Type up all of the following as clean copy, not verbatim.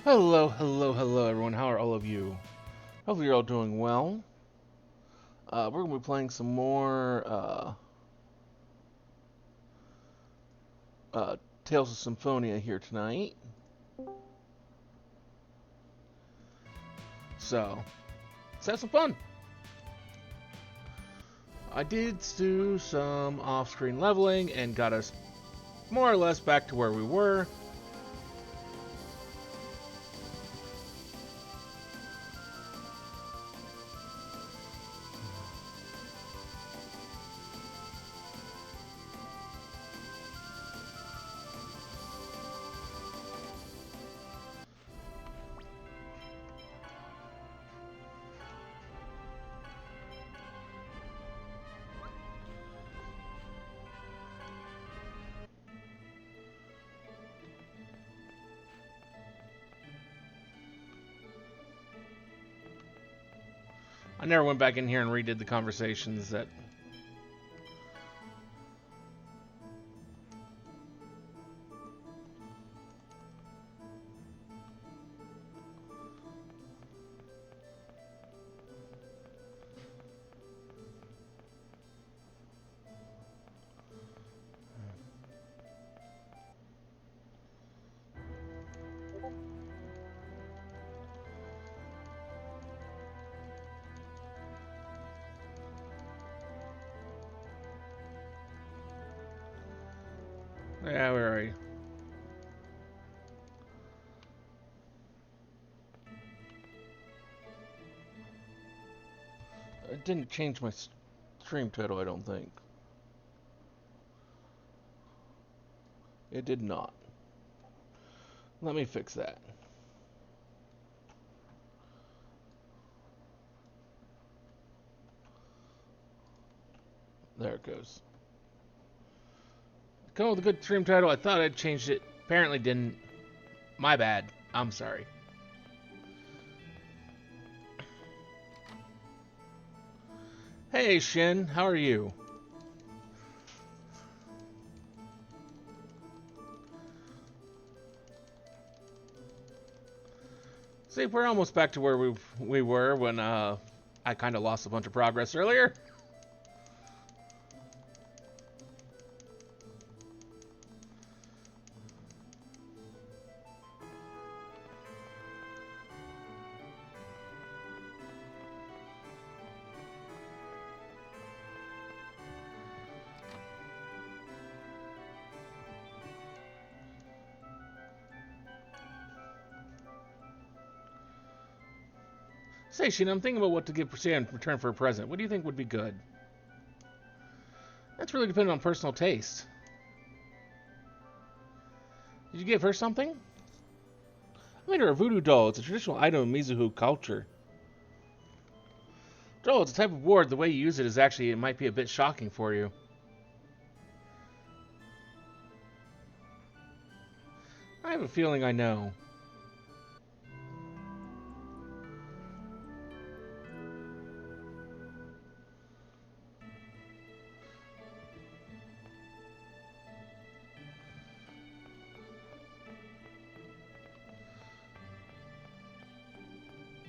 Hello, hello, hello, everyone. How are all of you? Hopefully, you're all doing well. We're gonna be playing some more uh, Tales of Symphonia here tonight. So, let's have some fun. I did do some off-screen leveling and got us more or less back to where we were. I never went back in here and redid the conversations that. Yeah, where are you? It didn't change my stream title, I don't think. It did not. Let me fix that. There it goes. Come up with a good stream title. I thought I'd changed it. Apparently didn't. My bad. I'm sorry. Hey Shin, how are you? See, we're almost back to where we were when I kind of lost a bunch of progress earlier. Say Shin, I'm thinking about what to give Priscilla in return for a present. What do you think would be good? That's really dependent on personal taste. Did you give her something? I made her a voodoo doll. It's a traditional item in Mizuho culture. Doll, it's a type of ward. The way you use it is actually, it might be a bit shocking for you. I have a feeling I know.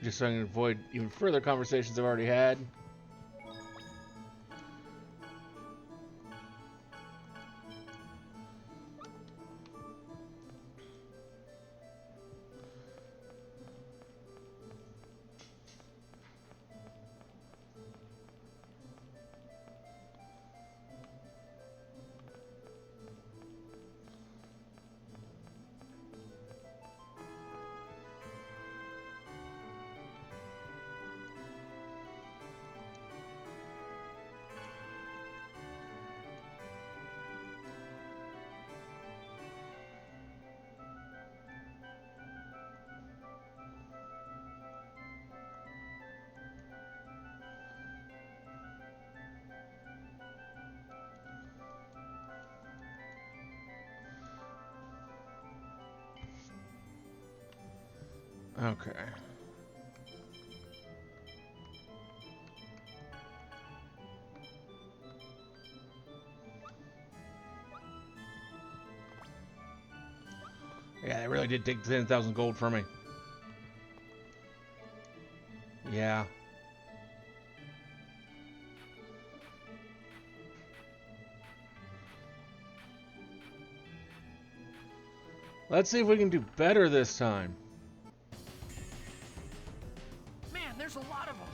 Just so I can avoid even further conversations I've already had. Okay. Yeah, they really did take 10,000 gold from me. Yeah. Let's see if we can do better this time. Man, there's a lot of them.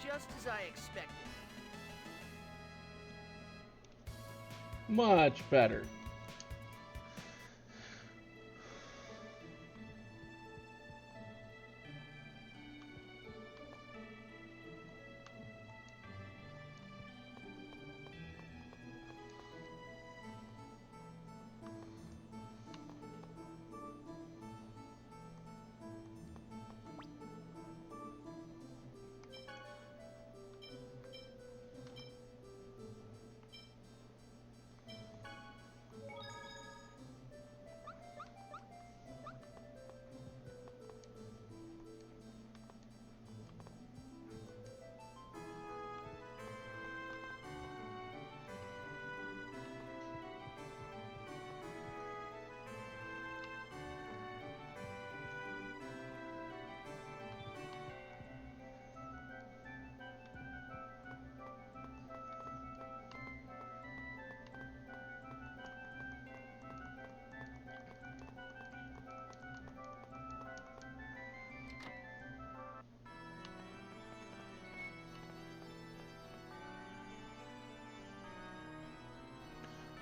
Just as I expected. Much better.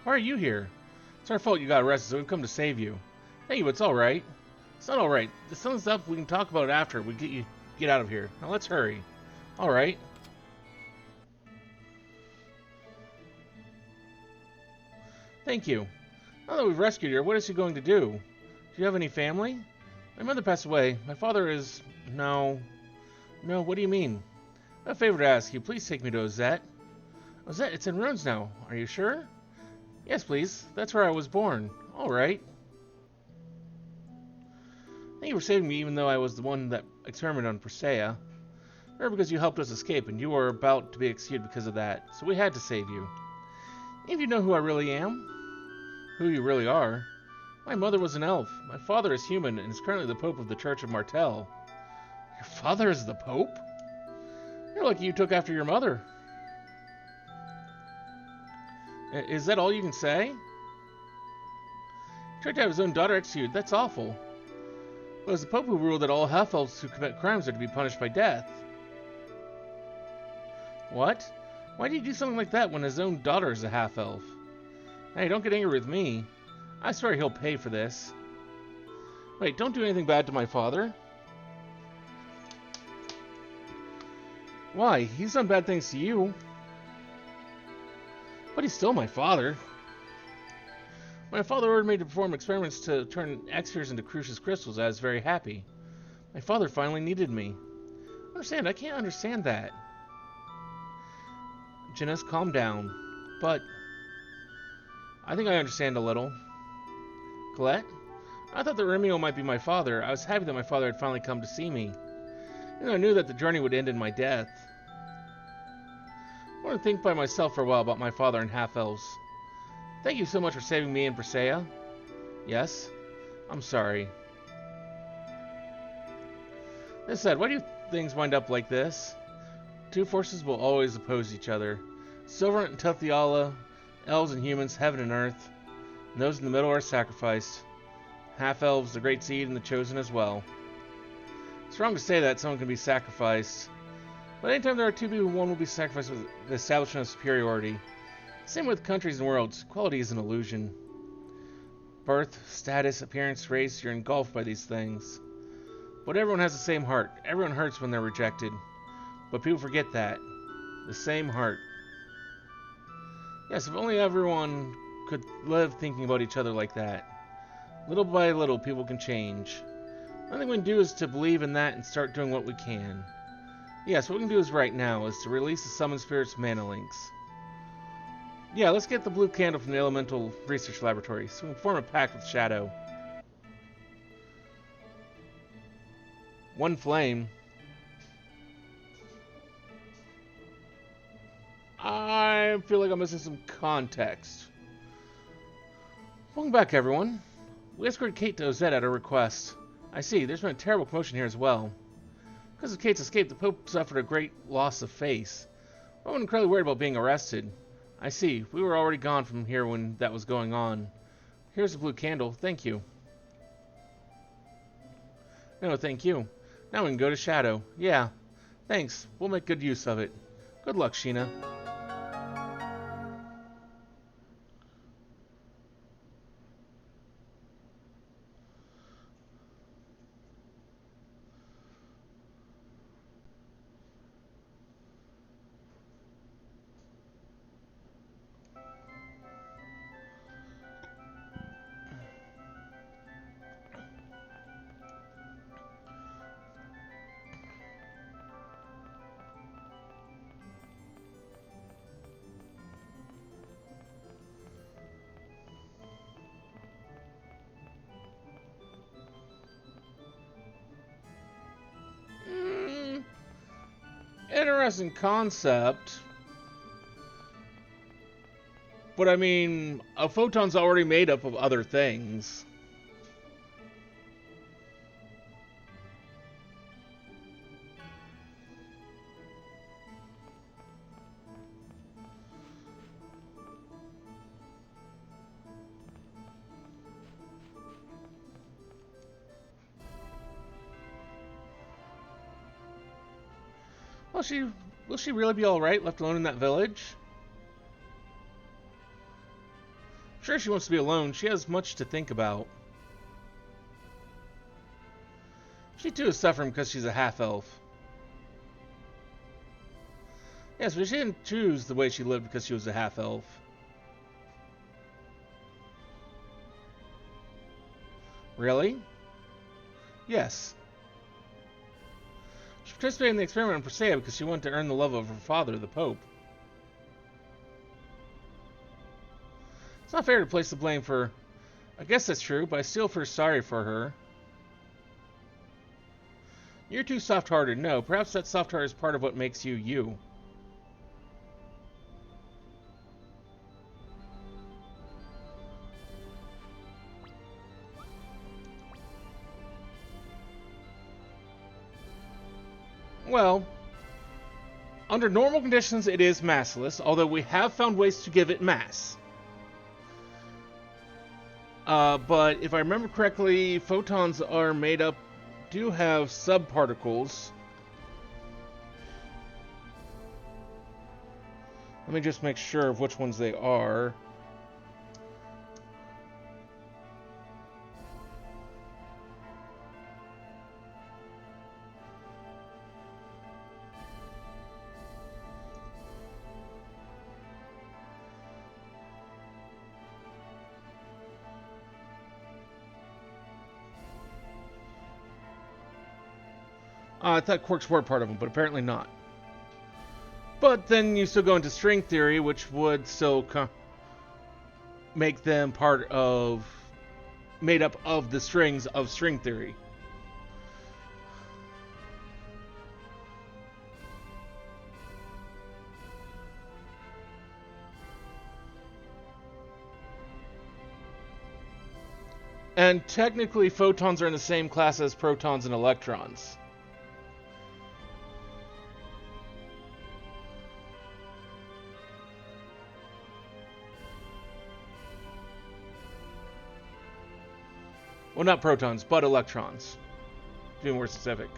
Why are you here? It's our fault you got arrested, so we've come to save you. Thank you, it's alright. It's not alright. The sun's up, we can talk about it after we get out of here. Now let's hurry. Alright. Thank you. Now that we've rescued her, what is she going to do? Do you have any family? My mother passed away. My father is... No. No, what do you mean? I have a favor to ask you. Please take me to Ozette. Ozette, it's in ruins now. Are you sure? Yes, please. That's where I was born. Alright. Thank you for saving me even though I was the one that experimented on Persea. Remember because you helped us escape and you were about to be executed because of that. So we had to save you. If you know who I really am, who you really are, my mother was an elf. My father is human and is currently the Pope of the Church of Martel. Your father is the Pope? You're lucky you took after your mother. Is that all you can say? He tried to have his own daughter executed. That's awful. It was the Pope who ruled that all half-elves who commit crimes are to be punished by death. What? Why did he do something like that when his own daughter is a half-elf? Hey, don't get angry with me. I swear he'll pay for this. Wait, don't do anything bad to my father. Why? He's done bad things to you. But he's still my father. My father ordered me to perform experiments to turn X-spheres into Crucius crystals. I was very happy. My father finally needed me. I can't understand that. Janice, calm down. But I think I understand a little. Colette? I thought that Romeo might be my father. I was happy that my father had finally come to see me. And I knew that the journey would end in my death. I want to think by myself for a while about my father and half-elves. Thank you so much for saving me and Persea. Yes? I'm sorry. That said, why do things wind up like this? Two forces will always oppose each other. Silverant and Tuthiala, elves and humans, heaven and earth. And those in the middle are sacrificed. Half-elves, the great seed, and the chosen as well. It's wrong to say that someone can be sacrificed. But anytime there are two people, one will be sacrificed with the establishment of superiority. Same with countries and worlds. Equality is an illusion. Birth, status, appearance, race, you're engulfed by these things. But everyone has the same heart. Everyone hurts when they're rejected. But people forget that. The same heart. Yes, if only everyone could live thinking about each other like that. Little by little, people can change. The only thing we can do is to believe in that and start doing what we can. Yes, what we can do is right now is to release the Summon Spirits mana links. Yeah, let's get the blue candle from the Elemental Research Laboratory so we can form a pact with Shadow. One flame. I feel like I'm missing some context. Welcome back, everyone. We escorted Kate to Ozette at her request. I see, there's been a terrible commotion here as well. Because of Kate's escape, the Pope suffered a great loss of face. I wasn't incredibly worried about being arrested. I see, we were already gone from here when that was going on. Here's the blue candle, thank you. No, thank you. Now we can go to Shadow. Yeah, thanks, we'll make good use of it. Good luck, Sheena. Interesting concept. But I mean, a photon's already made up of other things. Will she really be alright left alone in that village? Sure, she wants to be alone. She has much to think about. She too is suffering because she's a half-elf. Yes, but she didn't choose the way she lived because she was a half-elf. Really? Yes. She participated in the experiment in Persea because she wanted to earn the love of her father, the Pope. It's not fair to place the blame for... I guess that's true, but I still feel sorry for her. You're too soft-hearted. No, perhaps that soft heart is part of what makes you, you. Well, under normal conditions it is massless, although we have found ways to give it mass. But if I remember correctly, photons are made up, do have subparticles. Let me just make sure of which ones they are. I thought quarks were part of them, but apparently not. But then you still go into string theory, which would still make them made up of the strings of string theory. And technically, photons are in the same class as protons and electrons. Well, not protons, but electrons. To be more specific.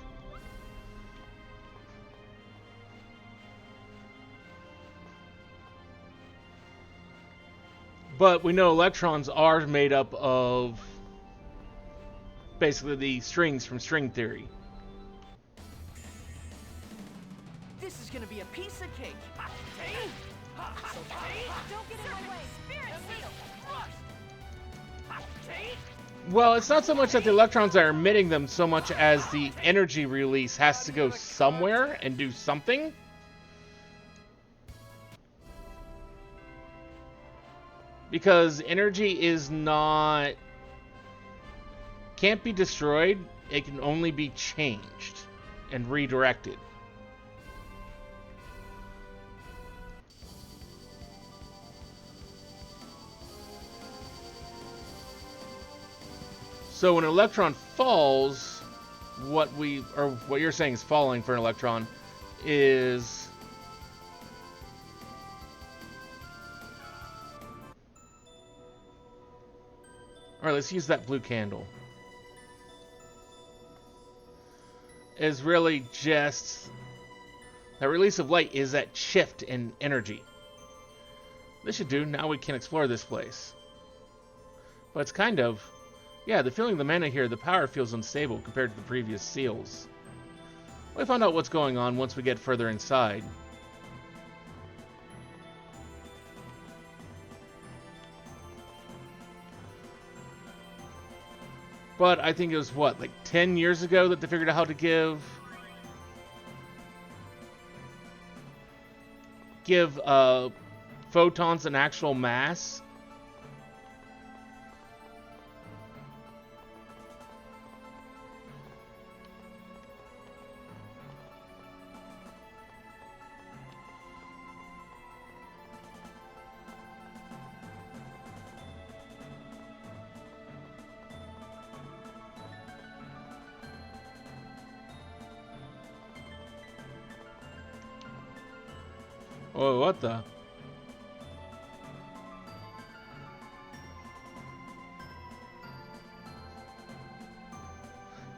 But we know electrons are made up of basically the strings from string theory. This is gonna be a piece of cake. Don't get in my way. Spirit seal. Well, it's not so much that the electrons are emitting them so much as the energy release has to go somewhere and do something. Because energy is not... can't be destroyed, it can only be changed and redirected. So when an electron falls, what you're saying is falling for an electron is... Alright, let's use that blue candle. Is really just... that release of light is that shift in energy. This should do. Now we can explore this place. But it's kind of... yeah, the feeling of the mana here, the power feels unstable compared to the previous seals. We'll find out what's going on once we get further inside. But I think it was, what, like 10 years ago that they figured out how to give photons an actual mass. Oh, what the?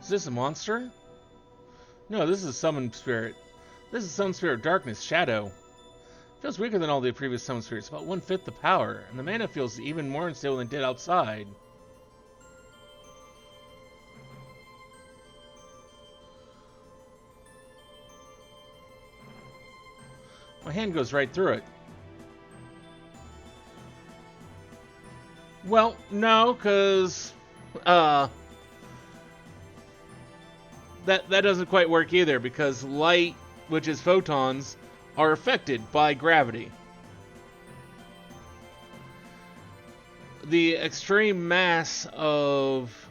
Is this a monster? No, this is a summoned spirit. This is a summoned spirit of darkness, shadow. Feels weaker than all the previous summoned spirits, about 1/5 the power, and the mana feels even more unstable than it did outside. My hand goes right through it. Well, no, because that doesn't quite work either, because light, which is photons, are affected by gravity. The extreme mass of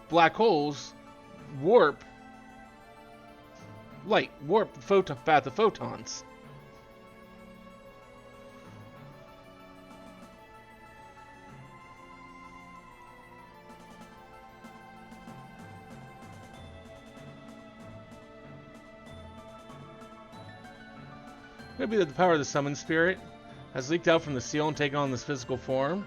black holes warp light, warp the path of photons. Could it be that the power of the summoned spirit has leaked out from the seal and taken on this physical form?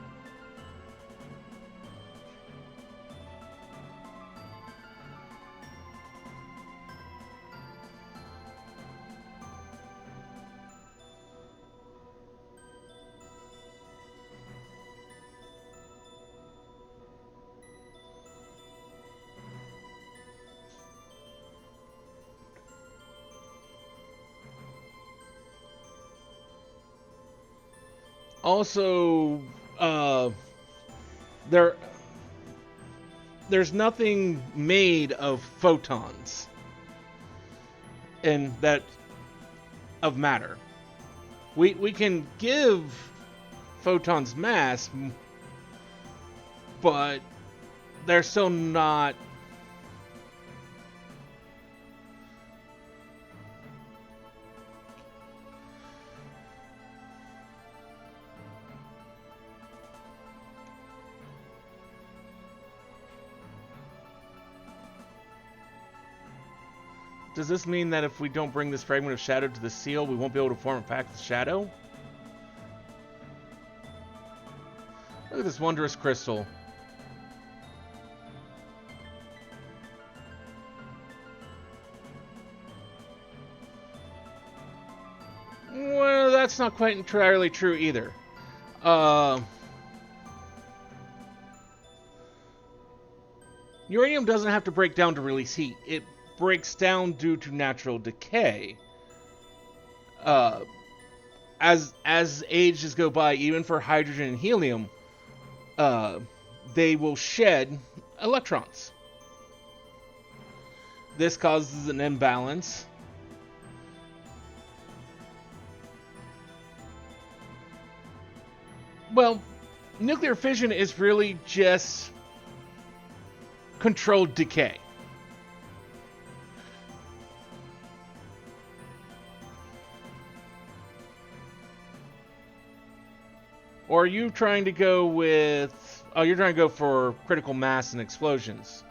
Also, there's nothing made of photons and that of matter. We can give photons mass, but they're still not. Does this mean that if we don't bring this fragment of shadow to the seal, we won't be able to form a pact with shadow? Look at this wondrous crystal. Well, that's not quite entirely true either. Uranium doesn't have to break down to release heat. It breaks down due to natural decay. As ages go by, even for hydrogen and helium, they will shed electrons. This causes an imbalance. Well, nuclear fission is really just controlled decay. Or are you trying to go with... Oh, you're trying to go for critical mass and explosions.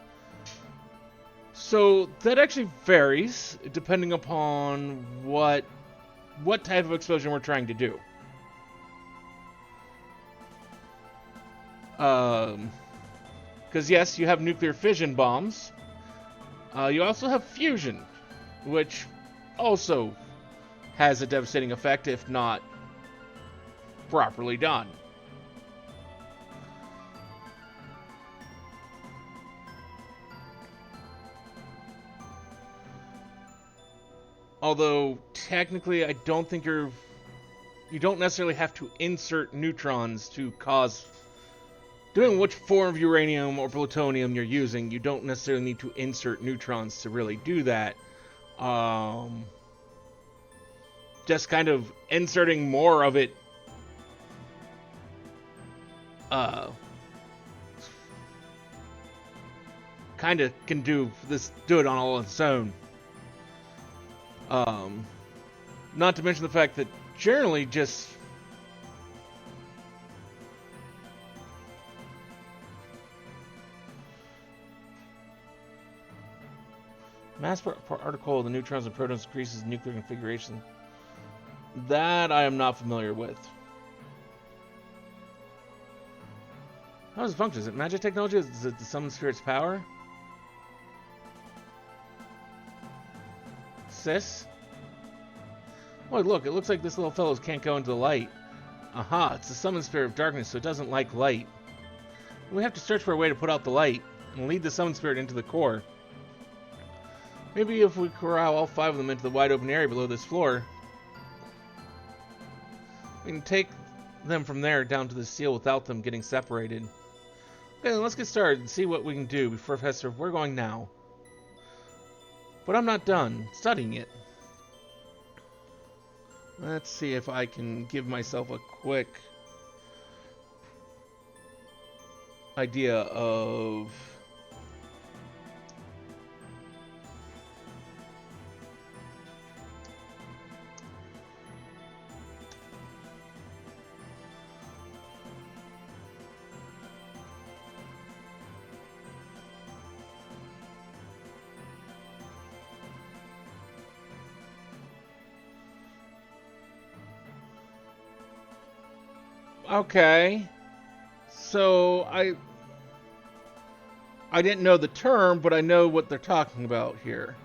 So that actually varies depending upon what type of explosion we're trying to do. Because yes, you have nuclear fission bombs. You also have fusion, which also has a devastating effect if not properly done. Although technically I don't think you don't necessarily have to insert neutrons to cause, depending on which form of uranium or plutonium you're using, you don't necessarily need to insert neutrons to really do that. Just kind of inserting more of it kind of can do it on all its own. Not to mention the fact that generally just mass particle of the neutrons and protons increases nuclear configuration. That I am not familiar with. How does it function? Is it magic technology? Is it the summon spirit's power? Sis? Oh, look, it looks like this little fellow can't go into the light. Aha, it's the summon spirit of darkness, so it doesn't like light. We have to search for a way to put out the light and lead the summon spirit into the core. Maybe if we corral all 5 of them into the wide open area below this floor, we can take them from there down to the seal without them getting separated. Okay, then let's get started and see what we can do. Professor, we're going now. But I'm not done studying it. Let's see if I can give myself a quick idea of... Okay, so I didn't know the term, but I know what they're talking about here.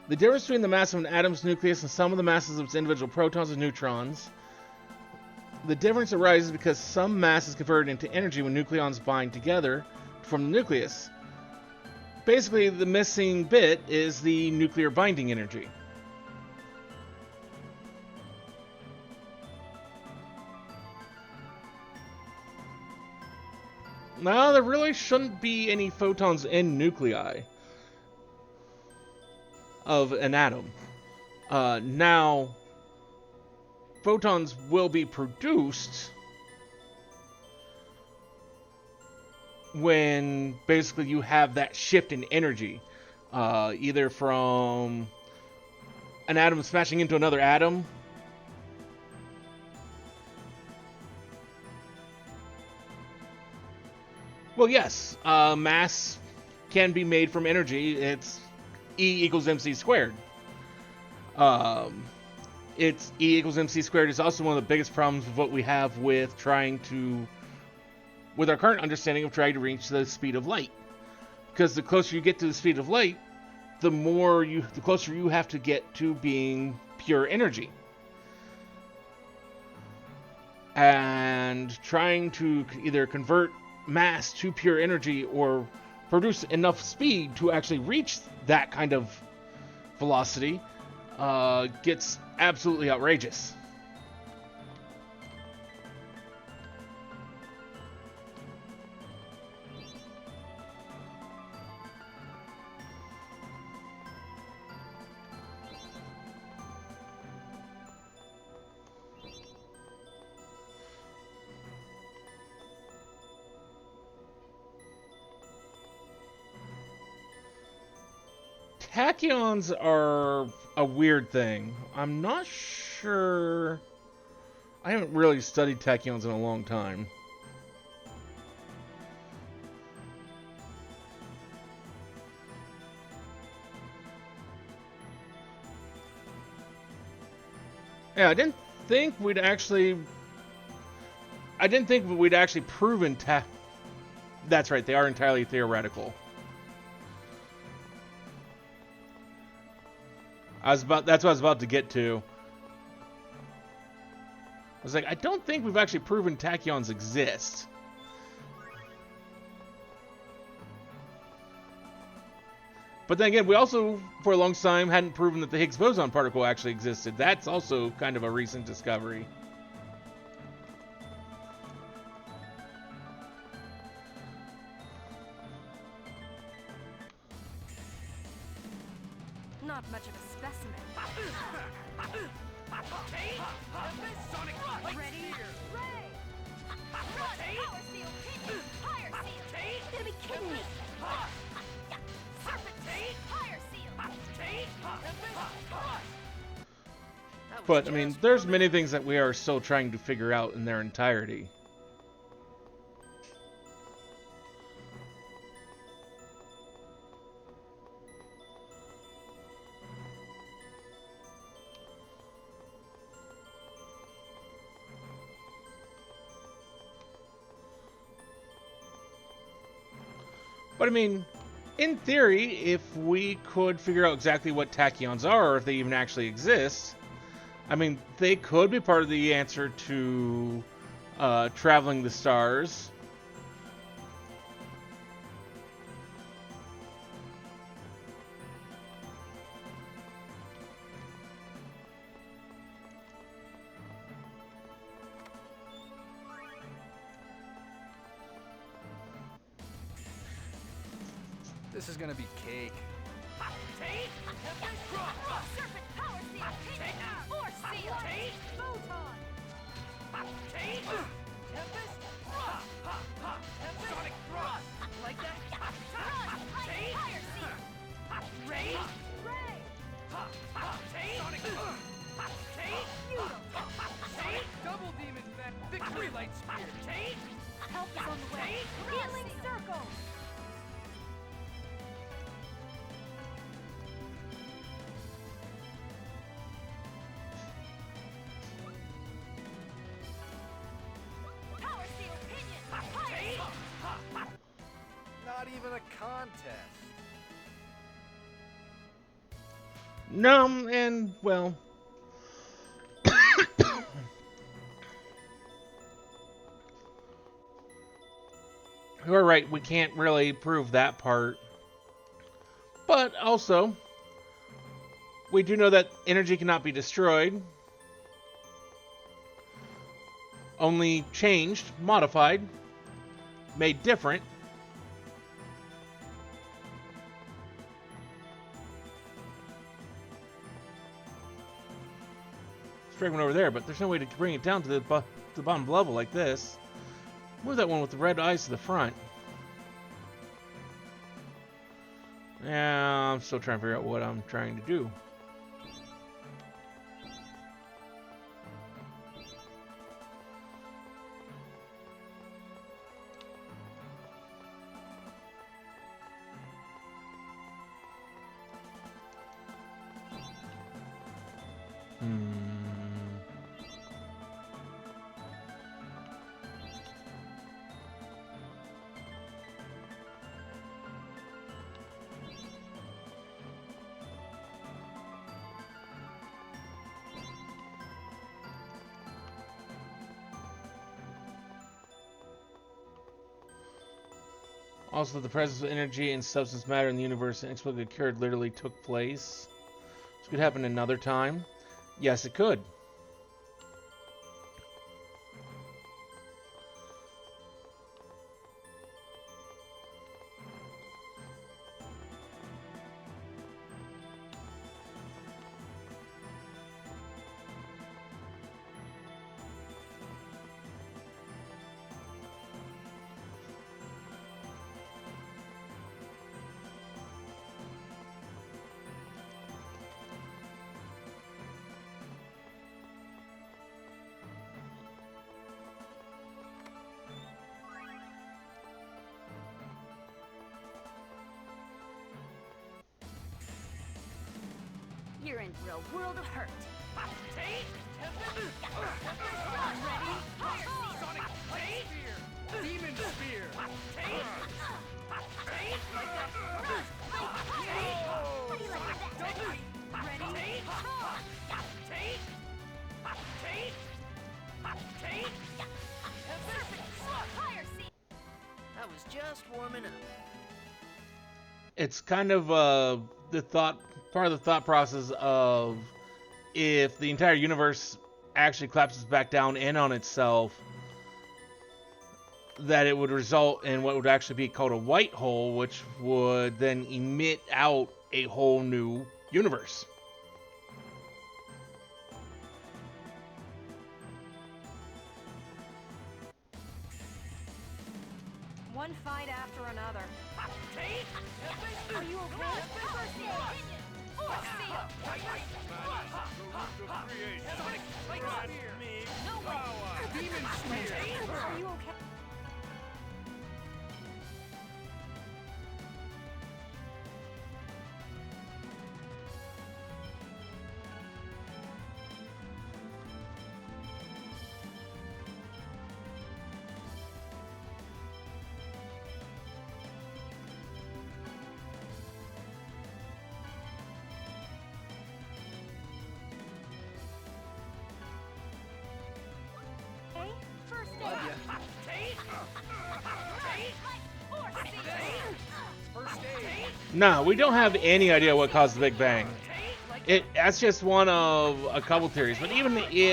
The difference between the mass of an atom's nucleus and some of the masses of its individual protons and neutrons. The difference arises because some mass is converted into energy when nucleons bind together to form the nucleus. Basically, the missing bit is the nuclear binding energy. Now, there really shouldn't be any photons in nuclei of an atom. Now, photons will be produced when basically you have that shift in energy, either from an atom smashing into another atom, well, yes, mass can be made from energy. It's E equals mc squared. It's E equals mc squared is also one of the biggest problems with what we have with with our current understanding of trying to reach the speed of light. Because the closer you get to the speed of light, the closer you have to get to being pure energy. And trying to either convert mass to pure energy or produce enough speed to actually reach that kind of velocity gets absolutely outrageous. Tachyons are a weird thing. I'm not sure. I haven't really studied tachyons in a long time. Yeah, I didn't think we'd actually proven That's right, they are entirely theoretical. That's what I was about to get to. I was like, I don't think we've actually proven tachyons exist. But then again, we also, for a long time, hadn't proven that the Higgs boson particle actually existed. That's also kind of a recent discovery. Not much of a specimen. Ready? Ray! Power seal! Fire seal! You're gonna be kidding me! Serpent! Fire seal! But, I mean, there's many things that we are still trying to figure out in their entirety. But I mean, in theory, if we could figure out exactly what tachyons are, or if they even actually exist, I mean, they could be part of the answer to traveling the stars. This is gonna be cake. Serpent! Power seal! Force seal! Photon! Sonic thrust! Like that? Fire seal! Ray! Ray! Sonic Double demon vent victory light spear. Help is on the way! Healing circle! Power seal! Pinion! Fire seal! Not even a contest. No, and, well... You're right, we can't really prove that part. But also, we do know that energy cannot be destroyed. Only changed, modified, made different. There's a fragment over there, but there's no way to bring it down to the bottom level like this. Move that one with the red eyes to the front. Yeah, I'm still trying to figure out what I'm trying to do. Also, the presence of energy and substance matter in the universe inexplicably occurred literally took place. This could happen another time. Yes, it could. You're in for a world of hurt. Take. Ready? Fire seal. Sonic Blade. Spear. Demon spear. Take. Take. Like that. How do you like that? Ready? Take. Take. Take. Take. Perfect. Fire seal. I was just warming up. It's kind of part of the thought process of if the entire universe actually collapses back down in on itself, that it would result in what would actually be called a white hole, which would then emit out a whole new universe. One fight after another. Take. Are you okay? First aid. Force seal. Sonic Blade. No way. Demon spear. Are you okay? First aid. Force seal. First aid. No, we don't have any idea what caused the Big Bang. That's just one of a couple theories. But Demon hurricane.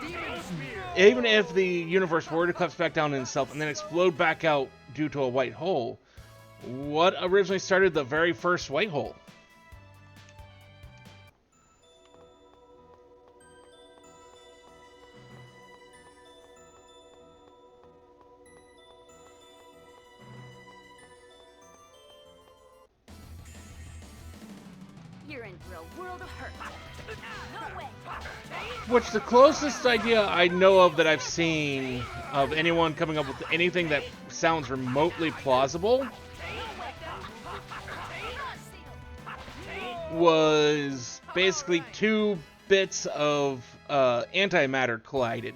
Demon spear. even if the universe were to collapse back down in itself and then explode back out due to a white hole, what originally started the very first white hole? You're in for a world of hurt. No way. Which the closest idea I know of that I've seen of anyone coming up with anything that sounds remotely plausible was basically two bits of antimatter collided.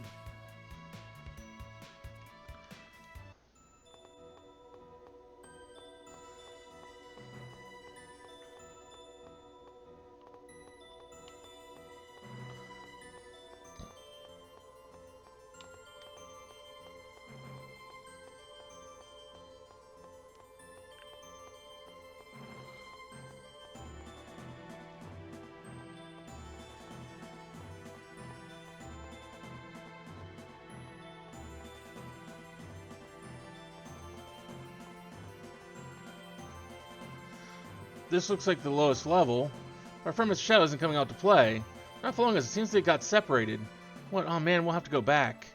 This looks like the lowest level. Our friend's shadow isn't coming out to play. Not for long as it seems they got separated. What? Oh man, we'll have to go back.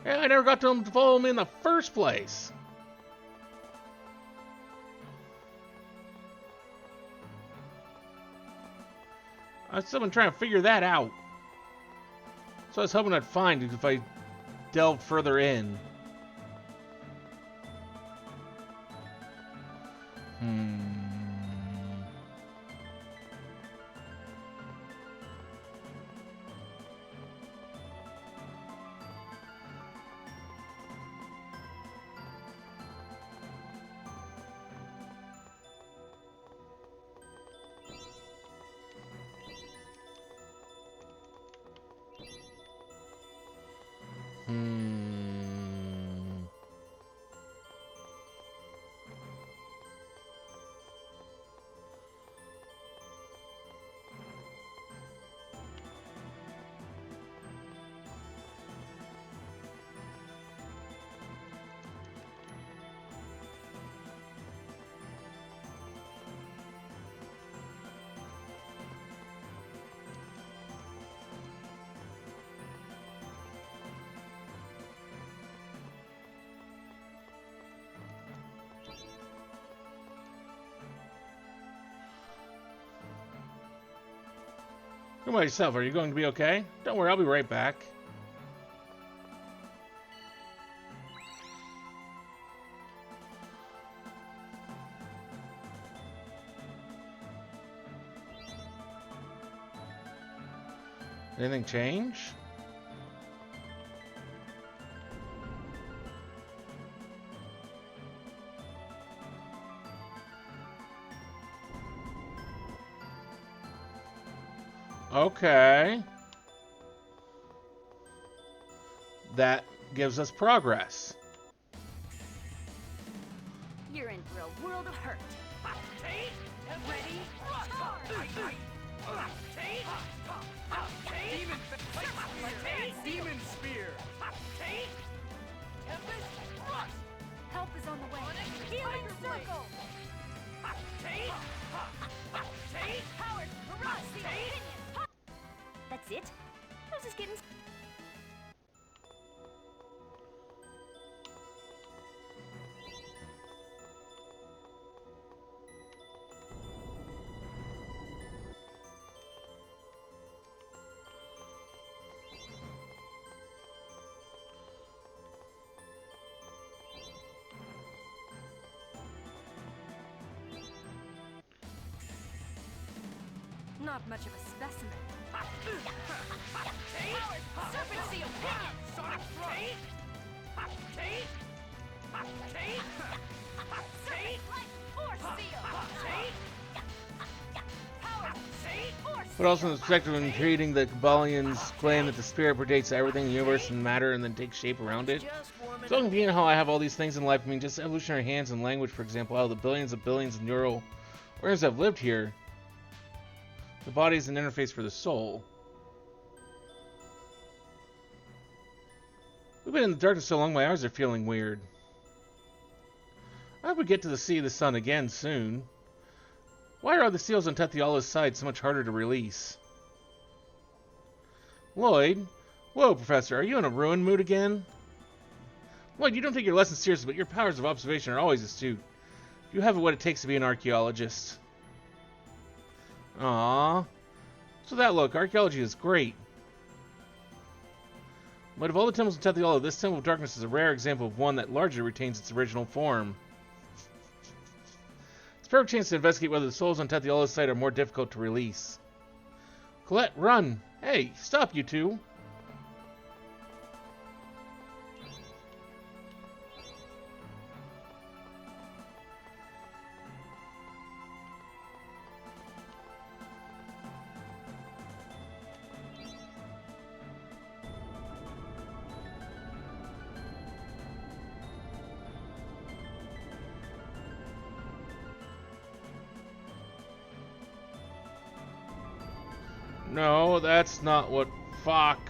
Yeah, I never got them to follow me in the first place. I was still been trying to figure that out. So I was hoping I'd find it if I delved further in. What about yourself? Are you going to be okay? Don't worry, I'll be right back. Anything change? Okay. That gives us progress. You're in for a world of hurt. Take. Ready? Charge! Take. Demon Demon spear. Take. Tempest. Thrust. Help is on the way. Healing circle! Take. Take. Powered Barrage Seal Pinion! That's it? I was just getting... Not much of a specimen. Powered Serpent Seal Pinion! Sonic Thrust. Take. Take. Serpent Light Force Seal! Take. Powered Take. Force But also in the perspective of creating the Kabbalions claim that the spirit predates everything in the universe and matter and then takes shape around it. Just warming So convenient how I have all these things in life. I mean, just evolutionary hands and language, for example, how the billions of neural organisms have lived here. The body is an interface for the soul. We've been in the darkness so long, my eyes are feeling weird. I hope we get to the Sea of the Sun again soon. Why are the seals on Tethiala's side so much harder to release? Lloyd? Whoa, Professor, are you in a ruin mood again? Lloyd, you don't take your lessons seriously, but your powers of observation are always astute. You have what it takes to be an archaeologist. Aww. So that look, archaeology is great. But of all the temples in Tethiala, this Temple of Darkness is a rare example of one that largely retains its original form. It's a perfect chance to investigate whether the souls on Tethiala's site are more difficult to release. Colette, run! Hey, stop you two! No, that's not what... Fuck.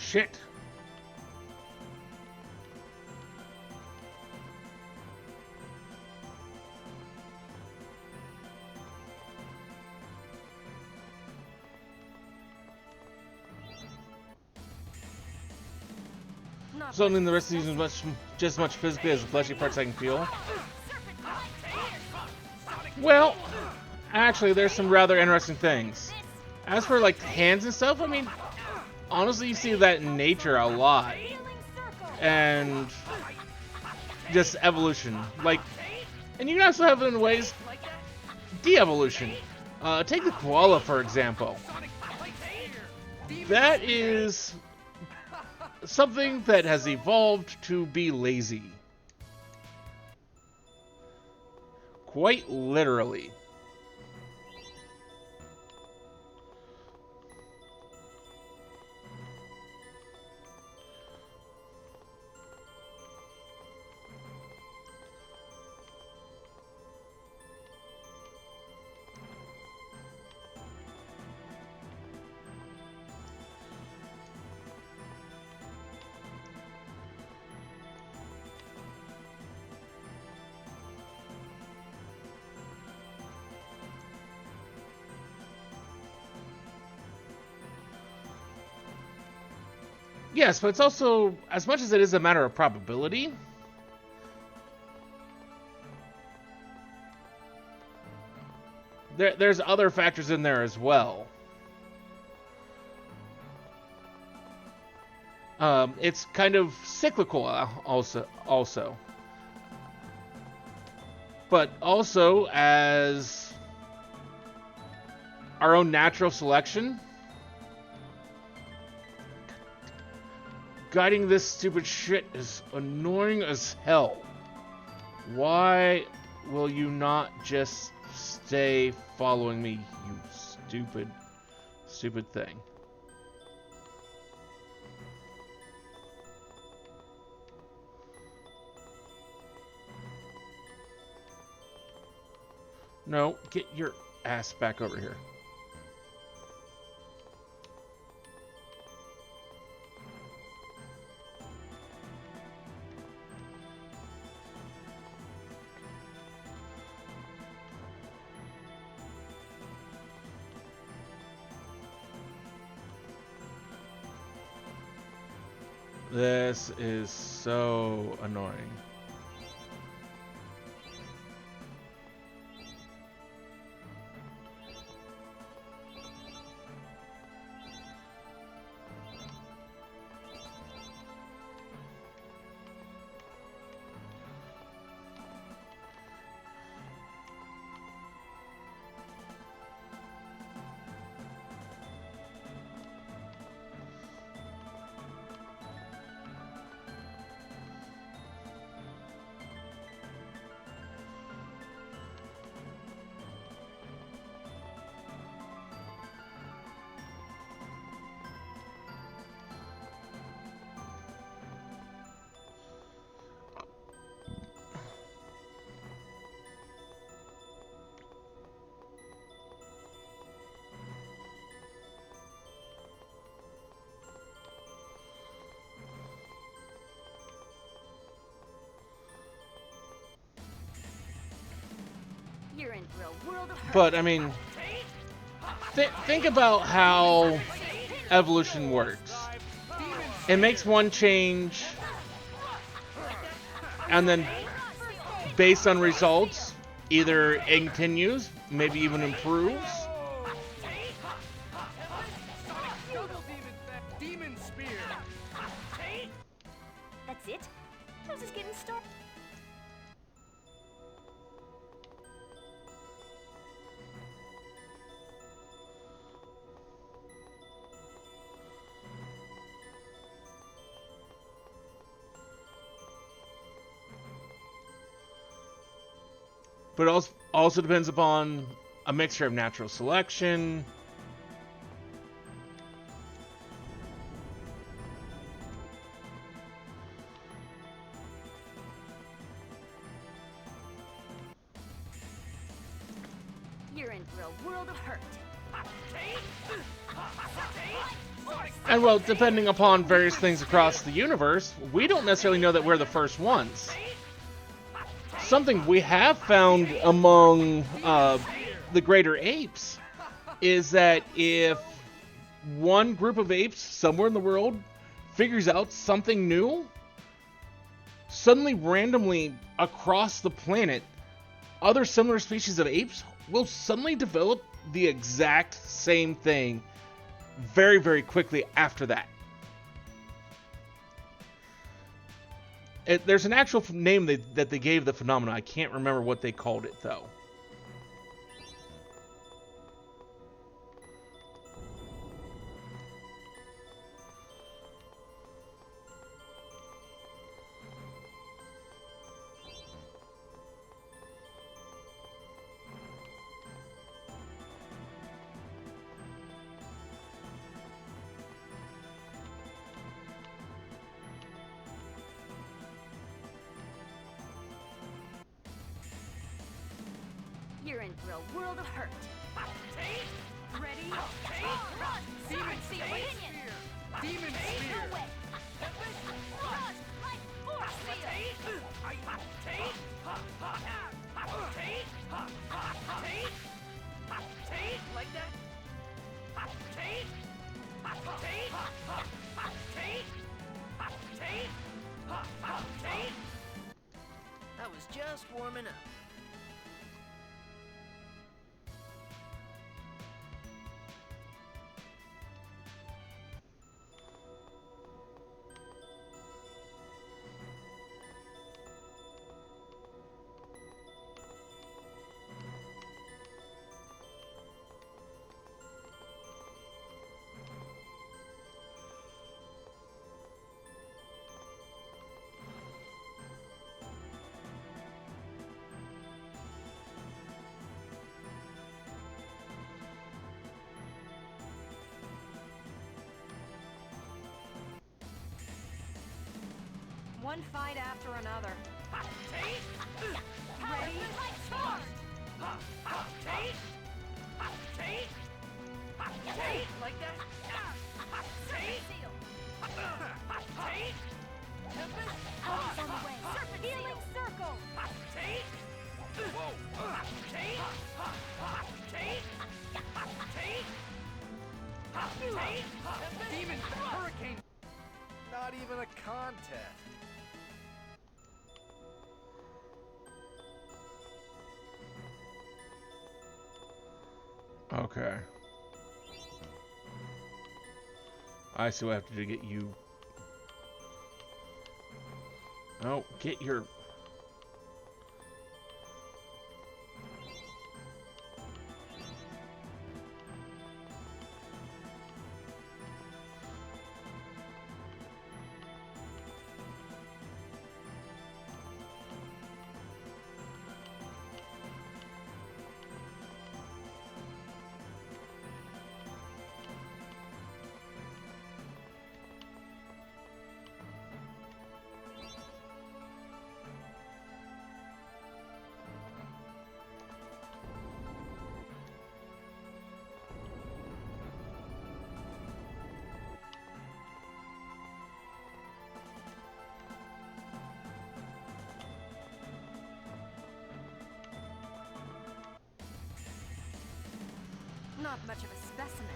Shit. Something the rest of these is just as much physically as the fleshy parts I can feel. Well, actually, there's some rather interesting things. As for like hands and stuff, I mean, honestly, you see that in nature a lot, and just evolution. Like, and you can also have it in ways de-evolution. Take the koala for example. That is something that has evolved to be lazy. Quite literally. Yes, but it's also, as much as it is a matter of probability, there's other factors in there as well. It's kind of cyclical also. But also as our own natural selection. Guiding this stupid shit is annoying as hell. Why will you not just stay following me, you stupid thing? No, get your ass back over here. This is so annoying. You're in for a world of hurt. But, I mean, think about how evolution works. It makes one change, and then, based on results, either it continues, maybe even improves. Demon spear. That's it? I was just getting started. But it also depends upon a mixture of natural selection. You're in for a world of hurt. And well, depending upon various things across the universe, we don't necessarily know that we're the first ones. Something we have found among the greater apes is that if one group of apes somewhere in the world figures out something new, suddenly randomly across the planet, other similar species of apes will suddenly develop the exact same thing very, very quickly after that. There's an actual name that they gave the phenomenon. I can't remember what they called it, though. You're in for a world of hurt. Ready? Run! Serpent seal opinion! Demon No spear. way! Run! Like force seal! Like that? I was just warming up. One fight after another. Ready? Like force! Like that? Serpent seal! Elvis on the way! Serpent healing circle! Demon hurricane. Not even a contest. Okay. I see what I have to do to get you. Oh, get your. Not much of a specimen.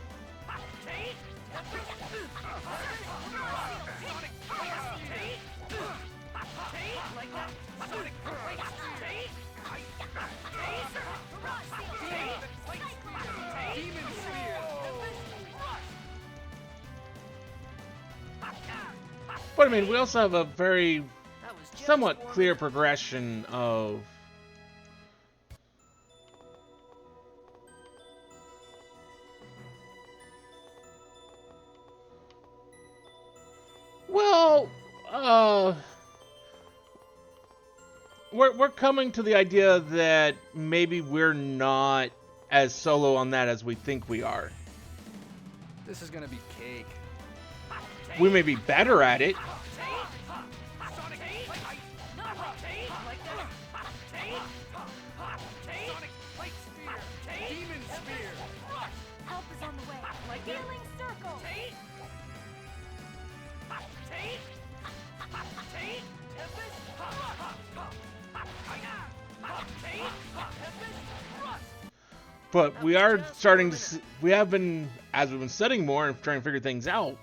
Like that? Demon spear. But I mean, we also have a very That was just somewhat warming clear up. progression of. Well, we're coming to the idea that maybe we're not as solo on that as we think we are. This is gonna be cake. We may be better at it. Demon spear. Help is on the way. Healing circle. But we are starting to. We have been, as we've been studying more and trying to figure things out,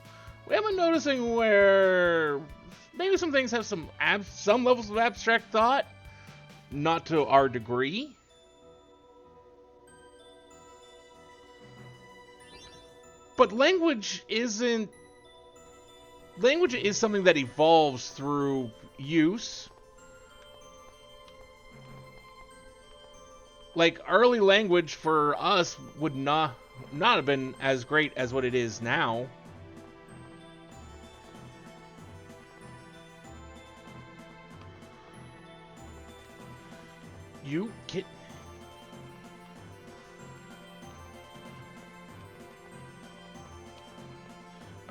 Am I noticing where maybe some things have some levels of abstract thought, not to our degree? But language isn't. Language is something that evolves through use. Like, early language for us would not have been as great as what it is now. You get.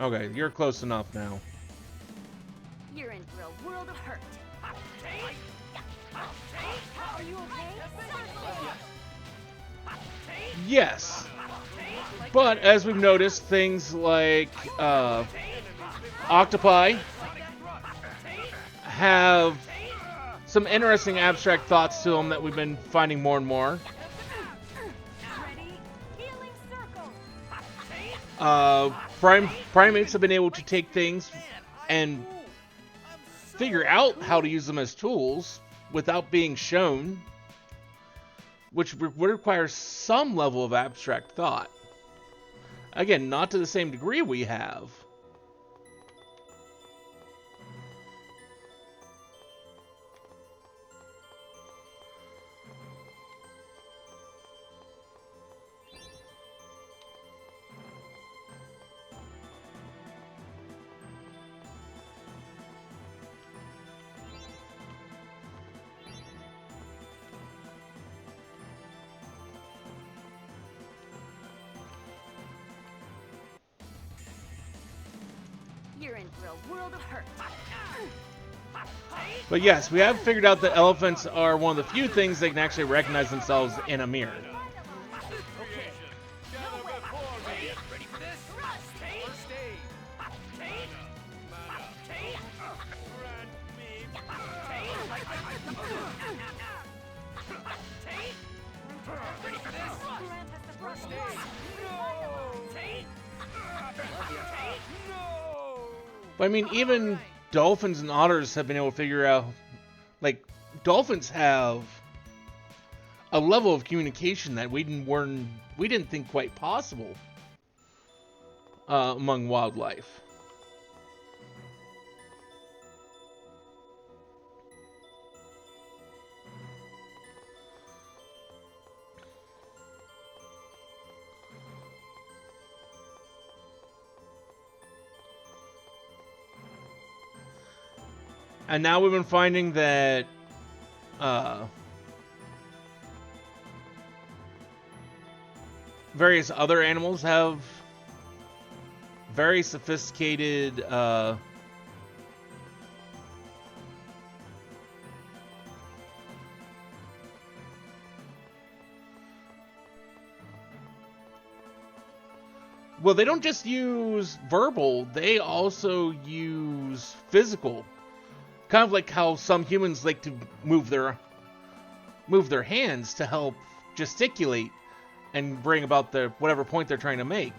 Okay, you're close enough now. You're in for a world of hurt. Are you okay? Yes. But as we've noticed, things like octopi have some interesting abstract thoughts to them that we've been finding more and more. Ready? Healing circle. Primates have been able to take things and figure out how to use them as tools without being shown, which would require some level of abstract thought. Again, not to the same degree we have. You're in for a world of hurt. But yes, we have figured out that elephants are one of the few things that can actually recognize themselves in a mirror. Okay. Gather before me. Ready for this? First aid. Grant me. Ready for this? First aid. No. But I mean, even dolphins and otters have been able to figure out, like, dolphins have a level of communication that we didn't think quite possible among wildlife. And now we've been finding that various other animals have very sophisticated well, they don't just use verbal, they also use physical. Kind of like how some humans like to move their hands to help gesticulate and bring about the whatever point they're trying to make.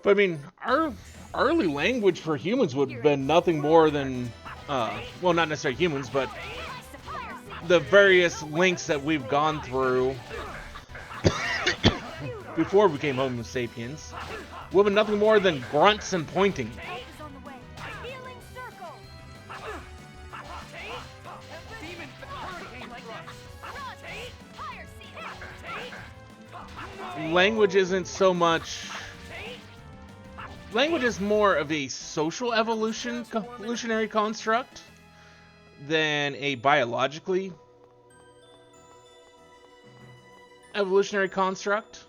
But I mean, our early language for humans would have been nothing more than, well, not necessarily humans, but the various links that we've gone through before we became Homo sapiens would have been nothing more than grunts and pointing. Help is on the way. Healing circle. Demon hurricane thrust. Fire seal. Language isn't so much. Language is more of a social evolutionary construct than a biologically evolutionary construct.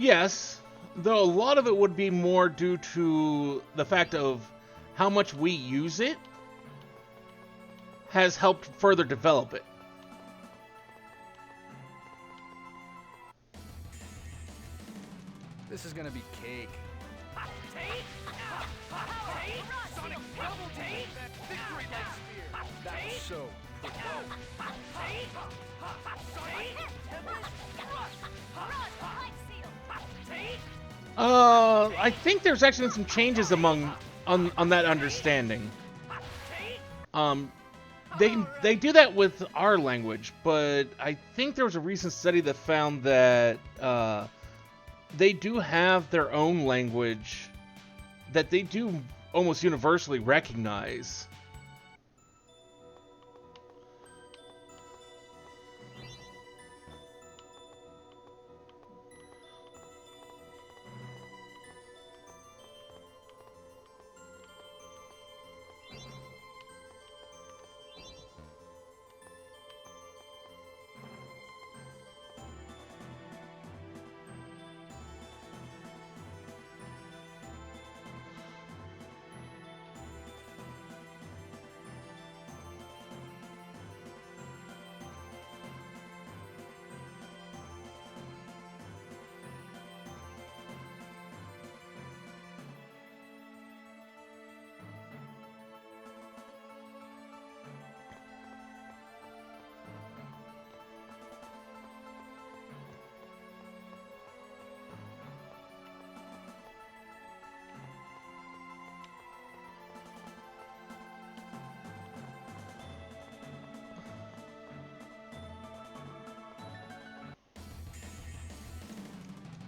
Yes, though a lot of it would be more due to the fact of how much we use it has helped further develop it. This is gonna be cake. Take. Take. Sonic double take. That victory light spear. That's so. Take. Sonic tempest. Run, life seal. Take. I think there's actually some changes on that understanding. They do that with our language, but I think there was a recent study that found that they do have their own language that they do almost universally recognize.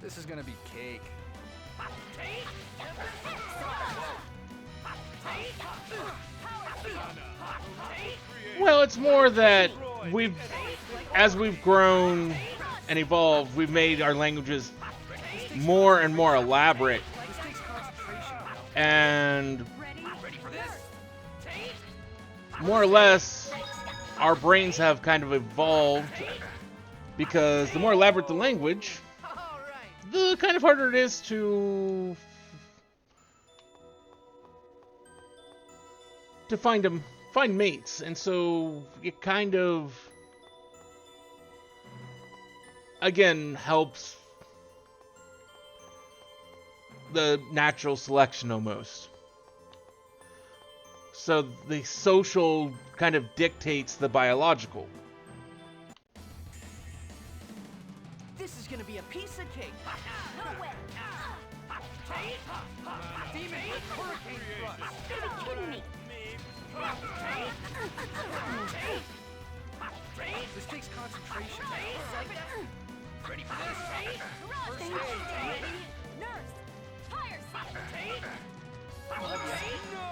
This is gonna be cake. Take. Well, it's more that as we've grown and evolved, we've made our languages more and more elaborate, This takes concentration. and Ready for this? Take. more or less, our brains have kind of evolved because the more elaborate the language, All right. the kind of harder it is to find mates, and so it kind of again helps the natural selection almost. So the social kind of dictates the biological. This is gonna be a piece of cake. No way. Demon with hurricane thrust. You're kidding me. This takes concentration. Ready for this? Run, First thank aid. you. Nurse. Fire seal. No!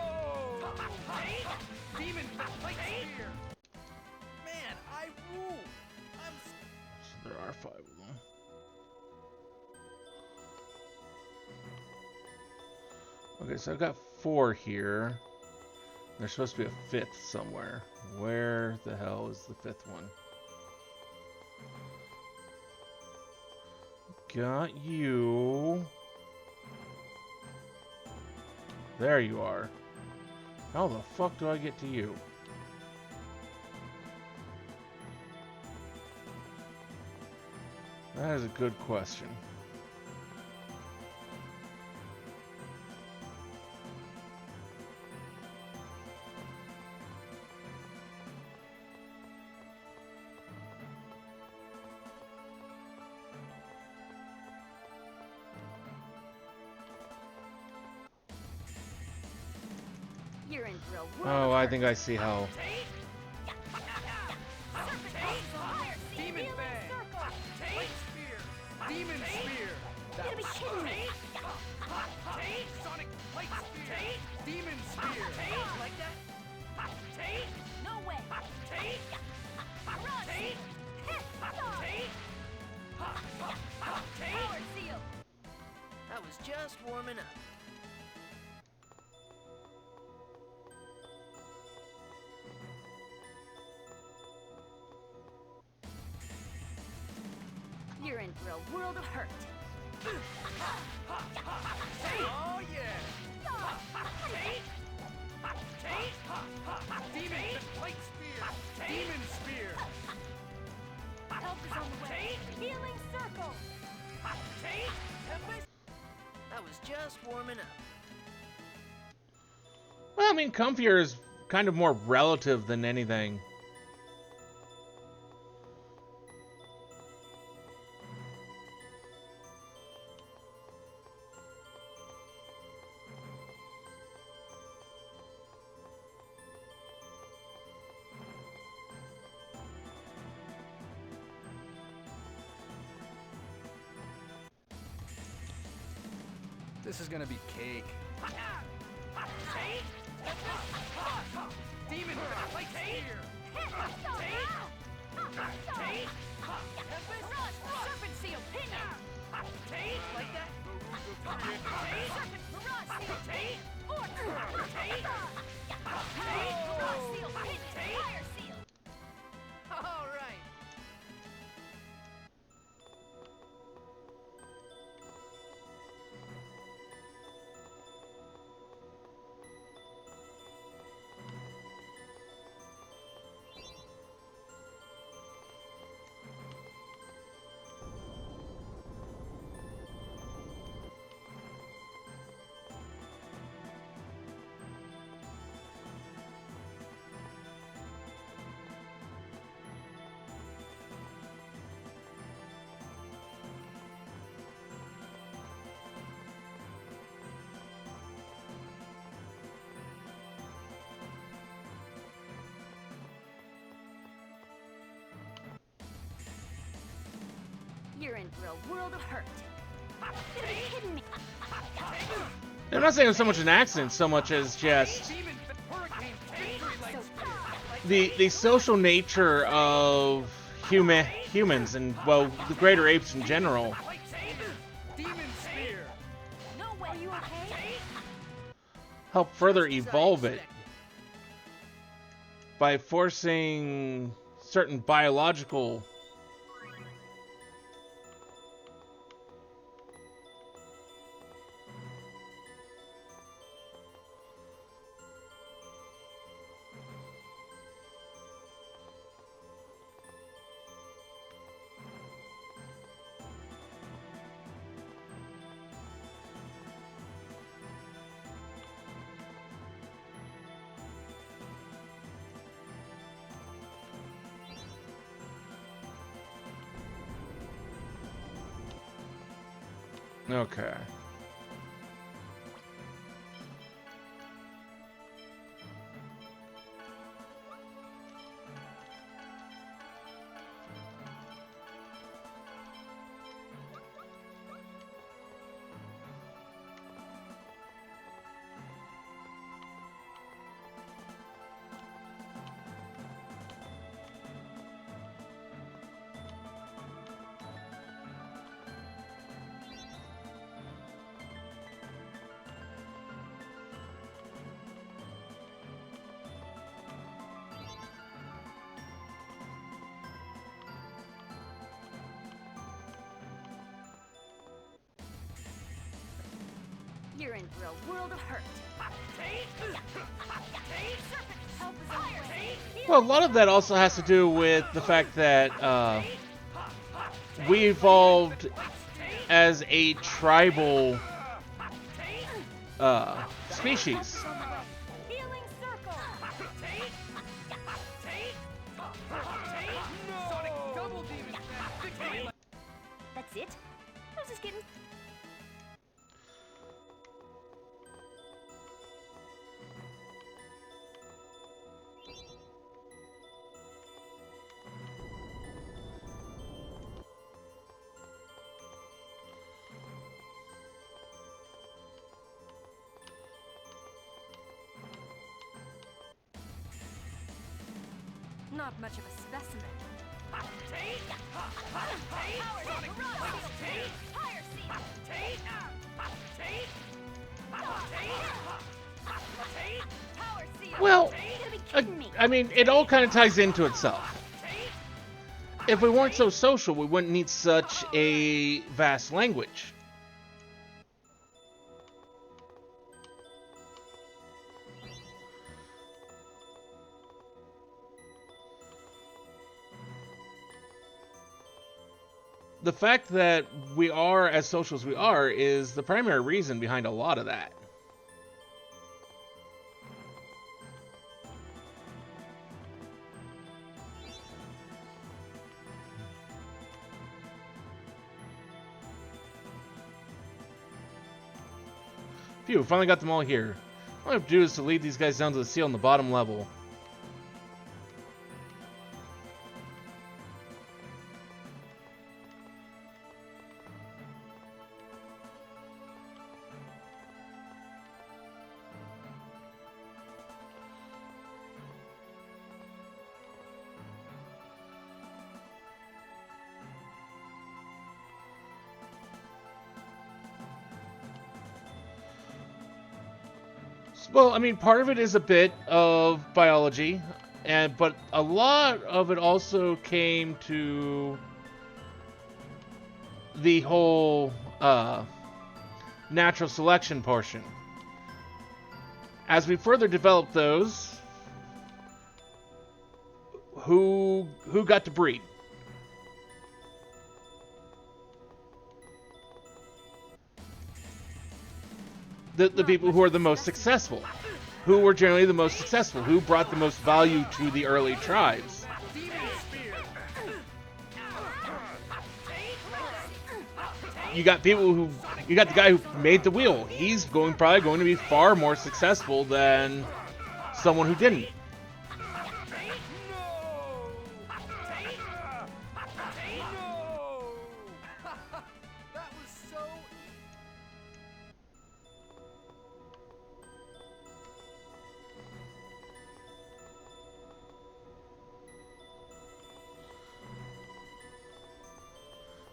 Demon with light spear. Man, I rule. So there are 5 of them. Okay, so I've got 4 here. There's supposed to be a 5th somewhere. Where the hell is the 5th one? Got you. There you are. How the fuck do I get to you? That is a good question. You're in for a world Oh, of I hurt. think I see how. Serpent fire seal. Demon Healing Fang. circle. Light Spear. Demon Spear. You gotta be kidding me. Sonic Light Spear. Demon Spear. Like that? No way. Run. Power seal. I was just warming up. You're in for a world of hurt. Oh yeah. Demon Light Spear. Demon Spear. Help is on the way. Healing circle. I was just warming up. Well, I mean, comfier is kind of more relative than anything. This is gonna be cake. Demon Light Spear. Serpent seal. Pinion. Like that? Serpent barrage seal. Order. Barrage seal. Pinion. Fire seal. All right. You're in for a world of hurt. You gotta be kidding me. I'm not saying it's so much an accident, so much as just Demon Hurricane. Victory Light Spear. the social nature of humans and, well, the greater apes in general. Light Spear. Demon Spear. No way. Are you okay? Help further evolve it by forcing certain biological. Okay. You're in for a world of hurt. Serpent, help is on the way. Well, a lot of that also has to do with the fact that we evolved as a tribal species. Healing circle. Sonic Double Demon Fang. Victory Light. That's it? I was just getting. Not much of a specimen. Well, I mean, it all kind of ties into itself. If we weren't so social, we wouldn't need such a vast language. The fact that we are as social as we are is the primary reason behind a lot of that. Phew, finally got them all here. All I have to do is to lead these guys down to the seal on the bottom level. Well, I mean, part of it is a bit of biology, but a lot of it also came to the whole natural selection portion. As we further develop those, who got to breed? The people who are the most successful, who were generally the most successful, who brought the most value to the early tribes. You got people who, you got the guy who made the wheel. He's probably going to be far more successful than someone who didn't.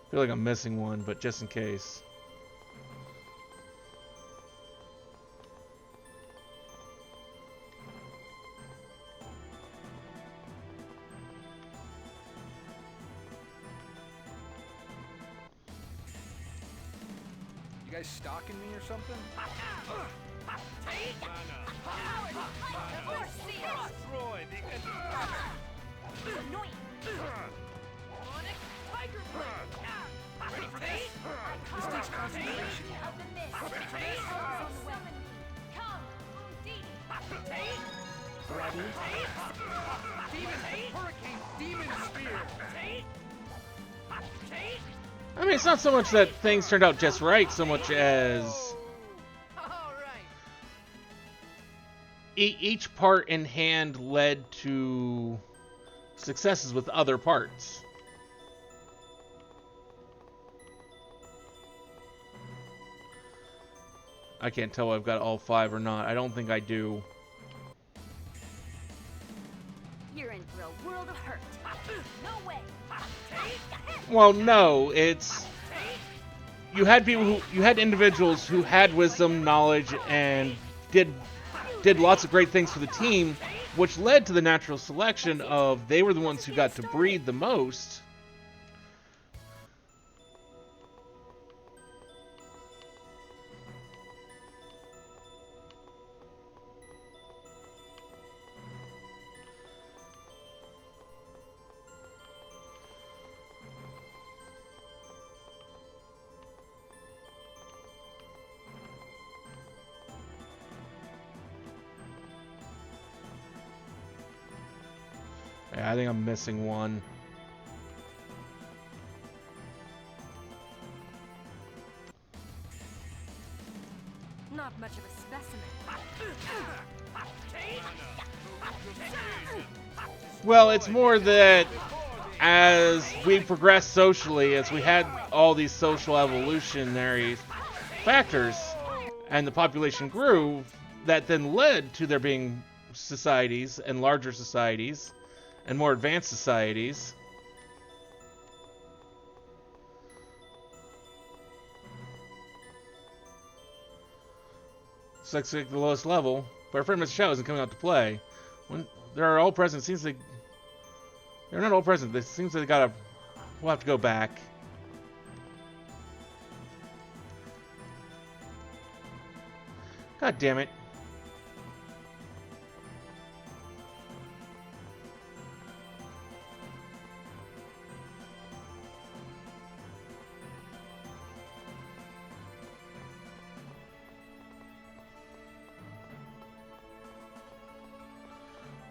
I feel like I'm missing one, but just in case. You guys stalking me or something? Roy, Annoying. Ready for this? this takes concentration. Of the mist. Ready for this? Summon me. Come, Undine. Ready? Demon hurricane, demon spear. I mean, it's not so much that things turned out just right, so much as All right. each part in hand led to successes with other parts. I can't tell if I've got all 5 or not. I don't think I do. You're in for a world of hurt. No way. Well, no, it's you had individuals who had wisdom, knowledge, and did lots of great things for the team, which led to the natural selection of they were the ones who got to breed the most. Yeah, I think I'm missing one. Not much of a specimen. Well, it's more that as we progressed socially, as we had all these social evolutionary factors, and the population grew, that then led to there being societies and larger societies, and more advanced societies. Looks like the lowest level, but our friend Mr. Shadow isn't coming out to play. When they're all present, it seems like they're not all present. It seems like we'll have to go back. God damn it.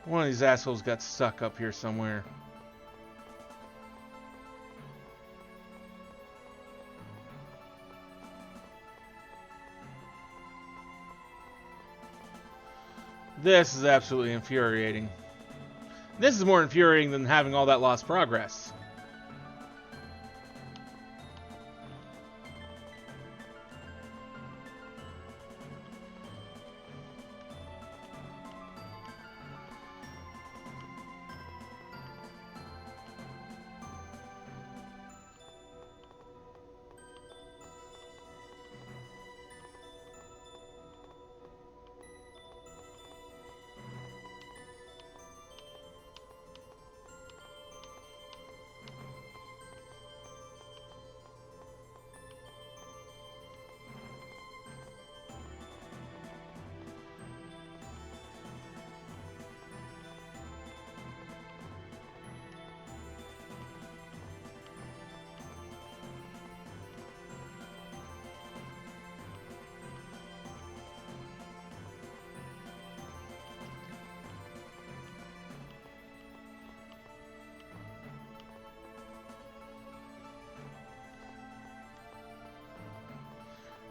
One of these assholes got stuck up here somewhere. This is absolutely infuriating. This is more infuriating than having all that lost progress.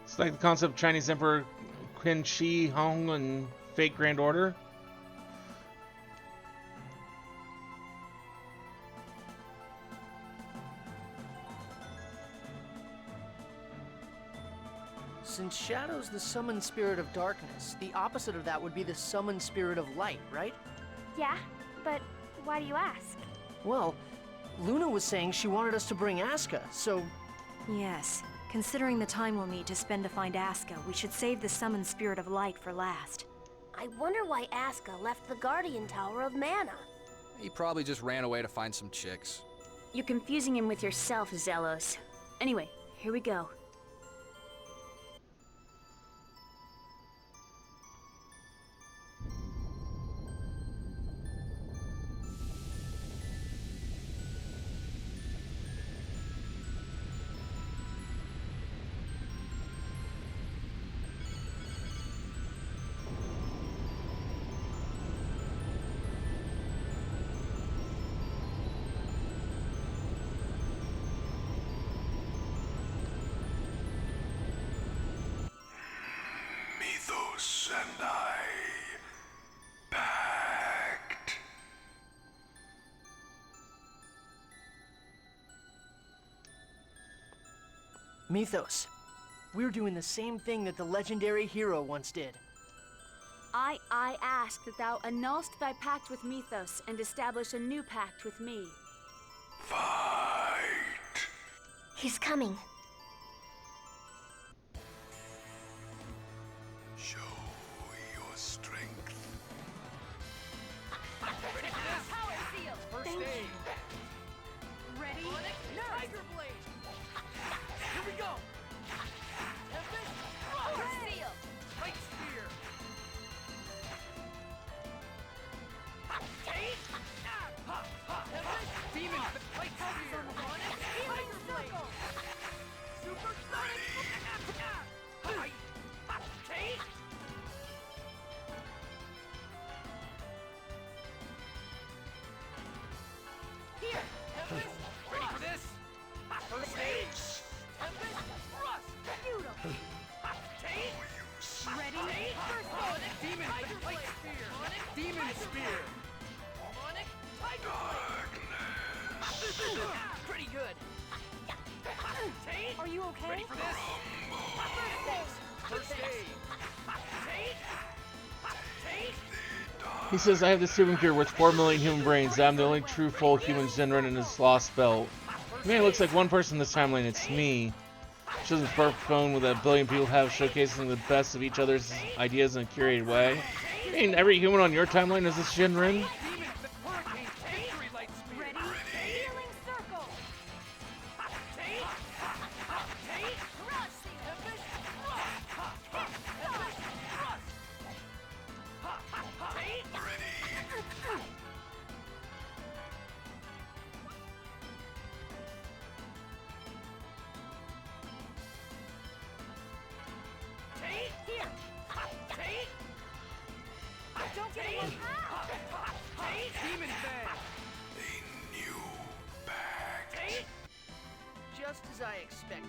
It's like the concept of Chinese Emperor Qin Shi Hong and Fake Grand Order. Since Shadow's the summoned spirit of darkness, the opposite of that would be the summoned spirit of light, right? Yeah, but why do you ask? Well, Luna was saying she wanted us to bring Asuka, so... Yes. Considering the time we'll need to spend to find Asuka, we should save the summoned spirit of light for last. I wonder why Asuka left the Guardian Tower of Mana. He probably just ran away to find some chicks. You're confusing him with yourself, Zelos. Anyway, here we go. Mythos and I pact. Mythos, we're doing the same thing that the legendary hero once did. I ask that thou annulst thy pact with Mythos and establish a new pact with me. Fight. He's coming. Show your strength. Power seal. First Thank aid. Ready? Tiger blade. Here we go. Power seal. Light spear. Demon light spear. Tiger blade. Super sonic. Here. Ready for this? First aid. Thrust. Beautiful. Ready? First aid. Demon light spear. Demon spear. Sonic. Tiger blade. Pretty good. Are you okay? Ready for this? First aid. First aid. The He says, I have this supercomputer worth 4 million human brains. I'm the only true full human Zenran in his lost belt. Man, it looks like one person in this timeline. It's me. Shows a smartphone with a billion people have, showcasing the best of each other's ideas in a curated way. I mean, every human on your timeline is this Shinrin? Hurricane victory light spear. Ready? Healing circle. Rush seal. Here. Don't get him. Demon Fang. A new pact. Just as I expected.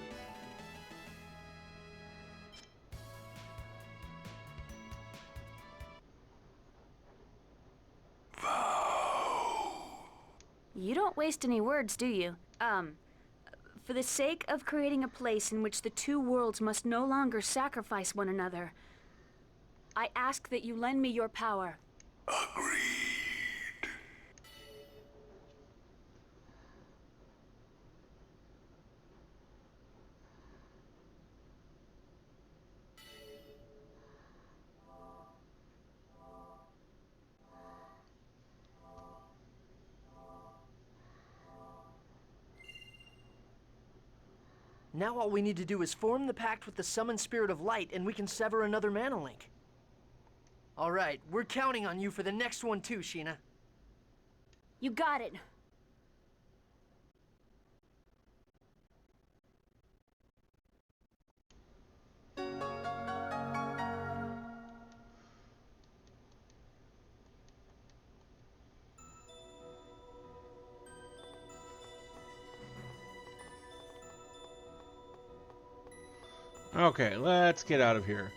You don't waste any words, do you? For the sake of creating a place in which the two worlds must no longer sacrifice one another, I ask that you lend me your power. Agreed. Now all we need to do is form the pact with the summoned spirit of light, and we can sever another mana link. All right, we're counting on you for the next one too, Sheena. You got it. Okay, let's get out of here.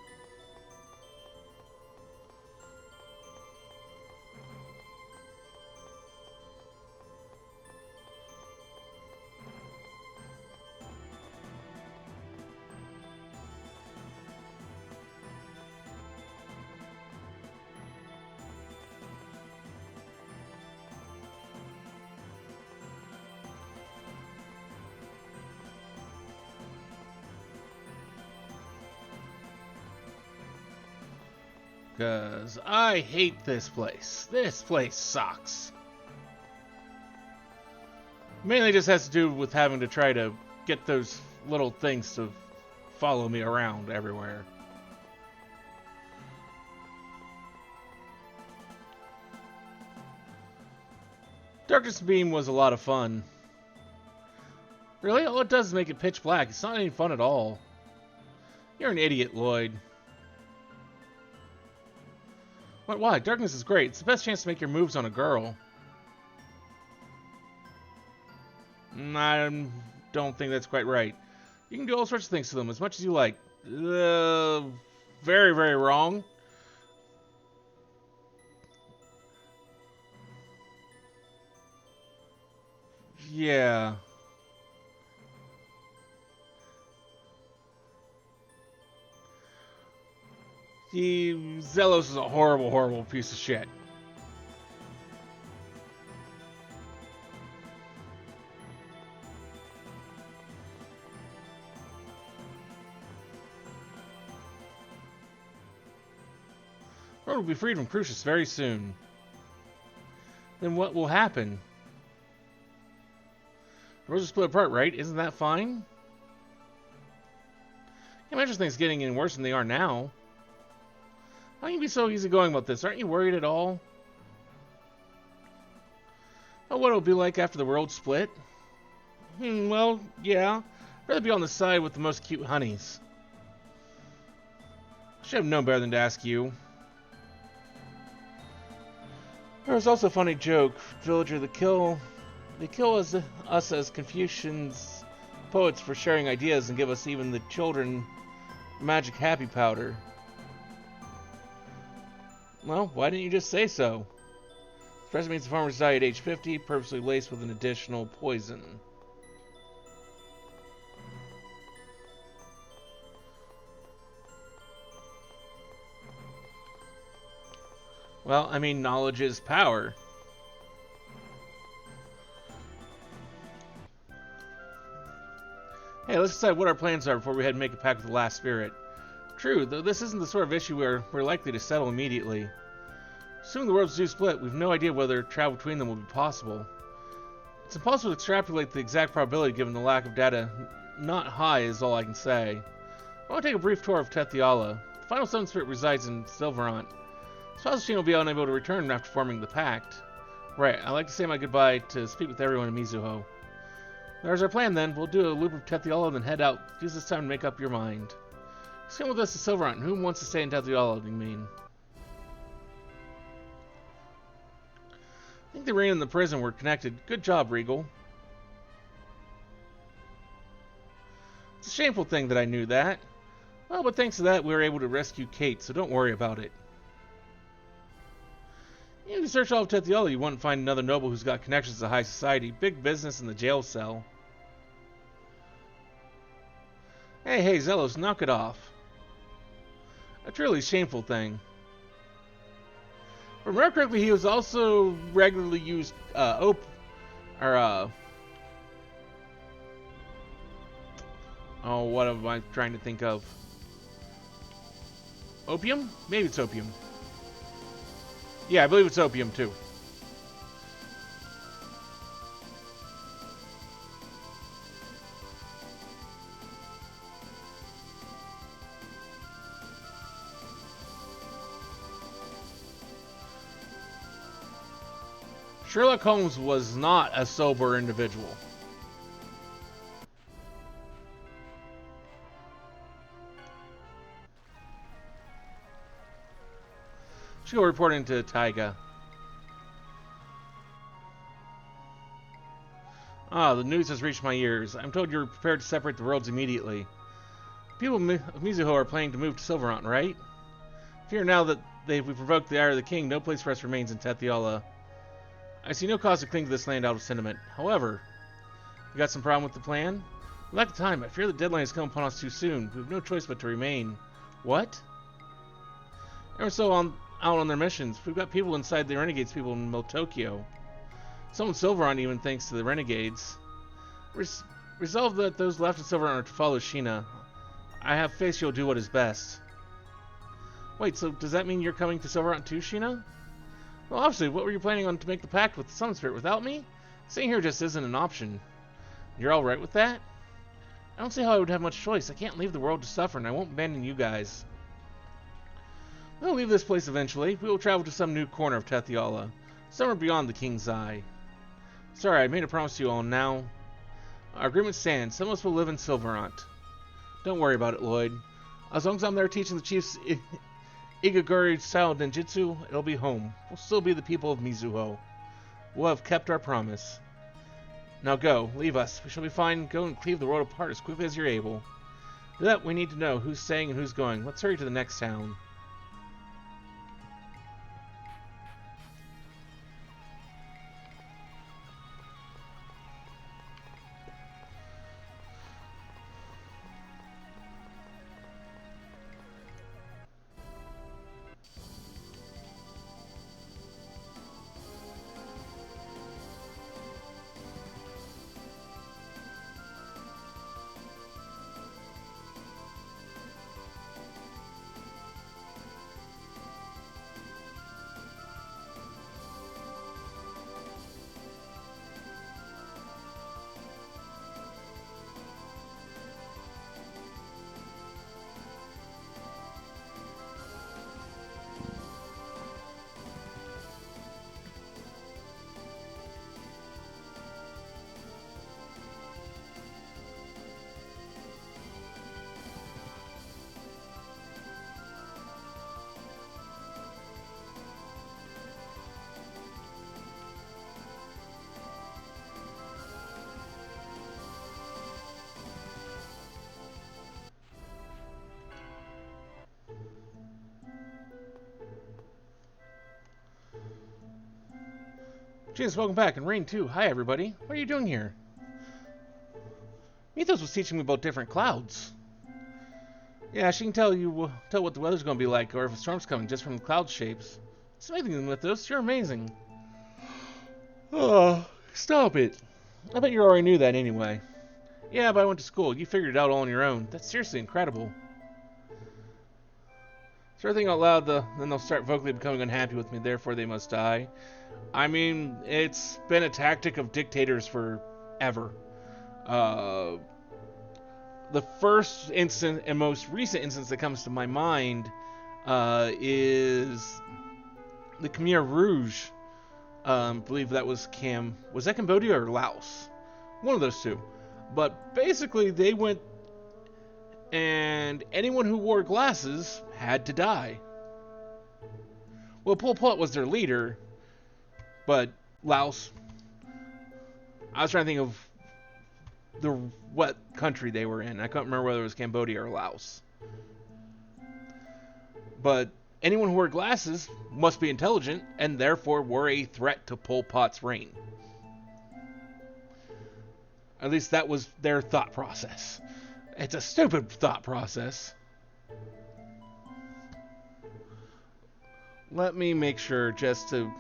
Because I hate this place. This place sucks. Mainly just has to do with having to try to get those little things to follow me around everywhere. Darkness Beam was a lot of fun. Really? All it does is make it pitch black. It's not any fun at all. You're an idiot, Lloyd. What? Why? Darkness is great. It's the best chance to make your moves on a girl. I don't think that's quite right. You can do all sorts of things to them as much as you like. Very, very wrong. Yeah. Zelos is a horrible, horrible piece of shit. The world will be freed from Crucius very soon. Then what will happen? The worlds will split apart, right? Isn't that fine? I imagine things getting any worse than they are now. How can you be so easygoing about this? Aren't you worried at all? Oh, what it'll be like after the world split? Well, yeah. I'd rather be on the side with the most cute honeys. Should have known better than to ask you. There was also a funny joke. Villager, they kill us as Confucians poets for sharing ideas and give us even the children magic happy powder. Well, why didn't you just say so? Express means the farmers die at age 50, purposely laced with an additional poison. Well, I mean, knowledge is power. Hey, let's decide what our plans are before we head and make a pact with the last spirit. True, though this isn't the sort of issue where we're likely to settle immediately. Assuming the worlds do split, we've no idea whether travel between them will be possible. It's impossible to extrapolate the exact probability given the lack of data. Not high is all I can say. I want to take a brief tour of Tethiala. The final Sun Spirit resides in Silverant. It's possible she will be unable to return after forming the pact. Right, I'd like to say my goodbye to speak with everyone in Mizuho. There's our plan then. We'll do a loop of Tethiala, then head out. Use this time to make up your mind. Just come with us to Silverant. Who wants to stay in Tethiala, do you mean? I think the ring and the prison were connected. Good job, Regal. It's a shameful thing that I knew that. Well, but thanks to that, we were able to rescue Kate, so don't worry about it. Even if you search all of Tethiala, you wouldn't find another noble who's got connections to high society, big business, and the jail cell. Hey, Zelos, knock it off. A truly shameful thing. If I remember correctly, he was also regularly used, oh, what am I trying to think of? Opium? Maybe it's opium. Yeah, I believe it's opium, too. Sherlock Holmes was not a sober individual. Should go reporting to Taiga. Ah, the news has reached my ears. I'm told you're prepared to separate the worlds immediately. People of Mizuho are planning to move to Silverant, right? Fear now that we provoked the ire of the king, no place for us remains in Tethiala. I see no cause to cling to this land out of sentiment. However, you got some problem with the plan? Lack of time. I fear the deadline has come upon us too soon. We have no choice but to remain. What? Ever so out on their missions. We've got people inside the Renegades people in Tokyo. Some in Silverant even thanks to the Renegades. Resolve that those left in Silverant are to follow Sheena. I have faith she'll do what is best. Wait, so does that mean you're coming to Silverant too, Sheena? Well, obviously, what were you planning on to make the pact with the Sun Spirit without me? Staying here just isn't an option. You're alright with that? I don't see how I would have much choice. I can't leave the world to suffer, and I won't abandon you guys. We'll leave this place eventually. We will travel to some new corner of Tethiala, somewhere beyond the King's Eye. Sorry, I made a promise to you all now. Our agreement stands. Some of us will live in Silverant. Don't worry about it, Lloyd. As long as I'm there teaching the chiefs Igaguri-style ninjutsu, it'll be home. We'll still be the people of Mizuho. We'll have kept our promise. Now go, leave us. We shall be fine. Go and cleave the world apart as quickly as you're able. For that, we need to know who's staying and who's going. Let's hurry to the next town. Cheers, welcome back, and Rain too. Hi everybody. What are you doing here? Mythos was teaching me about different clouds. Yeah, she can tell what the weather's going to be like, or if a storm's coming, just from the cloud shapes. It's amazing, Mythos. You're amazing. Oh, stop it. I bet you already knew that anyway. Yeah, but I went to school. You figured it out all on your own. That's seriously incredible. Start thinking out loud, then they'll start vocally becoming unhappy with me, therefore they must die. I mean, it's been a tactic of dictators forever. The first instance and most recent instance that comes to my mind is the Khmer Rouge. I believe that was was that Cambodia or Laos? One of those two. But basically, they went, and anyone who wore glasses had to die. Well, Pol Pot was their leader, but Laos, I was trying to think of what country they were in. I couldn't remember whether it was Cambodia or Laos. But anyone who wore glasses must be intelligent, and therefore were a threat to Pol Pot's reign. At least that was their thought process. It's a stupid thought process. Let me make sure just to...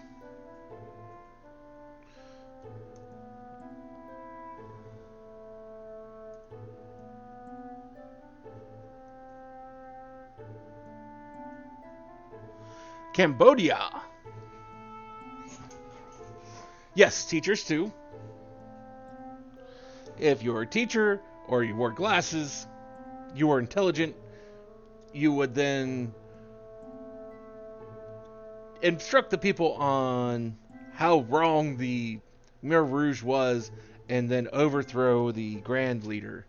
Cambodia. Yes, teachers too. If you're a teacher or you wore glasses, you were intelligent, you would then instruct the people on how wrong the Khmer Rouge was and then overthrow the Grand Leader.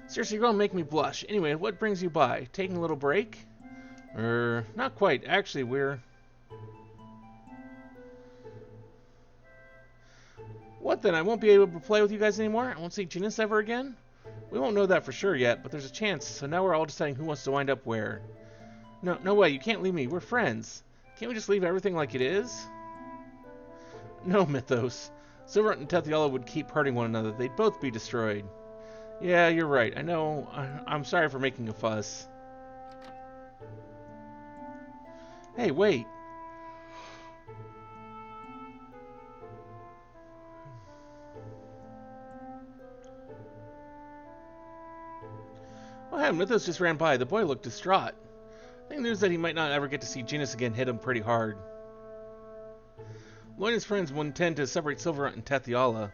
Seriously, you're gonna make me blush. Anyway, what brings you by? Taking a little break? Not quite. Actually, we're... What then? I won't be able to play with you guys anymore? I won't see Genus ever again? We won't know that for sure yet, but there's a chance, so now we're all deciding who wants to wind up where. No way, you can't leave me. We're friends. Can't we just leave everything like it is? No, Mythos. Silverant and Tethiala would keep hurting one another. They'd both be destroyed. Yeah, you're right. I know. I'm sorry for making a fuss. Hey, wait. What happened? Mythos just ran by. The boy looked distraught. I think news that he might not ever get to see Genus again hit him pretty hard. Lloyd and his friends would intend to separate Silverant and Tethiala.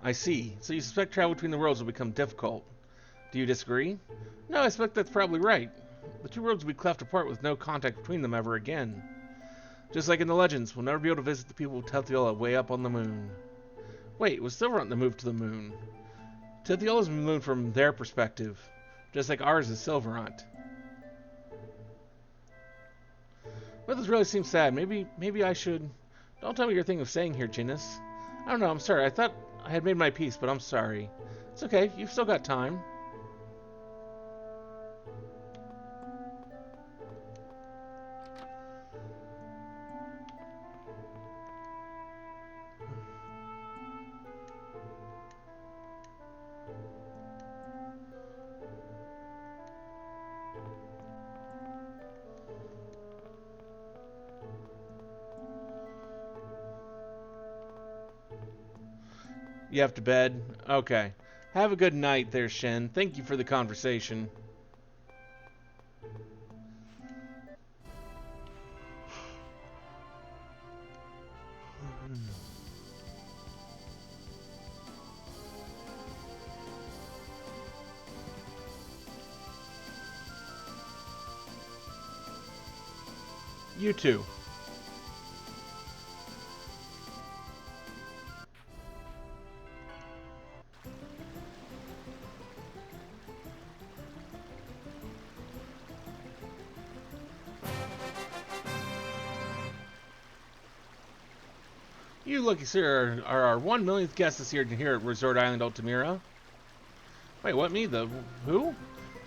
I see. So you suspect travel between the worlds will become difficult. Do you disagree? No, I suspect that's probably right. The two worlds will be cleft apart with no contact between them ever again. Just like in the legends, we'll never be able to visit the people of Tethiala way up on the moon. Wait, it was Silverant that moved to the moon. Tethiala's moon from their perspective, just like ours is Silverant. But this really seems sad. Maybe I should... Don't tell me your thing of saying here, Genus. I don't know, I'm sorry. I thought I had made my peace, but I'm sorry. It's okay, you've still got time. You have to bed? Okay. Have a good night there, Shen. Thank you for the conversation. You too. You lucky sir are our 1 millionth guest this year here at Resort Island Altamira. Wait, what, me? The who?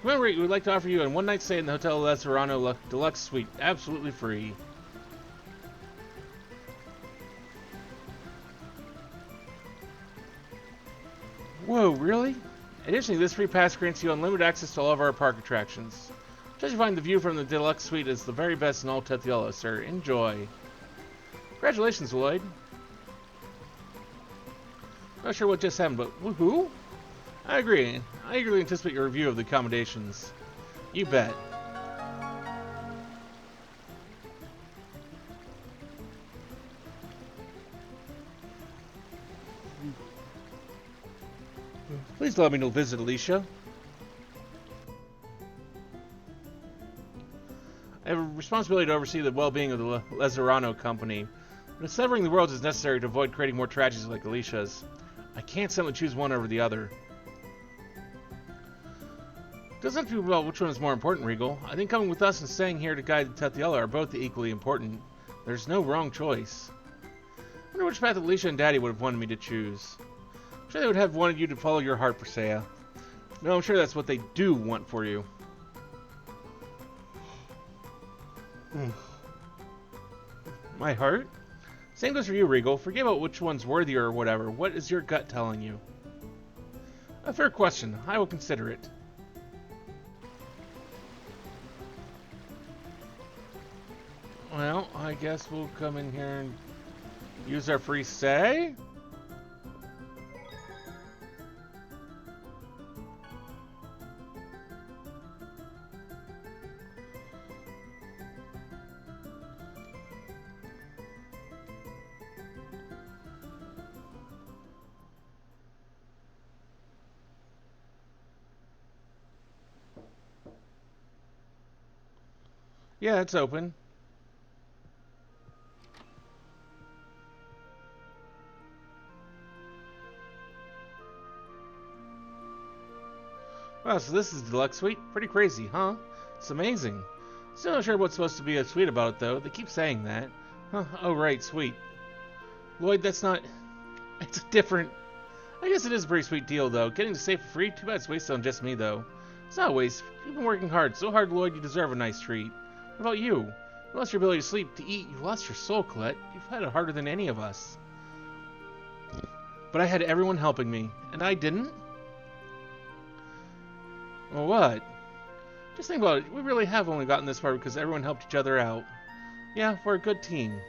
Remember, we would like to offer you a one-night stay in the Hotel Les Verano Deluxe Suite, absolutely free. Whoa, really? Additionally, this free pass grants you unlimited access to all of our park attractions. Judging by the view from the deluxe suite is the very best in all Tethiola, sir. Enjoy. Congratulations, Lloyd. Not sure what just happened, but woohoo? I agree. I eagerly anticipate your review of the accommodations. You bet. Please allow me to visit Alicia. I have a responsibility to oversee the well-being of the Lezerano company. But severing the worlds is necessary to avoid creating more tragedies like Alicia's. I can't simply choose one over the other. Doesn't have to be about which one is more important, Regal. I think coming with us and staying here to guide Tethiola are both equally important. There's no wrong choice. I wonder which path Alicia and Daddy would have wanted me to choose. I'm sure they would have wanted you to follow your heart, Persea. No, I'm sure that's what they do want for you. My heart? Same goes for you, Regal. Forget about which one's worthier or whatever. What is your gut telling you? A fair question. I will consider it. Well, I guess we'll come in here and use our free stay. Yeah, it's open. Wow, so this is the deluxe suite? Pretty crazy, huh? It's amazing. Still not sure what's supposed to be so sweet about it, though. They keep saying that. Huh, oh right, sweet. Lloyd, that's not... It's a different... I guess it is a pretty sweet deal, though. Getting to stay for free? Too bad it's wasted on just me, though. It's not a waste. You've been working hard. So hard, Lloyd, you deserve a nice treat. What about you? You lost your ability to sleep, to eat. You lost your soul, Colette. You've had it harder than any of us. But I had everyone helping me. And I didn't? Well, what? Just think about it. We really have only gotten this far because everyone helped each other out. Yeah, we're a good team.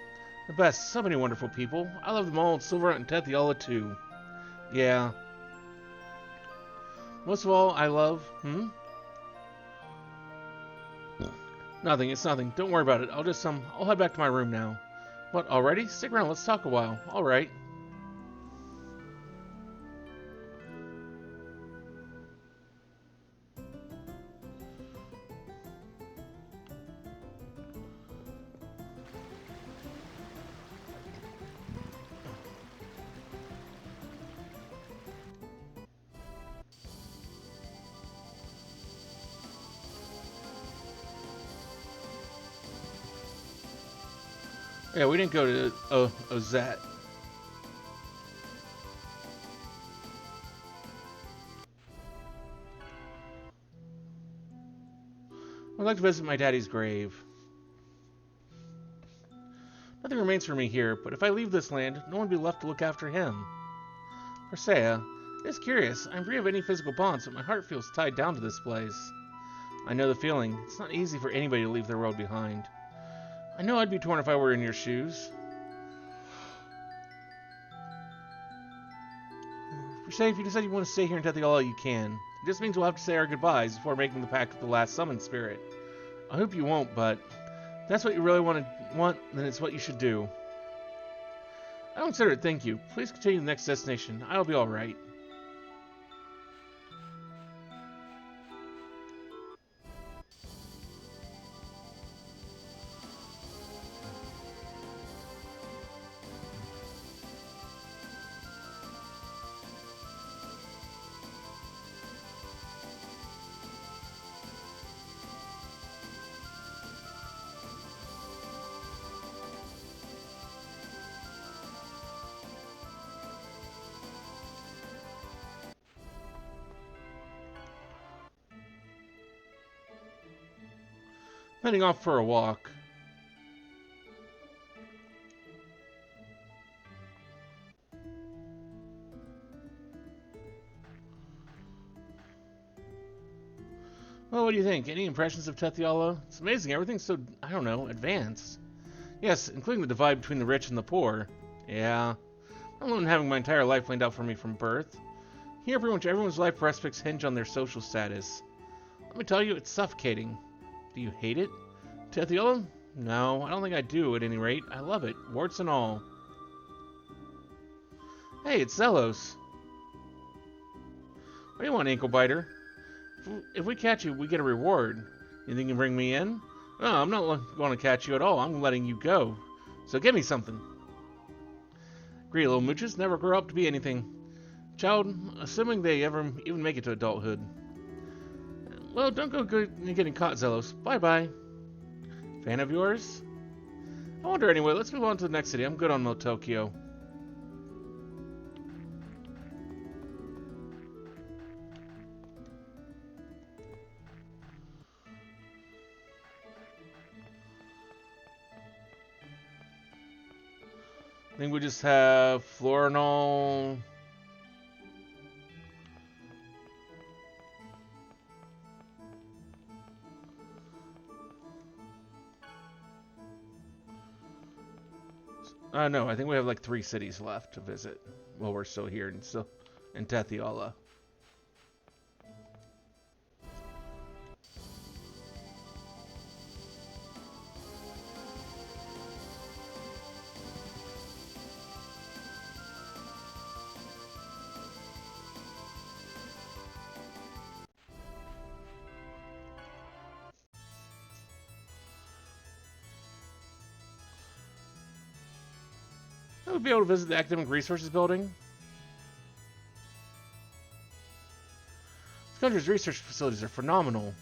The best. So many wonderful people. I love them all, and Silver and Tethiola, too. Yeah. Most of all, I love... Nothing, it's nothing. Don't worry about it. I'll head back to my room now. What, already? Stick around, let's talk a while. Alright. Yeah, we didn't go to Ozette. I'd like to visit my daddy's grave. Nothing remains for me here, but if I leave this land, no one will be left to look after him. Persea, it is curious. I'm free of any physical bonds, but my heart feels tied down to this place. I know the feeling. It's not easy for anybody to leave their world behind. I know I'd be torn if I were in your shoes. If you decide you want to stay here in Tethiola, you can. It just means we'll have to say our goodbyes before making the pact with the last summoned spirit. I hope you won't, but if that's what you really want, then it's what you should do. I don't consider it, thank you. Please continue to the next destination. I'll be alright. Heading off for a walk. Well, what do you think? Any impressions of Tethiala? It's amazing. Everything's so, I don't know, advanced. Yes, including the divide between the rich and the poor. Yeah. I'm alone having my entire life laid out for me from birth. Here, pretty much everyone's life prospects hinge on their social status. Let me tell you, it's suffocating. Do you hate it? Tethiala? No, I don't think I do, at any rate. I love it, warts and all. Hey, it's Zelos. What do you want, ankle biter? If we catch you, we get a reward. You think you can bring me in? No, I'm not going to catch you at all. I'm letting you go. So give me something. Greedy little mooches never grow up to be anything. Child, assuming they ever even make it to adulthood. Well, don't go getting caught, Zelos. Bye-bye. Fan of yours? I wonder anyway. Let's move on to the next city. I'm good on Tokyo. I think we just have Florinol. No, I think we have like 3 cities left to visit while we're still here and still in Tethiala. I would be able to visit the Academic Resources Building. This country's research facilities are phenomenal.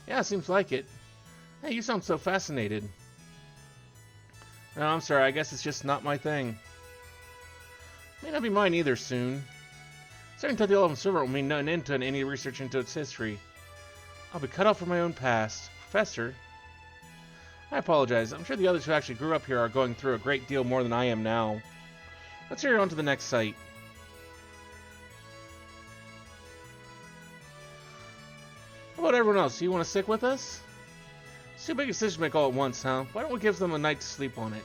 Yeah, seems like it. Hey, you sound so fascinated. No, I'm sorry, I guess it's just not my thing. May not be mine either soon. Starting to the 11th server will mean no end to any research into its history. I'll be cut off from my own past. Professor? I apologize. I'm sure the others who actually grew up here are going through a great deal more than I am now. Let's hear on to the next site. How about everyone else? You want to stick with us? It's too big a decision to make all at once, huh? Why don't we give them a night to sleep on it?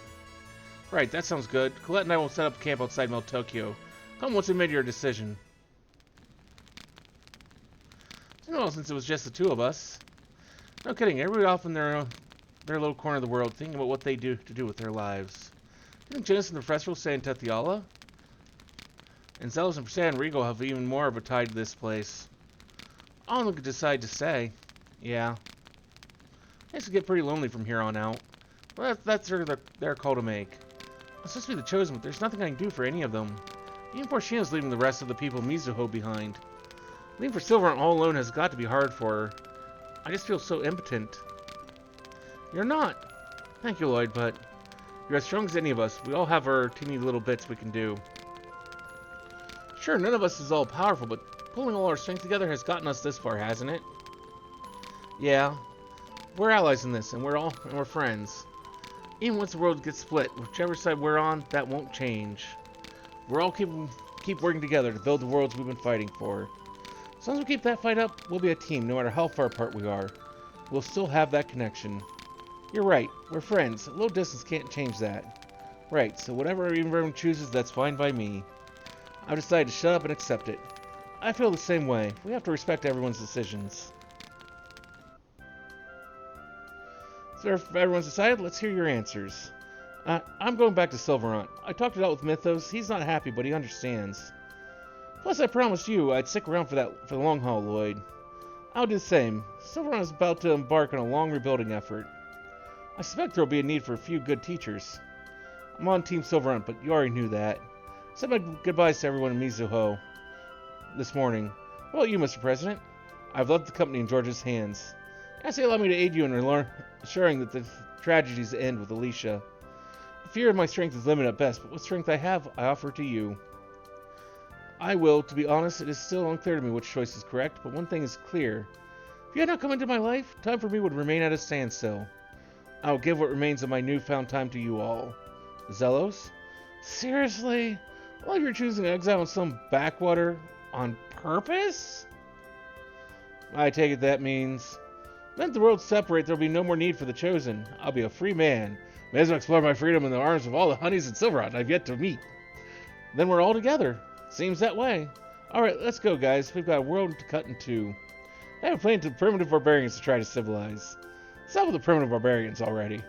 Right, that sounds good. Colette and I will set up camp outside Tokyo. Come once we made your decision. It's been a while since it was just the 2 of us. No kidding, everybody off in their little corner of the world thinking about what they do with their lives. Do you think Genesis and the Professor will stay in Tethiala? And Zelos and San Rigo have even more of a tie to this place. I don't know what to decide to say. Yeah. Things will get pretty lonely from here on out. Well, that's their call to make. I'm supposed to be the chosen, but there's nothing I can do for any of them. Even Porcina's leaving the rest of the people of Mizuho behind. Leaving for Silverant all alone has got to be hard for her. I just feel so impotent. You're not. Thank you, Lloyd, but you're as strong as any of us. We all have our teeny little bits we can do. Sure, none of us is all powerful, but pulling all our strength together has gotten us this far, hasn't it? Yeah. We're allies in this, and we're friends. Even once the world gets split, whichever side we're on, that won't change. We're all keep working together to build the worlds we've been fighting for. As long as we keep that fight up, we'll be a team, no matter how far apart we are. We'll still have that connection. You're right, we're friends. A little distance can't change that. Right, so whatever everyone chooses, that's fine by me. I've decided to shut up and accept it. I feel the same way. We have to respect everyone's decisions. So if everyone's decided, let's hear your answers. I'm going back to Silverant. I talked it out with Mythos. He's not happy, but he understands. Plus, I promised you I'd stick around for the long haul, Lloyd. I'll do the same. Silverant is about to embark on a long rebuilding effort. I suspect there will be a need for a few good teachers. I'm on Team Silverant, but you already knew that. I said my goodbyes to everyone in Mizuho this morning. What about you, Mr. President? I've left the company in George's hands. Ask you allow me to aid you in ensuring that the tragedies end with Alicia. The fear of my strength is limited at best, but what strength I have, I offer to you. I will, to be honest, it is still unclear to me which choice is correct, but one thing is clear. If you had not come into my life, time for me would remain at a standstill. I will give what remains of my newfound time to you all. Zelos? Seriously? Well, you're choosing exile in some backwater on purpose? I take it that means... Then the worlds separate, there'll be no more need for the chosen. I'll be a free man. May as well explore my freedom in the arms of all the honeys in Silverhut I've yet to meet. Then we're all together. Seems that way. Alright, let's go, guys. We've got a world to cut in two. I have a plan to primitive barbarians to try to civilize. Settle the primitive barbarians already.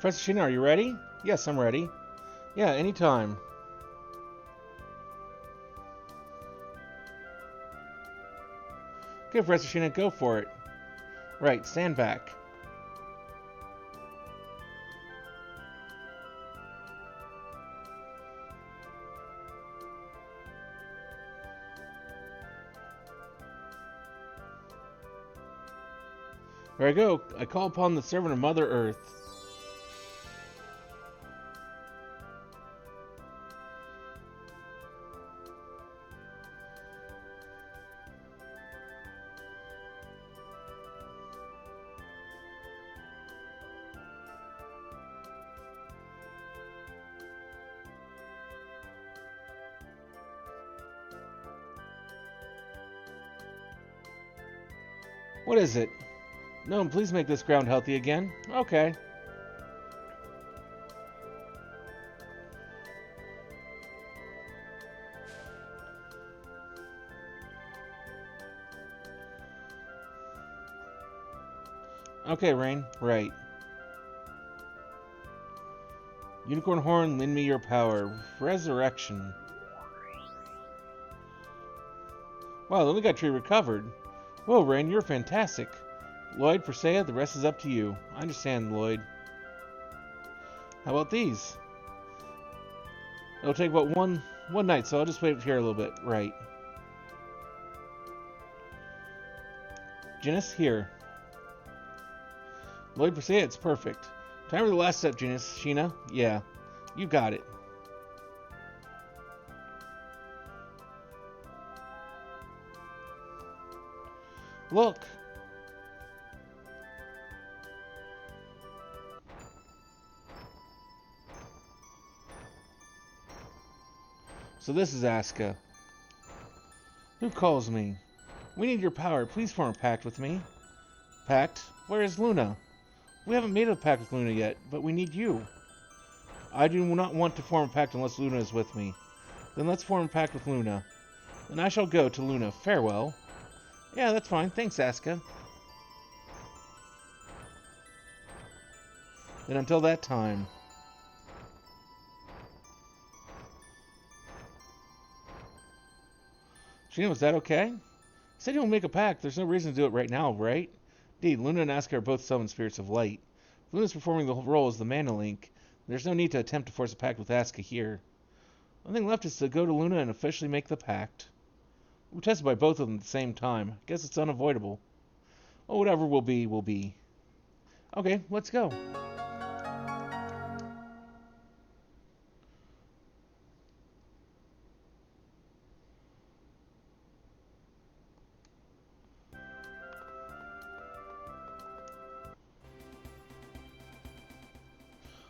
Professor Sheena, are you ready? Yes, I'm ready. Yeah, anytime. Okay, Professor Sheena, go for it. Right, stand back. There I go. I call upon the servant of Mother Earth. What is it? No, please make this ground healthy again. Okay. Okay, Rain. Right. Unicorn Horn, lend me your power. Resurrection. Wow, the only got tree recovered. Whoa, Rain, you're fantastic. Lloyd, Persea, the rest is up to you. I understand, Lloyd. How about these? It'll take about one night, so I'll just wait here a little bit. Right. Janice, here. Lloyd, Persea, it's perfect. Time for the last step, Janice. Sheena, yeah. You got it. Look. So this is Asuka. Who calls me? We need your power. Please form a pact with me. Pact? Where is Luna? We haven't made a pact with Luna yet, but we need you. I do not want to form a pact unless Luna is with me. Then let's form a pact with Luna. Then I shall go to Luna. Farewell. Yeah, that's fine. Thanks, Asuka. Then until that time... Sheena, was that okay? You said you'll make a pact. There's no reason to do it right now, right? Indeed, Luna and Asuka are both summoned spirits of light. Luna's performing the role as the Mana Link. There's no need to attempt to force a pact with Asuka here. One thing left is to go to Luna and officially make the pact. We're tested by both of them at the same time. I guess it's unavoidable. Well, whatever will be, will be. Okay, let's go.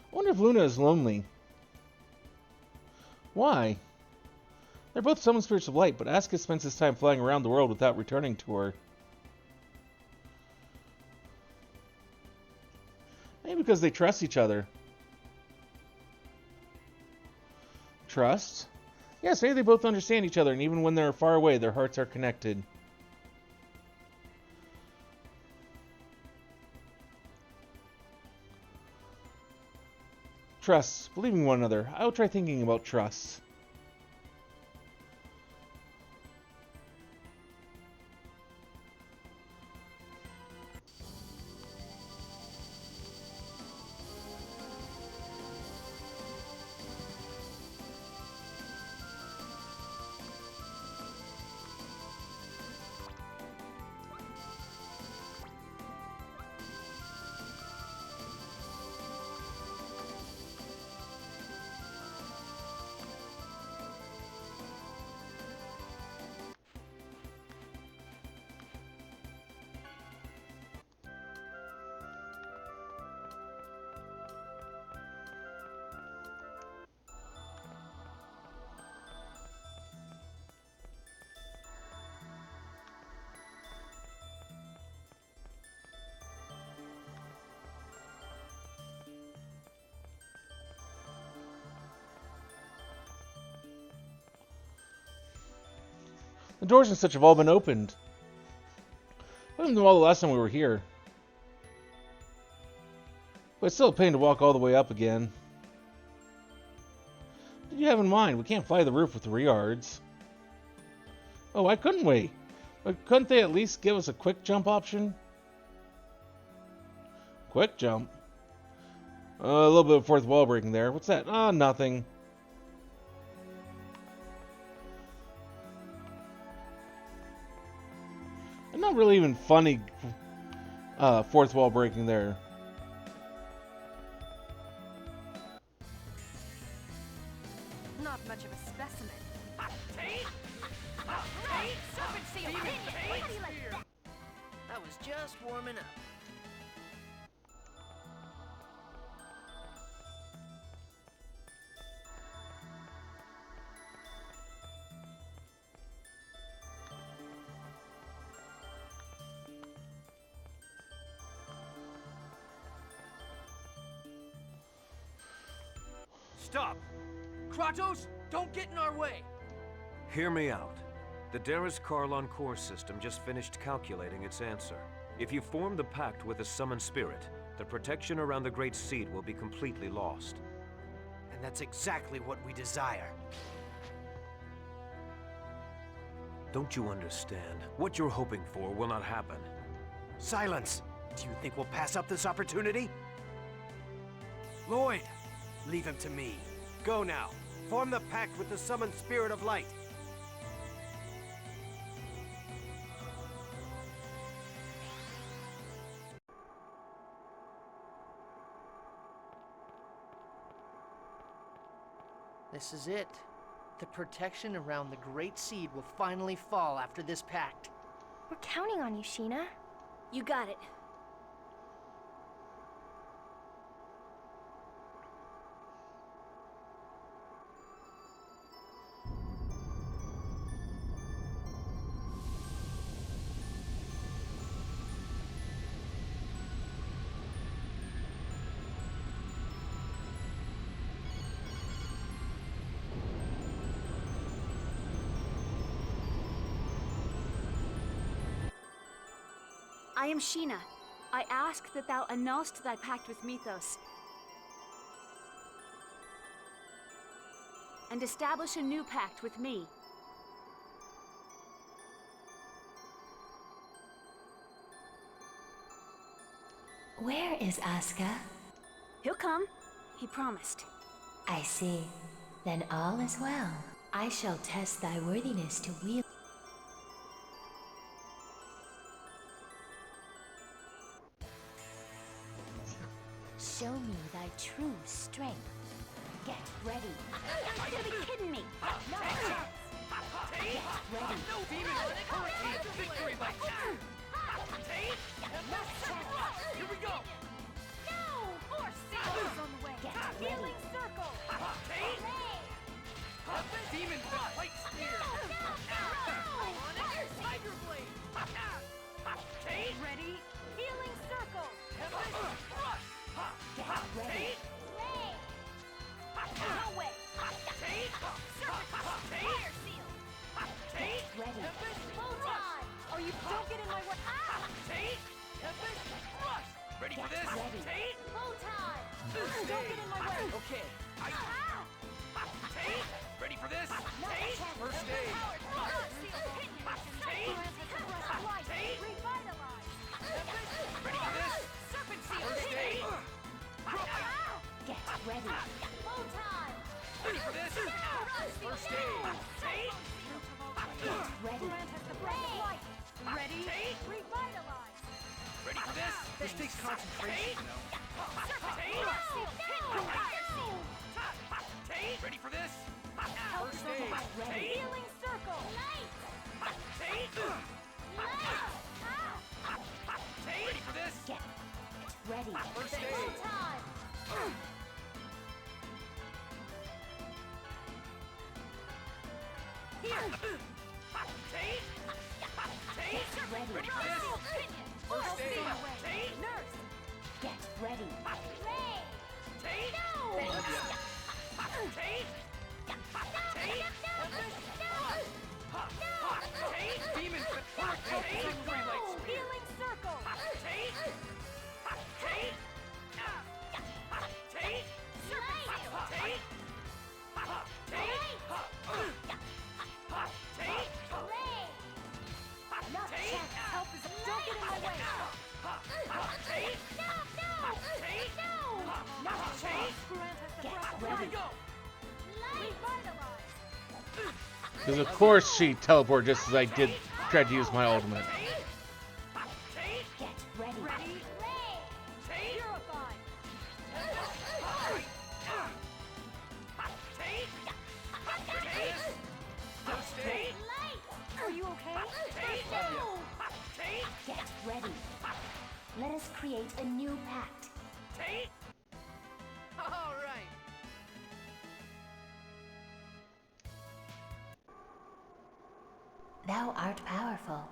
I wonder if Luna is lonely. Why? They're both summoned spirits of light, but Asuka spends his time flying around the world without returning to her. Maybe because they trust each other. Trust? Yes, maybe they both understand each other, and even when they're far away, their hearts are connected. Trust. Believing one another. I will try thinking about trust. The doors and such have all been opened. I didn't know all the last time we were here. But it's still a pain to walk all the way up again. What did you have in mind? We can't fly the roof with 3 yards. Oh, why couldn't we? But couldn't they at least give us a quick jump option? Quick jump? A little bit of fourth wall breaking there. What's that? Ah, nothing. Not really even funny fourth wall breaking there. Not much of a specimen. Serpent seal Demon pinion. Taint How do you like Spear. that? I was just warming up. Stop! Kratos, don't get in our way! Hear me out. The Darius Karlon core system just finished calculating its answer. If you form the pact with a summoned spirit, the protection around the Great Seed will be completely lost. And that's exactly what we desire. Don't you understand? What you're hoping for will not happen. Silence! Do you think we'll pass up this opportunity? Lloyd, leave him to me. Go now. Form the pact with the summoned spirit of light. This is it. The protection around the Great Seed will finally fall after this pact. We're counting on you, Sheena. You got it. I am Sheena. I ask that thou annulst thy pact with Mythos, and establish a new pact with me. Where is Asuka? He'll come. He promised. I see. Then all is well. I shall test thy worthiness to wield. Show me thy true strength. Get ready. You gotta be kidding me! No chance. Get ready. No demon! Hurricane! Victory by two! No chance. Here we go! No! Force seals on the way! Get Healing ready. circle! Demon light spear! Tiger blade! Ready? Healing circle! Get ready. No way! Serpent! Fire seal! Get ready. Photon! Oh, you don't get in my way! Ah! Ready for Get this? ready. Photon! Don't get in my way! Okay. Ah! Ready for this? No chance. First aid! Fire seal! Pinion! Grant has the breath of life! Revitalize! Ready for this? Serpent seal! First aid! Get ready. Photon! Ready for this? First aid! Get ready. Grant has the breath of life! Ready? Revitalize! Ready for this? This takes concentration, you know. Serpent seal! Pinion! Fire seal! Ready for this? Help First from aid! above. Healing circle! Light! Ready for this? Get ready. First aid! Photon! Here! Ready. Ready for this? Pinion! First aid! Nurse! Get ready. Ray! No! Demon! Hurricane! Victory light spear! Healing circle! Not chance. Help is don't get in my way! No chance. Grant has the Get breath of ready. life! Revitalize! Because of course she teleported just as I tried to use my ultimate. Get ready. Ready? Purify! First aid! Are you okay? Get ready. Let us create a new pact. All right. Thou art powerful.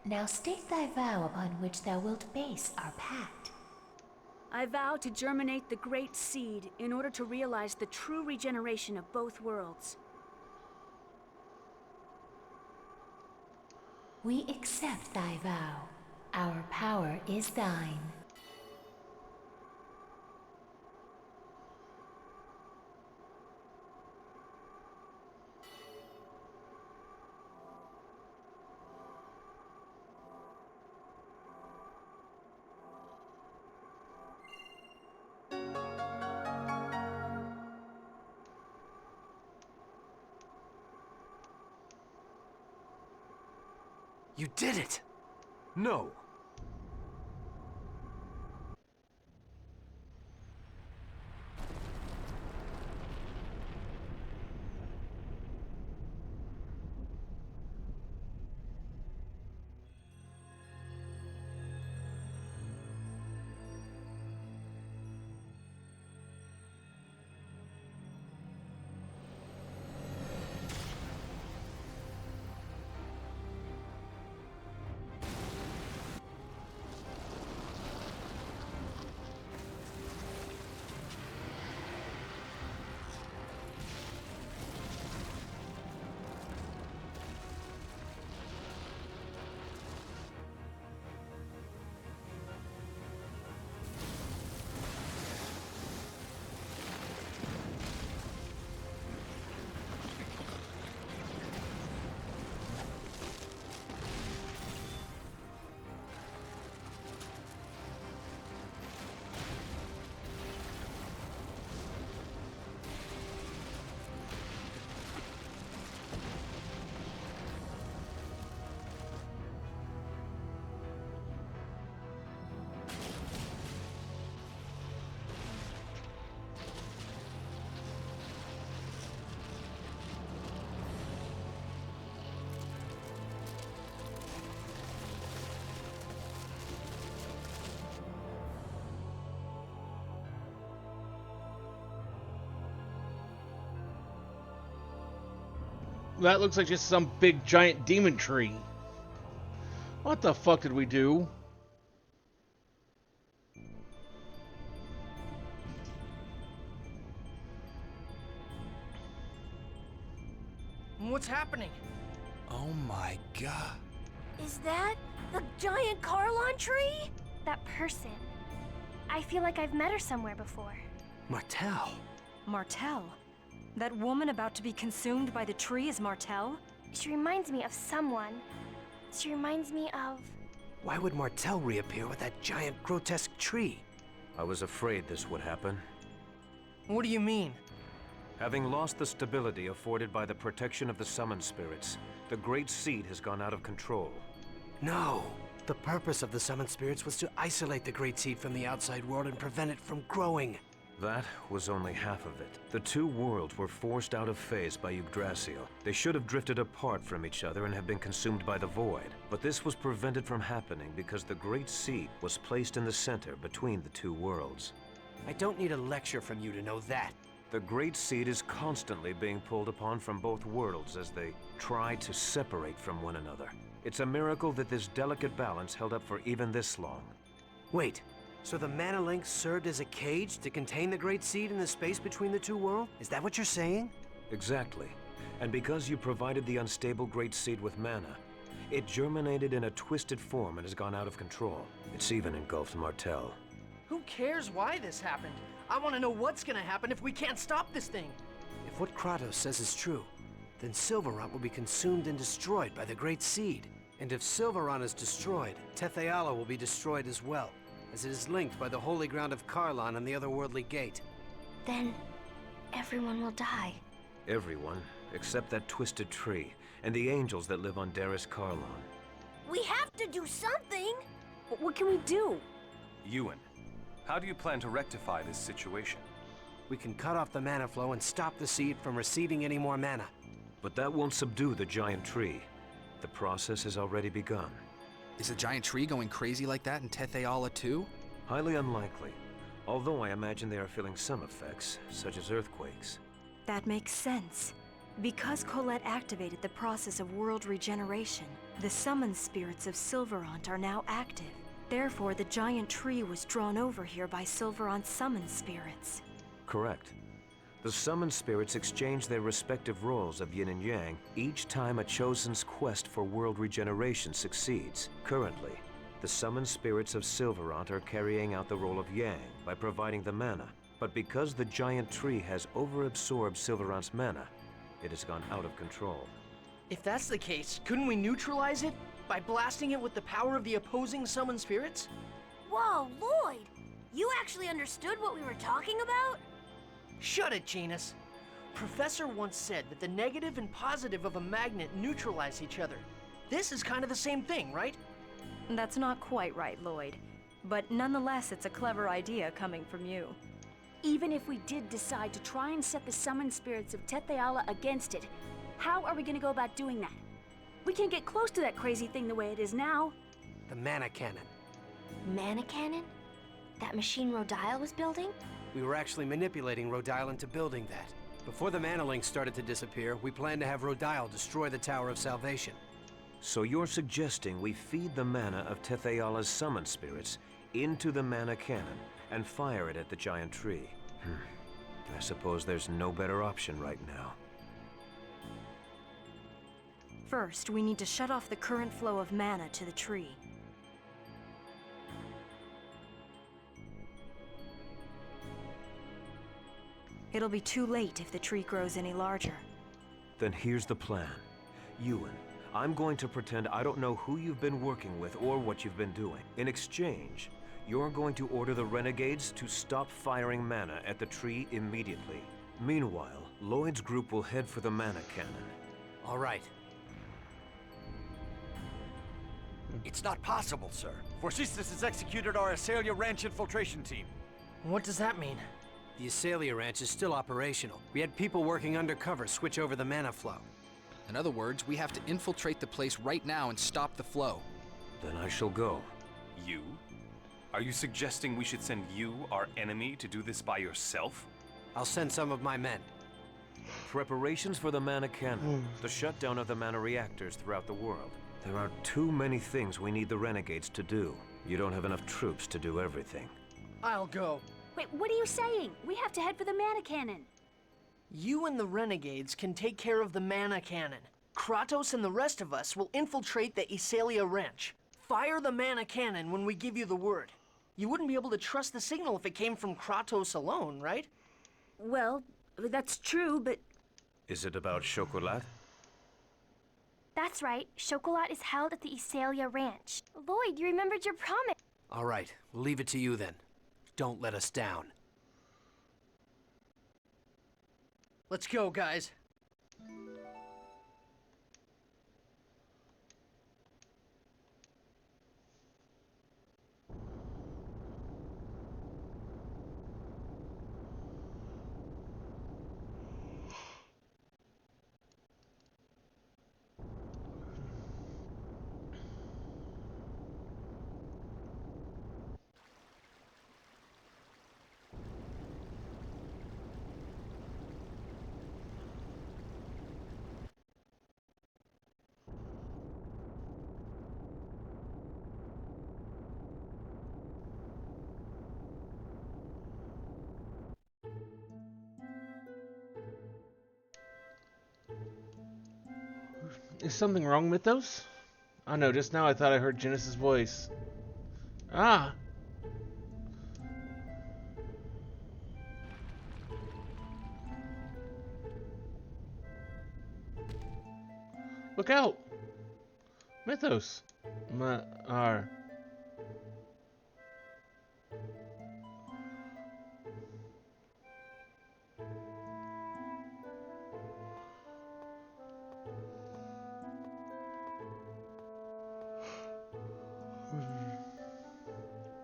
Now state thy vow upon which thou wilt base our pact. I vow to germinate the great seed in order to realize the true regeneration of both worlds. We accept thy vow. Our power is thine. You did it! No! That looks like just some big giant demon tree. What the fuck did we do? What's happening? Oh my god. Is that the giant Carlon tree? That person. I feel like I've met her somewhere before. Martel. Martel? That woman about to be consumed by the tree is Martel? She reminds me of someone. She reminds me of... Why would Martel reappear with that giant grotesque tree? I was afraid this would happen. What do you mean? Having lost the stability afforded by the protection of the summoned spirits, the Great Seed has gone out of control. No. The purpose of the summoned spirits was to isolate the Great Seed from the outside world and prevent it from growing. That was only half of it. The two worlds were forced out of phase by Yggdrasil. They should have drifted apart from each other and have been consumed by the void. But this was prevented from happening because the Great Seed was placed in the center between the two worlds. I don't need a lecture from you to know that. The Great Seed is constantly being pulled upon from both worlds as they try to separate from one another. It's a miracle that this delicate balance held up for even this long. Wait, so the Mana Link served as a cage to contain the Great Seed in the space between the two worlds? Is that what you're saying? Exactly. And because you provided the unstable Great Seed with mana, it germinated in a twisted form and has gone out of control. It's even engulfed Martel. Who cares why this happened? I want to know what's gonna happen if we can't stop this thing. If what Kratos says is true, then Silverant will be consumed and destroyed by the Great Seed. And if Silverant is destroyed, Tetheala will be destroyed as well, as it is linked by the holy ground of Carlon and the otherworldly gate. Then everyone will die. Everyone, except that twisted tree, and the angels that live on Daris Carlon. We have to do something! What can we do? Ewan, how do you plan to rectify this situation? We can cut off the mana flow and stop the seed from receiving any more mana. But that won't subdue the giant tree. The process has already begun. Is the giant tree going crazy like that in Tetheala too? Highly unlikely. Although I imagine they are feeling some effects, such as earthquakes. That makes sense. Because Colette activated the process of world regeneration, the summoned spirits of Silverant are now active. Therefore, the giant tree was drawn over here by Silveron's summon spirits. Correct. The summoned spirits exchange their respective roles of yin and yang each time a chosen's quest for world regeneration succeeds. Currently, the summoned spirits of Silverant are carrying out the role of Yang by providing the mana. But because the giant tree has overabsorbed Silverant's mana, it has gone out of control. If that's the case, couldn't we neutralize it by blasting it with the power of the opposing summoned spirits? Whoa, Lloyd! You actually understood what we were talking about? Shut it, Genus. Professor once said that the negative and positive of a magnet neutralize each other. This is kind of the same thing, right? That's not quite right, Lloyd. But nonetheless, it's a clever idea coming from you. Even if we did decide to try and set the summoned spirits of Tetheala against it, how are we going to go about doing that? We can't get close to that crazy thing the way it is now. The mana cannon. Mana cannon? That machine Rodial was building? We were actually manipulating Rodial into building that. Before the mana link started to disappear, we planned to have Rodial destroy the Tower of Salvation. So you're suggesting we feed the mana of Tetheala's summoned spirits into the mana cannon and fire it at the giant tree. I suppose there's no better option right now. First, we need to shut off the current flow of mana to the tree. It'll be too late if the tree grows any larger. Then here's the plan. Ewan, I'm going to pretend I don't know who you've been working with or what you've been doing. In exchange, you're going to order the renegades to stop firing mana at the tree immediately. Meanwhile, Lloyd's group will head for the mana cannon. All right. It's not possible, sir. Forcistus has executed our Iselia Ranch infiltration team. What does that mean? The Iselia Ranch is still operational. We had people working undercover switch over the mana flow. In other words, we have to infiltrate the place right now and stop the flow. Then I shall go. You? Are you suggesting we should send you, our enemy, to do this by yourself? I'll send some of my men. Preparations for the mana cannon, the shutdown of the mana reactors throughout the world. There are too many things we need the renegades to do. You don't have enough troops to do everything. I'll go. Wait, what are you saying? We have to head for the mana cannon. You and the renegades can take care of the mana cannon. Kratos and the rest of us will infiltrate the Iselia Ranch. Fire the mana cannon when we give you the word. You wouldn't be able to trust the signal if it came from Kratos alone, right? Well, that's true, but... Is it about Chocolat? That's right. Chocolat is held at the Iselia Ranch. Lloyd, you remembered your promise. All right, we'll leave it to you then. Don't let us down. Let's go, guys. Is something wrong, Mythos? Oh no, just now I thought I heard Genesis' voice. Ah! Look out! Mythos! R.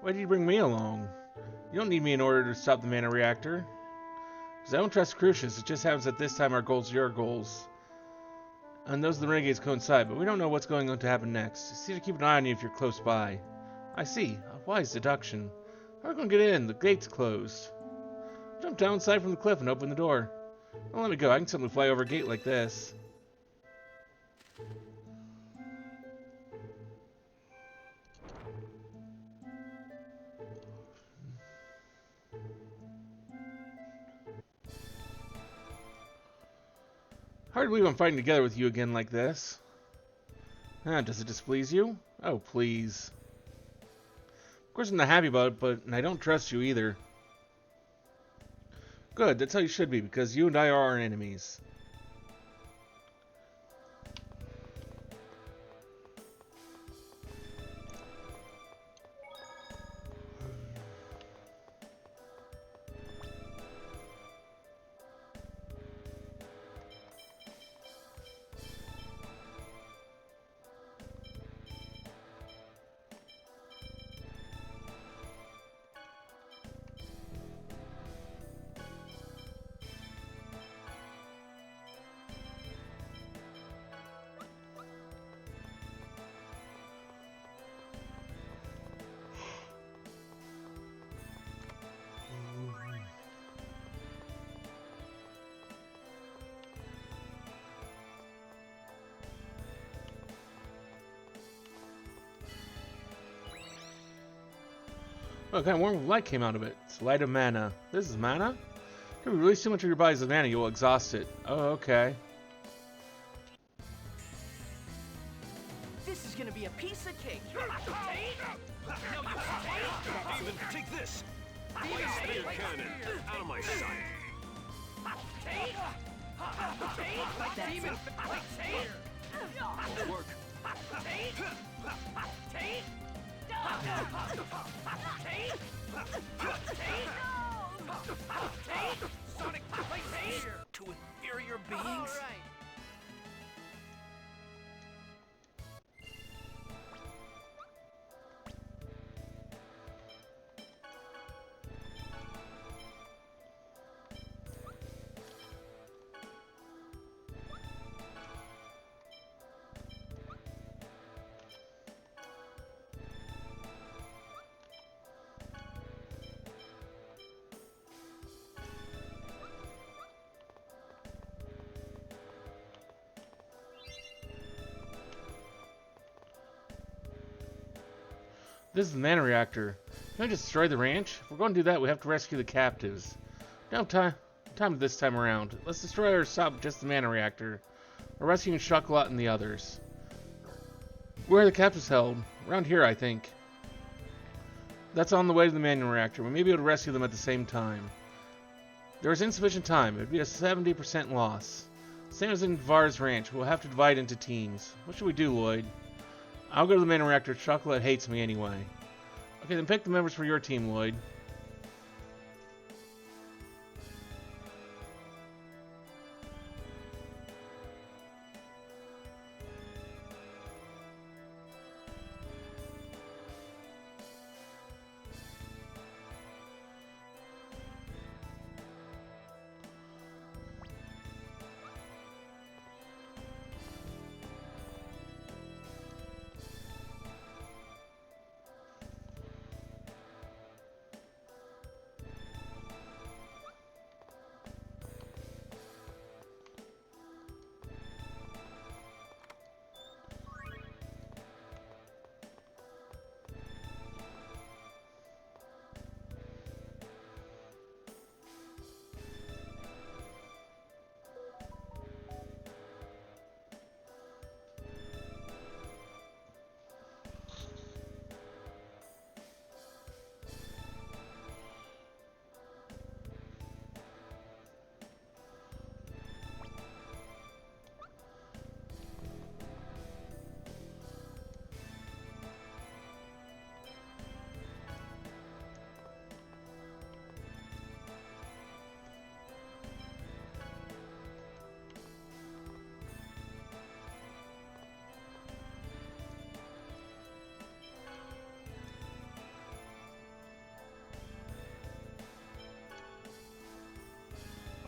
Why did you bring me along? You don't need me in order to stop the mana reactor. Because I don't trust Crucius, it just happens that this time our goals are your goals. And those of the renegades coincide, but we don't know what's going to happen next. It's easy to keep an eye on you if you're close by. I see. A wise deduction. How are we going to get in? The gate's closed. Jump downside from the cliff and open the door. Don't let me go. I can simply fly over a gate like this. Hard to believe I'm fighting together with you again like this. Does it displease you? Oh, please. Of course I'm not happy about it, but I don't trust you either. Good, that's how you should be, because you and I are our enemies. Oh, kind of warm light came out of it. It's light of mana. This is mana? If you release too much of your body's mana, you will exhaust it. Oh, okay. This is gonna be a piece of cake. Demon, take this! Ice spear cannon! Out of my sight! Demon, Won't work. Sonic, place here. To inferior beings? All right. This is the mana reactor. Can I just destroy the ranch? If we're going to do that, we have to rescue the captives. Don't have time this time around. Let's destroy or stop just the mana reactor. We're rescuing Chocolat and the others. Where are the captives held? Around here, I think. That's on the way to the mana reactor. We may be able to rescue them at the same time. There is insufficient time. It would be a 70% loss. Same as in Var's ranch. We'll have to divide into teams. What should we do, Lloyd? I'll go to the mana reactor. Chocolat hates me anyway. Okay, then pick the members for your team, Lloyd.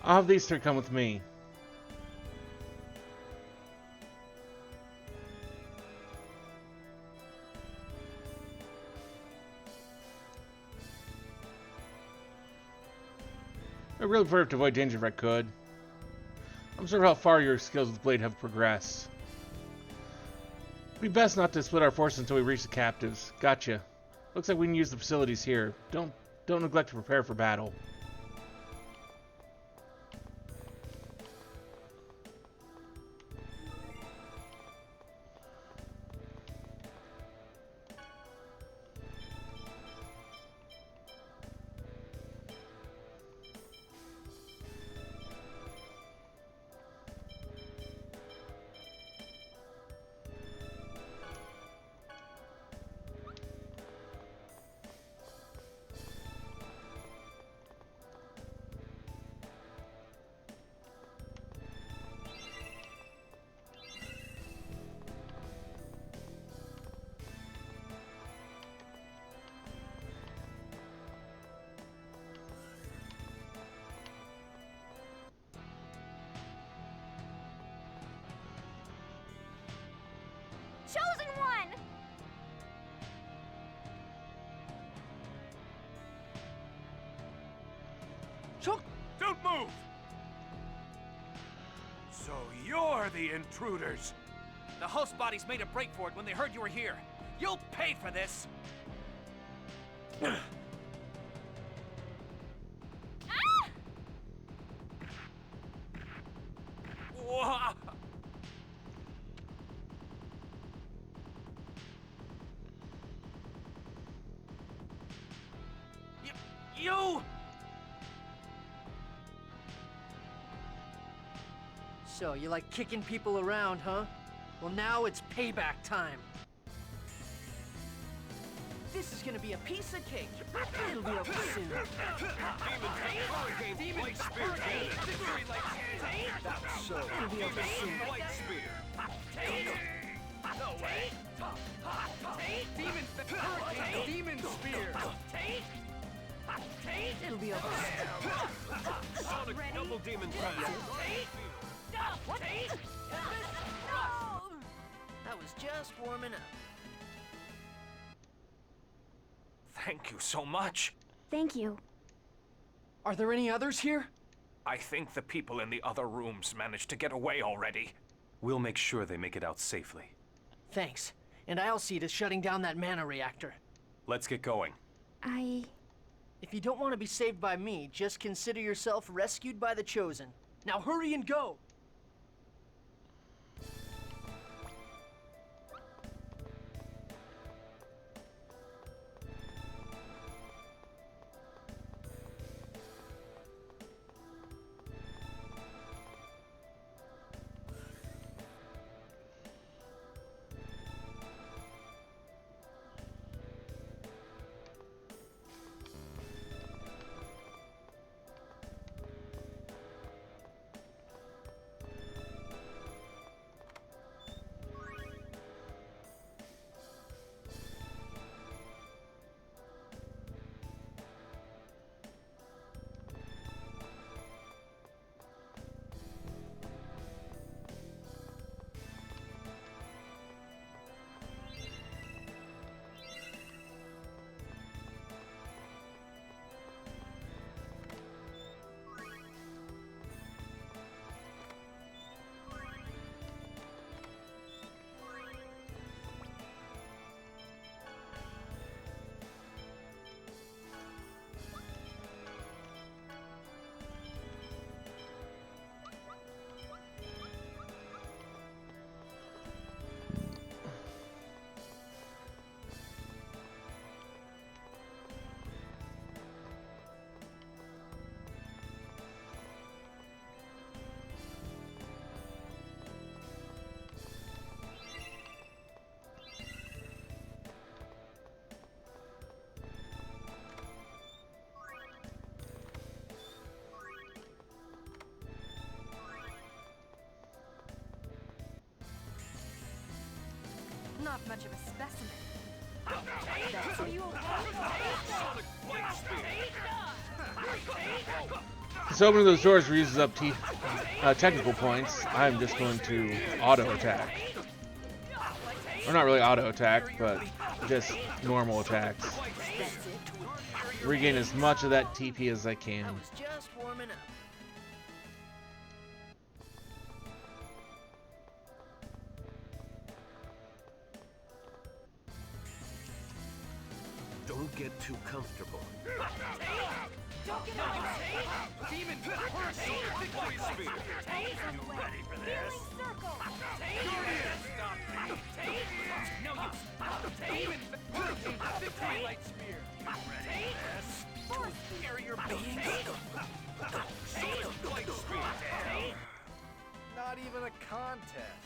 I'll have these three come with me. I really prefer to avoid danger if I could. I'm sure how far your skills with Blade have progressed. It'd be best not to split our forces until we reach the captives. Gotcha. Looks like we can use the facilities here. Don't neglect to prepare for battle. Don't move! So you're the intruders. The host bodies made a break for it when they heard you were here. You'll pay for this! Wha- You! So, you like kicking people around, huh? Well, now it's payback time. This is gonna be a piece of cake. It'll be over soon. Demon Light Spear Cannon! Victory Light Spear! That's so. It'll be over soon. Light Spear! No way! Demon Hurricane Demon Spear! It'll be over soon. Sonic Double Demon Blast! That was just warming up. Thank you so much. Thank you. Are there any others here? I think the people in the other rooms managed to get away already. We'll make sure they make it out safely. Thanks. And I'll see to shutting down that mana reactor. Let's get going. If you don't want to be saved by me, just consider yourself rescued by the Chosen. Now hurry and go! Not much of a specimen. So opening those doors uses up technical points. I'm just going to auto attack. Or not really auto attack, but just normal attacks. Regain as much of that TP as I can. That was just warming up. Don't get too comfortable. Demon Hurricane Victory Spear! You ready for this? No use! Demon Hurricane Victory Light Spear! Ready for this? Carrier beings. Light Spear! Not even a contest.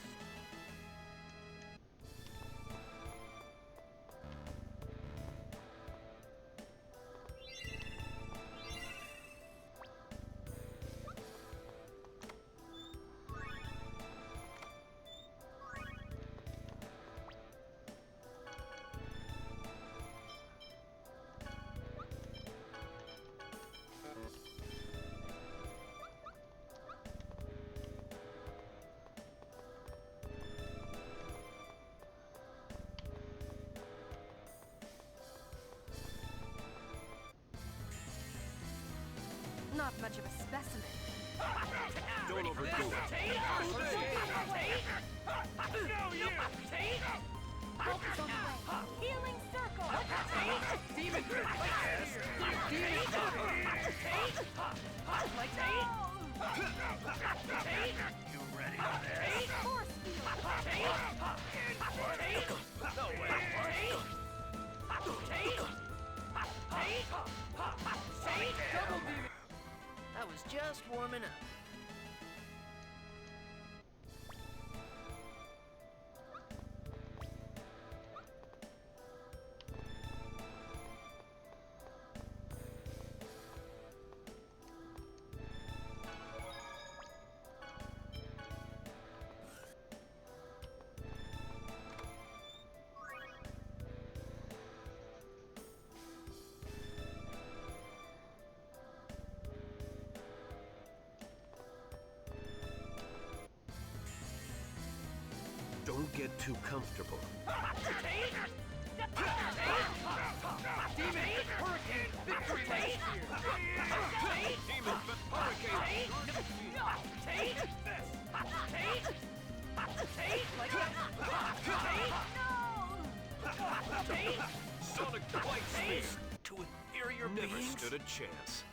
not much of a specimen. Don't overdo it. Focus on the way. Healing circle. Demon You ready for this? Force field. No way. I was just warming up. Don't get too comfortable. Demon Hurricane Victory Light Spear. Demon Hurricane! Sonic Light Spear! To inferior Never beings? stood a chance.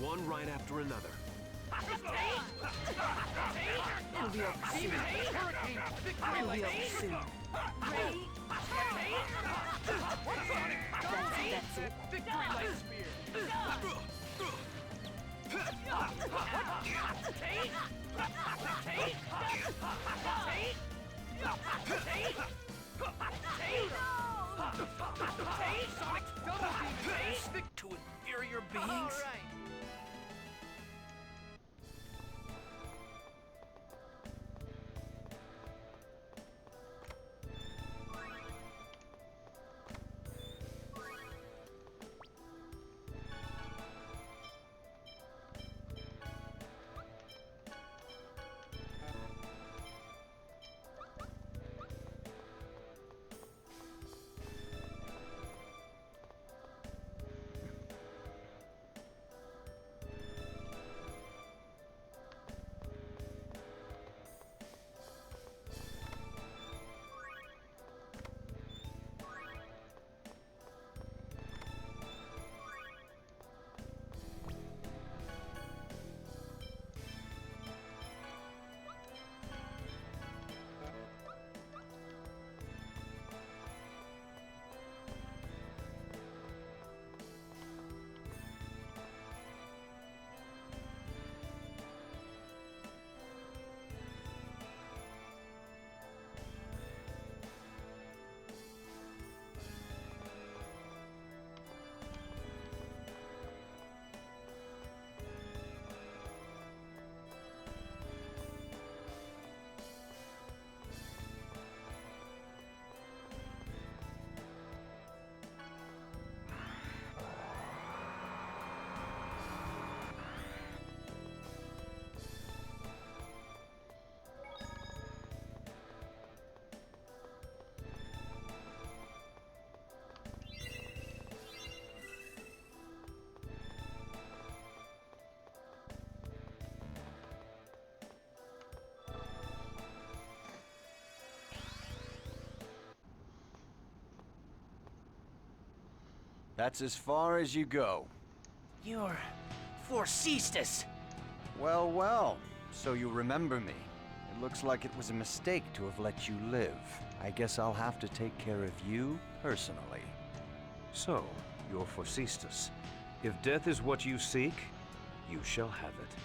One right after another. It'll be up soon. Hurricane Victory It'll Light be up Spear. soon. That's it. Victory Light Spear. Sonic Double Demon. Stick to inferior beings? All right. That's as far as you go. You're Forcestus. Well, well. So you remember me. It looks like it was a mistake to have let you live. I guess I'll have to take care of you personally. So, you're Forcestus. If death is what you seek, you shall have it.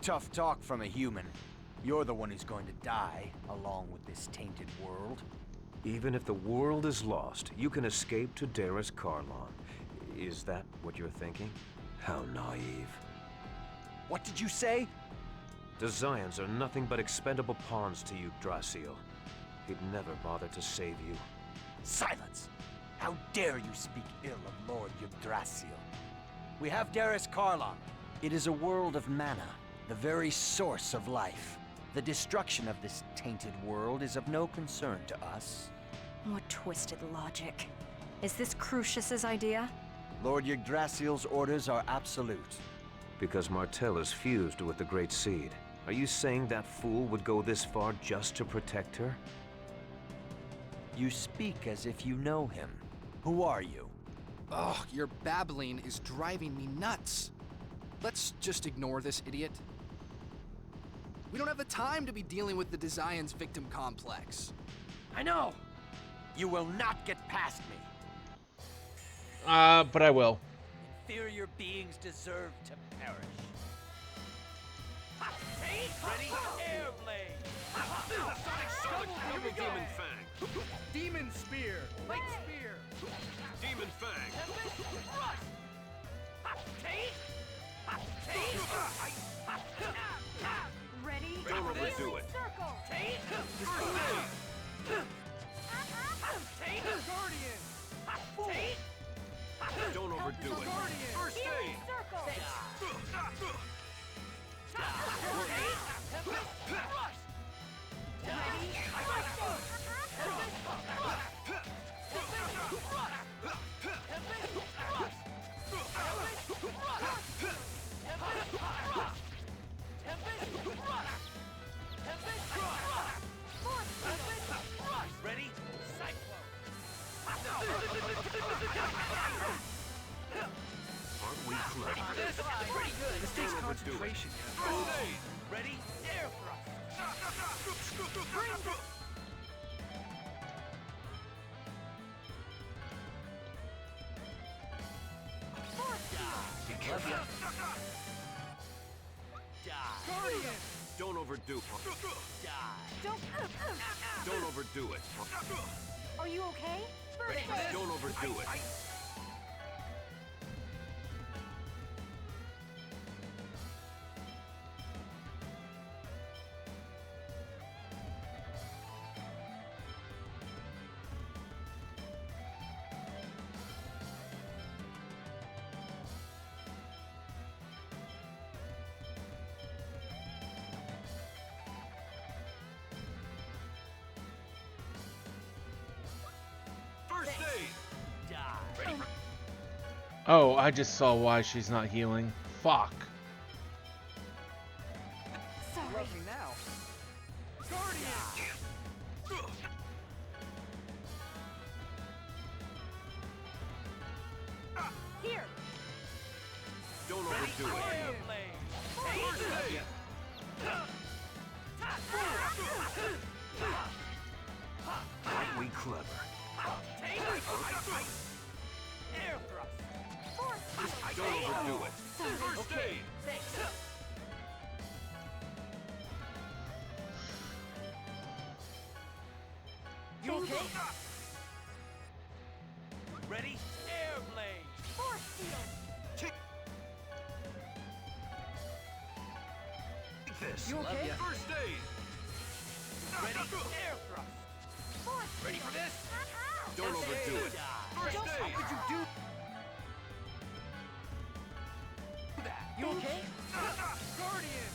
Tough talk from a human. You're the one who's going to die, along with this tainted world. Even if the world is lost, you can escape to Darus Carlon. Is that what you're thinking? How naive. What did you say? The Zions are nothing but expendable pawns to Yggdrasil. He'd never bother to save you. Silence! How dare you speak ill of Lord Yggdrasil? We have Darius Karlon. It is a world of mana, the very source of life. The destruction of this tainted world is of no concern to us. What twisted logic. Is this Crucius's idea? Lord Yggdrasil's orders are absolute. Because Martell is fused with the Great Seed. Are you saying that fool would go this far just to protect her? You speak as if you know him. Who are you? Ugh, your babbling is driving me nuts. Let's just ignore this idiot. We don't have the time to be dealing with the Desian's victim complex. I know! You will not get past me. But I will. Inferior beings deserve to perish. Ready? Airblade! Double demon fang! Demon spear! Light spear! Demon fang! Ready? Don't overdo it. Circle. Guardian! Don't overdo it. First aid. Circle. Ready? Aren't we clever? Pretty good. This takes concentration. First aid. Ready? Air thrust. Guardian! Don't overdo it. Don't overdo it. Are you okay? Ready for this? Don't overdo it. First aid. Ready for Oh, I just saw why she's not healing. Fuck. Sorry. now. Guardian! Here. Don't overdo it. First aid. Aren't we clever? Air thrust. Don't overdo it. First aid. You okay? Ready? Air blade. Force field. Take this. You okay? First aid. Ready? Air thrust. Force Ready for this? Don't overdo it. First How aid. could you do that? You okay? Guardian!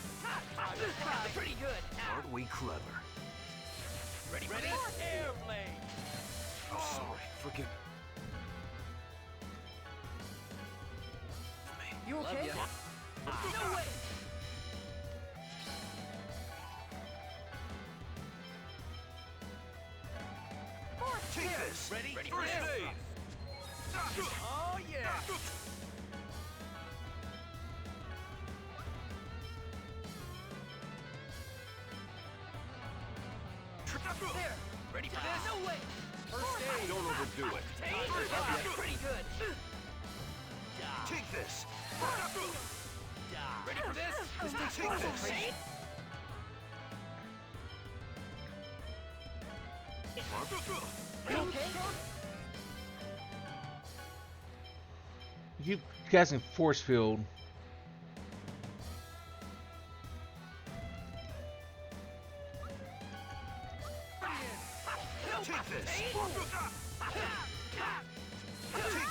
Pretty good. Aren't we clever? Ready for this? Air blade. I'm sorry. Forgive me. You okay? No way. Take this. Ready? First for this? aid. Oh yeah. There. Ready for this? No way. First aid. Don't overdo it. Pretty good. Take this. Ready for this? This takes concentration. You okay? You casting force field. Take this! Take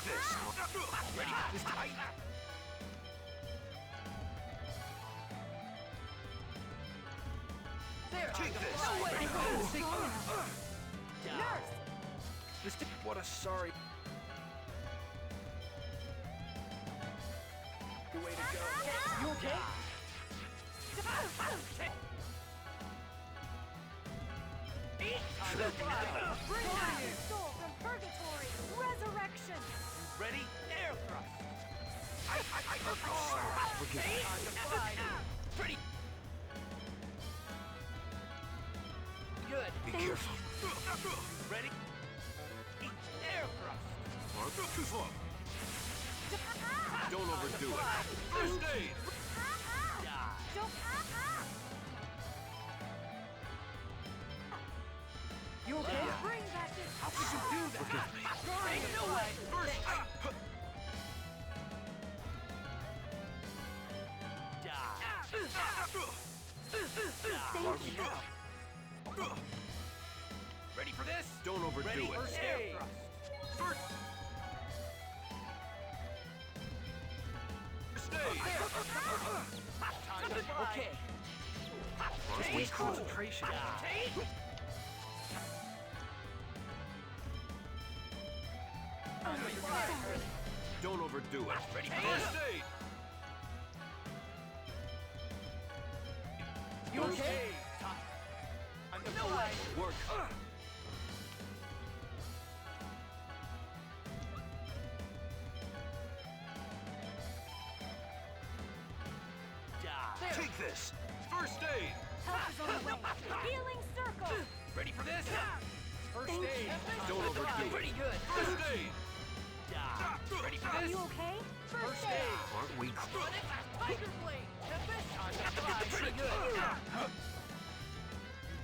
this! Ready for this fight? There! Take this! No way! Nurse! What a sorry... Good way to go. You okay? Bring back his soul from purgatory! Resurrection! Ready? Air thrust! Pretty good. Be careful. Ready? Air thrust! Too slow. Don't overdo it. First aid! Don't... You okay? Bring back his... How could you do that? Ain't no way! First Ready for this? Don't overdo Ready? it. First air thrust. First aid! time to fly. Okay. Just need concentration. Don't overdo it. Ready for First this? aid! You okay? I'm the fly. Work. Take this! First aid! Help is on the way! Healing circle! Ready for this? First Thank aid. you. Don't overdo it. Pretty good. First aid! Ready for Are this? you okay? First aid. Aren't we? Tiger blade. Tempest. Time to fly. Pretty good.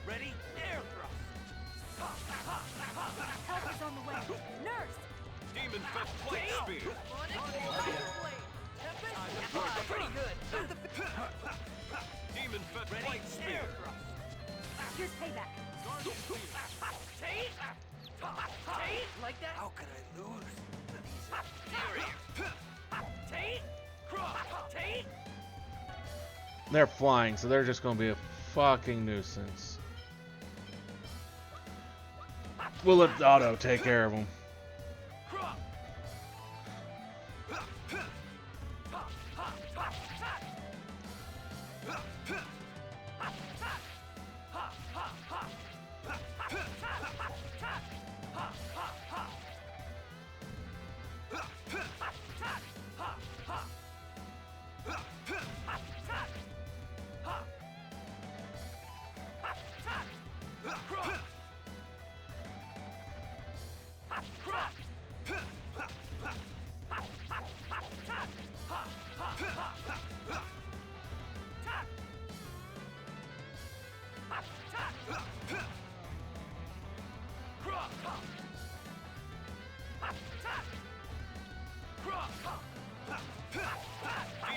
Ready? Air thrust. Help is on the way! Nurse! Demon fett flight spear! Tiger blade. Tempest. Time to fly. Pretty good. Demon fett Ready? flight spear! Air thrust. Here's payback. Take. Take. Like that? How could I lose? Take. Cross. Take. They're flying, so they're just gonna be a fucking nuisance. We'll let Otto take care of them. Cross.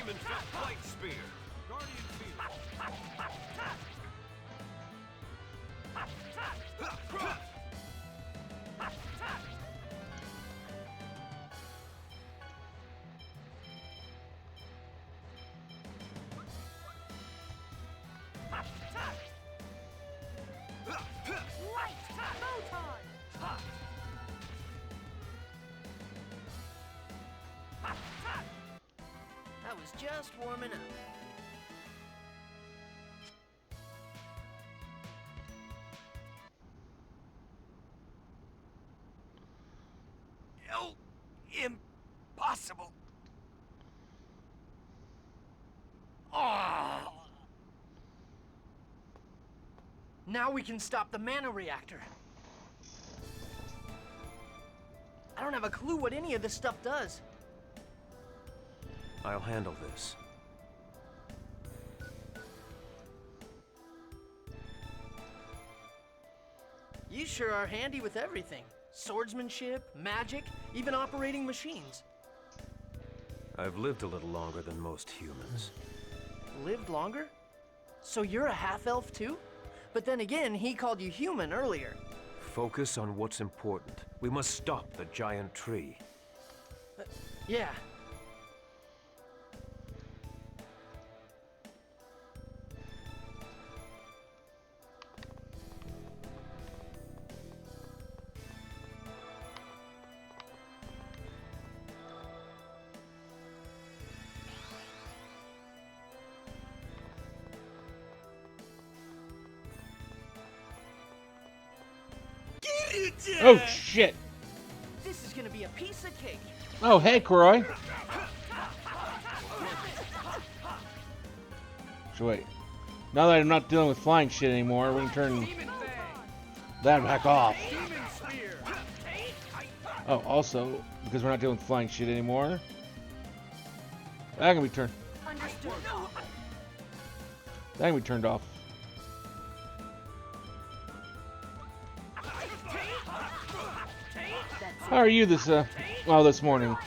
Demon fett flight spear! Guardian field! Light! Photon! I was just warming up. Oh, impossible. Oh. Now we can stop the mana reactor. I don't have a clue what any of this stuff does. I'll handle this. You sure are handy with everything. Swordsmanship, magic, even operating machines. I've lived a little longer than most humans. Lived longer? So you're a half-elf too? But then again, he called you human earlier. Focus on what's important. We must stop the giant tree. Yeah. Oh shit! This is gonna be a piece of cake. Oh hey, Croy. So wait. Now that I'm not dealing with flying shit anymore, we can turn that back off. Oh, also, because we're not dealing with flying shit anymore, that can be turned. That can be turned off. How are you this morning?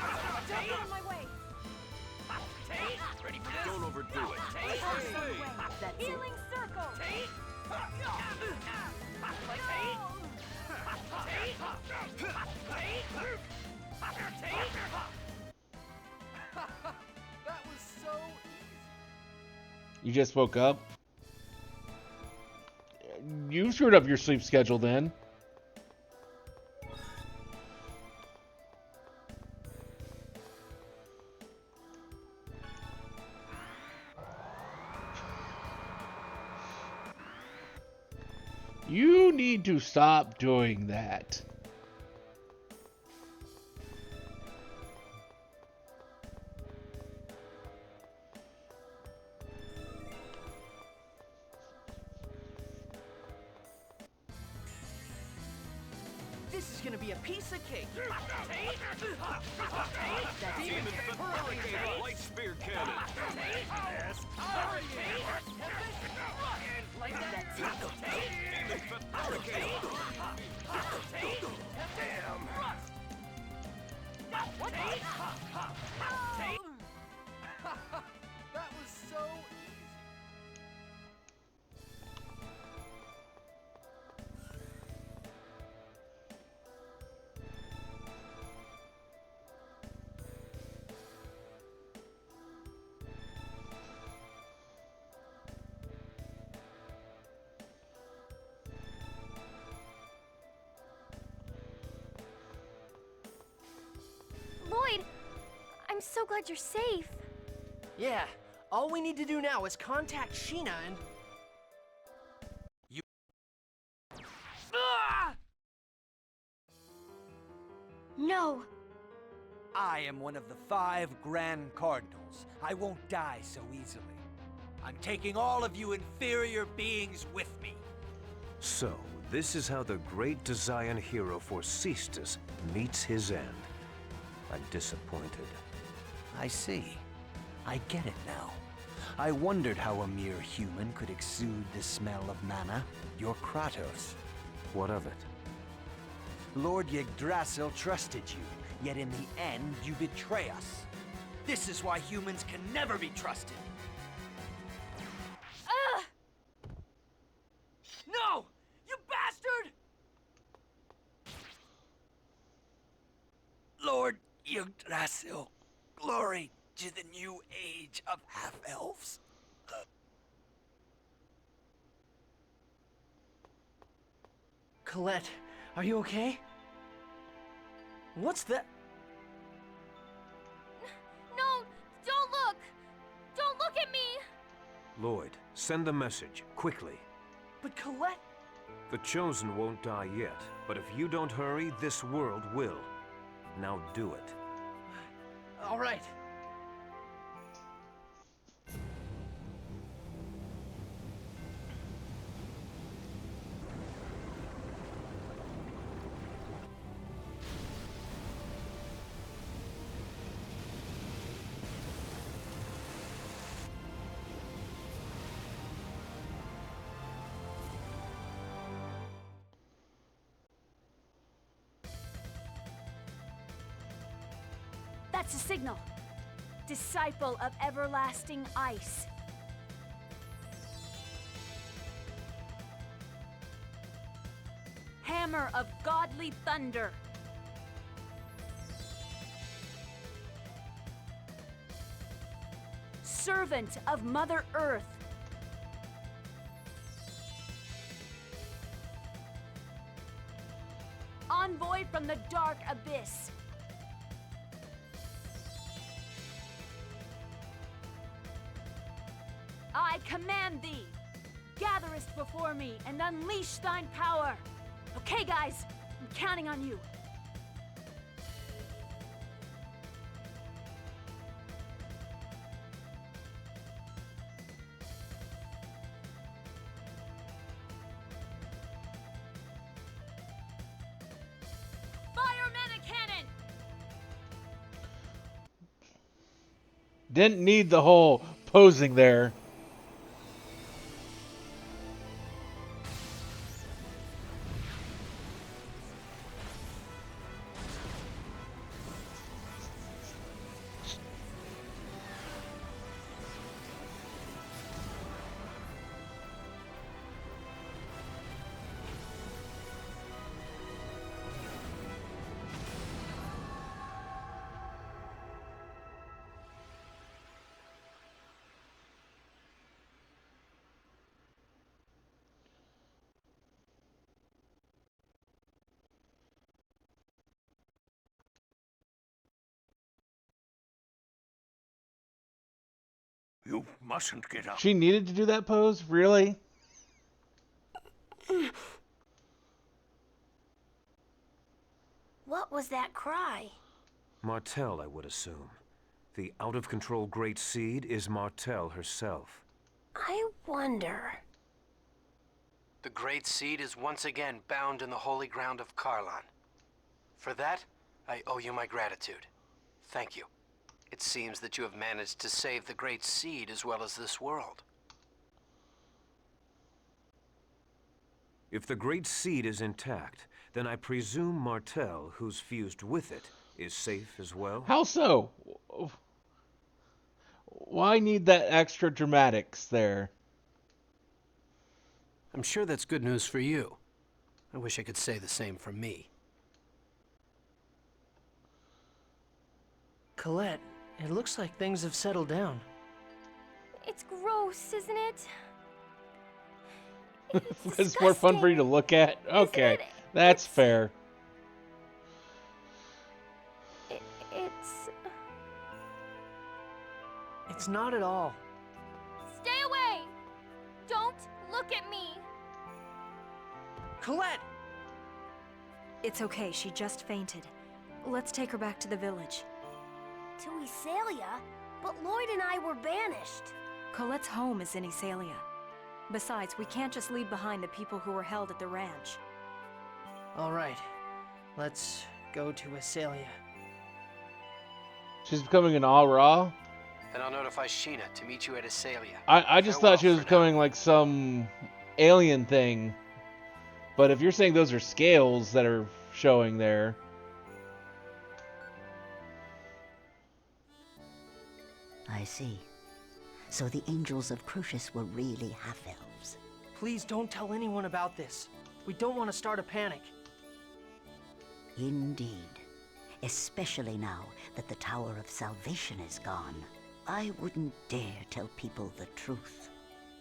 Don't overdo it. Healing circle. That was so You just woke up? You screwed up your sleep schedule then. You need to stop doing that. This is gonna be a piece of cake. Demon Fabricator Light Spear Cannon. Demon Fabricator. Damn. That was so Lloyd, I'm so glad you're safe. Yeah. All we need to do now is contact Sheena and... No. I am one of the 5 Grand Cardinals. I won't die so easily. I'm taking all of you inferior beings with me. So, this is how the great Desian hero Forcestus meets his end. I'm disappointed. I see. I get it now. I wondered how a mere human could exude the smell of mana. You're Kratos. What of it? Lord Yggdrasil trusted you, yet in the end you betray us. This is why humans can never be trusted. No! You bastard! Lord Yggdrasil, glory to the new age of half-elves. Colette, are you okay? What's that? No, don't look! Don't look at me! Lloyd, send the message, quickly. But Colette... The Chosen won't die yet, but if you don't hurry, this world will. Now do it. All right. That's a signal. Disciple of everlasting ice. tremor of godly thunder. Servant of Mother Earth. Envoy from the dark abyss. I command thee, gatherest before me and unleash thine power. Okay, guys, I'm counting on you. Fire mana cannon! Didn't need the whole posing there. You mustn't get up. She needed to do that pose? Really? What was that cry? Martell, I would assume. The out-of-control Great Seed is Martell herself. I wonder... The Great Seed is once again bound in the holy ground of Karlon. For that, I owe you my gratitude. Thank you. It seems that you have managed to save the Great Seed as well as this world. If the Great Seed is intact, then I presume Martell, who's fused with it, is safe as well? How so? Why need that extra dramatics there? I'm sure that's good news for you. I wish I could say the same for me. Colette, it looks like things have settled down. It's gross, isn't it? It's more fun for you to look at? Okay, that's fair. It's not at all. Stay away! Don't look at me! Colette! It's okay, she just fainted. Let's take her back to the village. To Iselia? But Lloyd and I were banished. Colette's home is in Iselia. Besides, we can't just leave behind the people who were held at the ranch. All right, let's go to Iselia. She's becoming an all-raw? And I'll notify Sheena to meet you at Iselia. I just thought she was becoming like some alien thing. But if you're saying those are scales that are showing there... I see. So the angels of Crucius were really half-elves. Please don't tell anyone about this. We don't want to start a panic. Indeed. Especially now that the Tower of Salvation is gone. I wouldn't dare tell people the truth.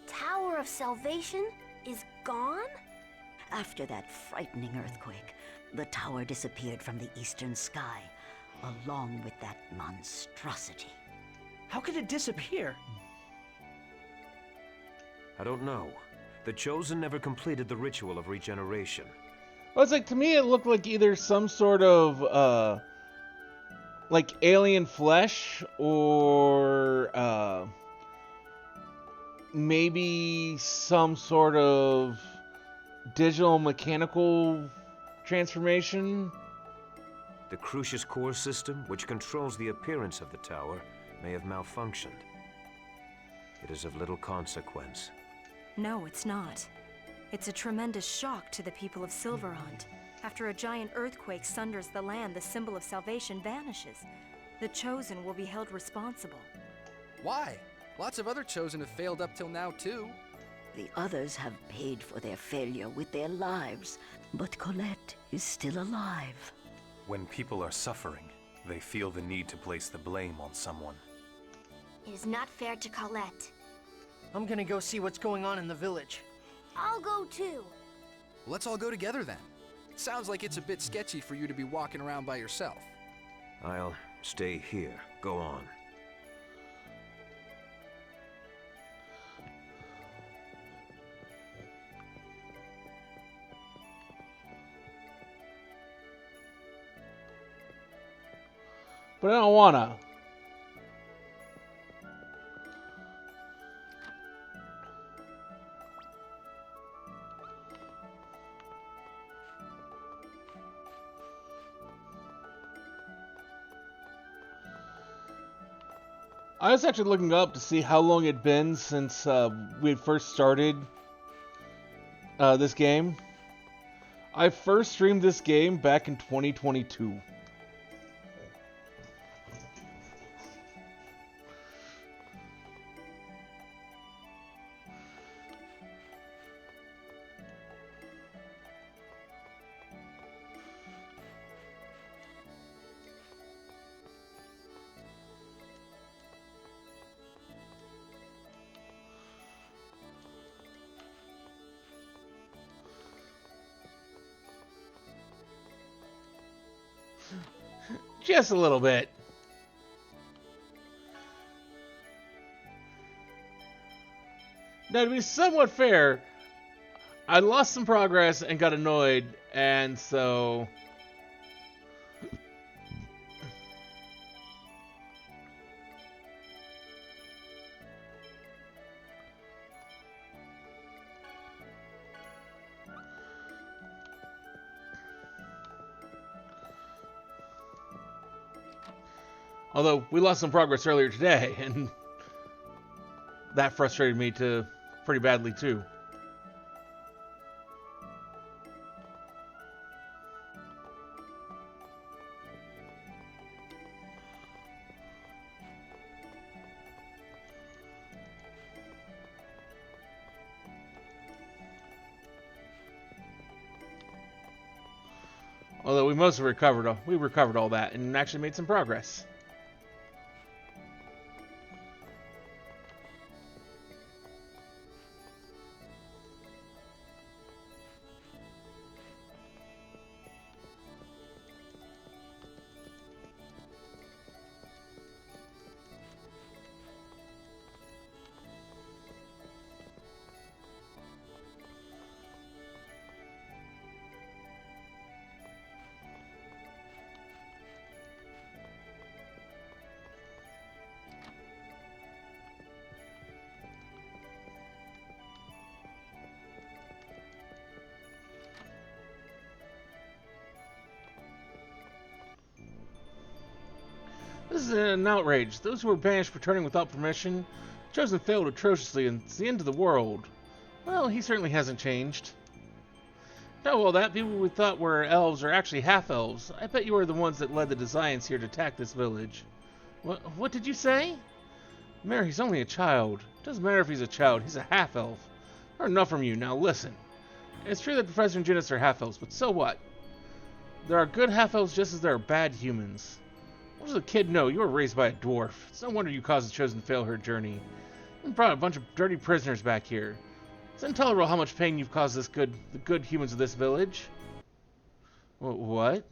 Tower of Salvation is gone? After that frightening earthquake, the tower disappeared from the eastern sky, along with that monstrosity. How could it disappear? I don't know. The Chosen never completed the ritual of regeneration. Well, it's like, to me, it looked like either some sort of, like alien flesh or, maybe some sort of digital mechanical transformation. The Crucius core system, which controls the appearance of the tower, may have malfunctioned. It is of little consequence. No, it's not. It's a tremendous shock to the people of Silverhand. After a giant earthquake sunders the land, the symbol of salvation vanishes. The Chosen will be held responsible. Why? Lots of other Chosen have failed up till now, too. The others have paid for their failure with their lives, but Colette is still alive. When people are suffering, they feel the need to place the blame on someone. It is not fair to Colette. I'm gonna go see what's going on in the village. I'll go too. Let's all go together then. Sounds like it's a bit sketchy for you to be walking around by yourself. I'll stay here. Go on. But I don't wanna. I was actually looking up to see how long it'd been since we had first started this game. I first streamed this game back in 2022. Just a little bit. Now, to be somewhat fair, I lost some progress and got annoyed, and so... Although, we lost some progress earlier today, and that frustrated me pretty badly, too. Although we mostly recovered all that and actually made some progress. This is an outrage. Those who were banished returning without permission. Chosen failed atrociously, and it's the end of the world. Well, he certainly hasn't changed. No, well, that people we thought were elves are actually half-elves. I bet you were the ones that led the Designs here to attack this village. What did you say? Mary, he's only a child. Doesn't matter if he's a child, he's a half-elf. Or enough from you, now listen. It's true that Professor and Janice are half-elves, but so what? There are good half-elves just as there are bad humans. What does a kid know? You were raised by a dwarf. It's no wonder you caused the Chosen to fail her journey. You brought a bunch of dirty prisoners back here. It's intolerable how much pain you've caused the good humans of this village. What?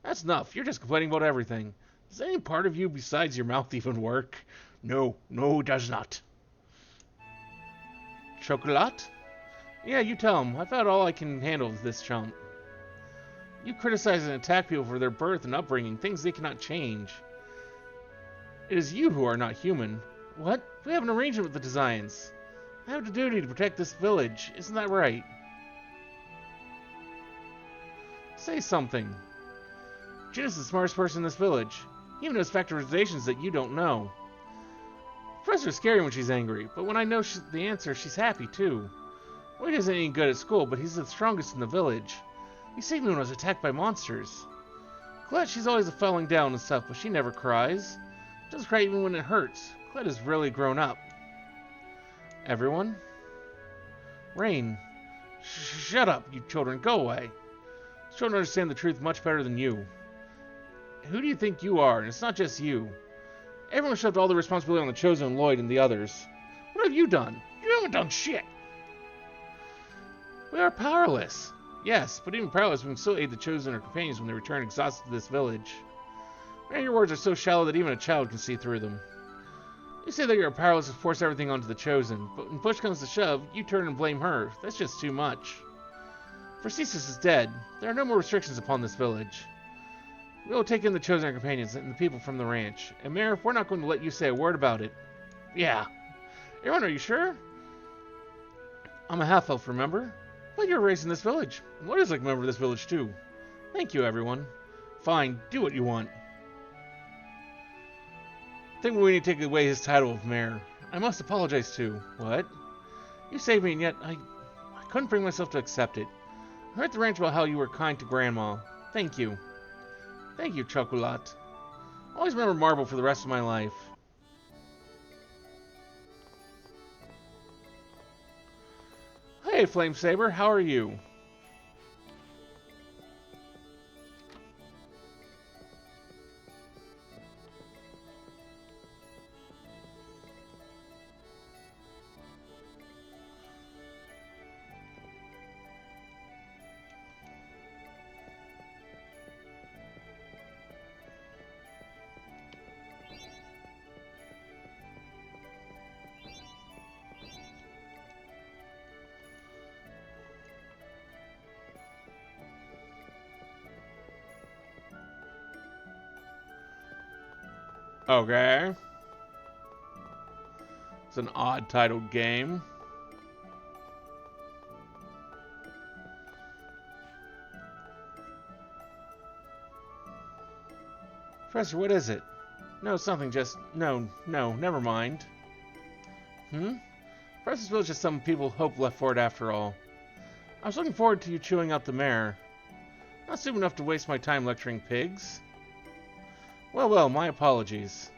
That's enough. You're just complaining about everything. Does any part of you besides your mouth even work? No, it does not. Chocolat? Yeah, you tell him. I've had all I can handle with this chump. You criticize and attack people for their birth and upbringing, things they cannot change. It is you who are not human. What? We have an arrangement with the Designs. I have the duty to protect this village. Isn't that right? Say something. Janice is the smartest person in this village. He even knows factorizations that you don't know. Professor's scary when she's angry, but when I know the answer, she's happy too. Wade isn't any good at school, but he's the strongest in the village. He saved me when I was attacked by monsters. Colette, she's always falling down and stuff, but she never cries. She doesn't cry even when it hurts. Colette has really grown up. Everyone? Rain, shut up, you children. Go away. Children understand the truth much better than you. Who do you think you are? And it's not just you. Everyone shoved all the responsibility on the Chosen, Lloyd, and the others. What have you done? You haven't done shit. We are powerless. Yes, but even powerless, we can still aid the Chosen or companions when they return exhausted to this village. Man, your words are so shallow that even a child can see through them. You say that you're powerless to force everything onto the Chosen, but when push comes to shove, you turn and blame her. That's just too much. Vercesis is dead. There are no more restrictions upon this village. We will take in the Chosen companions and the people from the ranch. And Mayor, we're not going to let you say a word about it. Yeah. Everyone, are you sure? I'm a half-elf, remember? But you're raised in this village. And Lloyd is like a member of this village, too. Thank you, everyone. Fine, do what you want. I think we need to take away his title of Mayor. I must apologize, too. What? You saved me, and yet I couldn't bring myself to accept it. I heard at the ranch about how you were kind to Grandma. Thank you. Thank you, Chocolat. I'll always remember Marble for the rest of my life. Hey, Flame Saber, how are you? Okay. It's an odd titled game. Professor, what is it? No, it's nothing, just... No, never mind. Professor's Village has some people hope left for it after all. I was looking forward to you chewing out the mare. Not soon enough to waste my time lecturing pigs. Well, my apologies.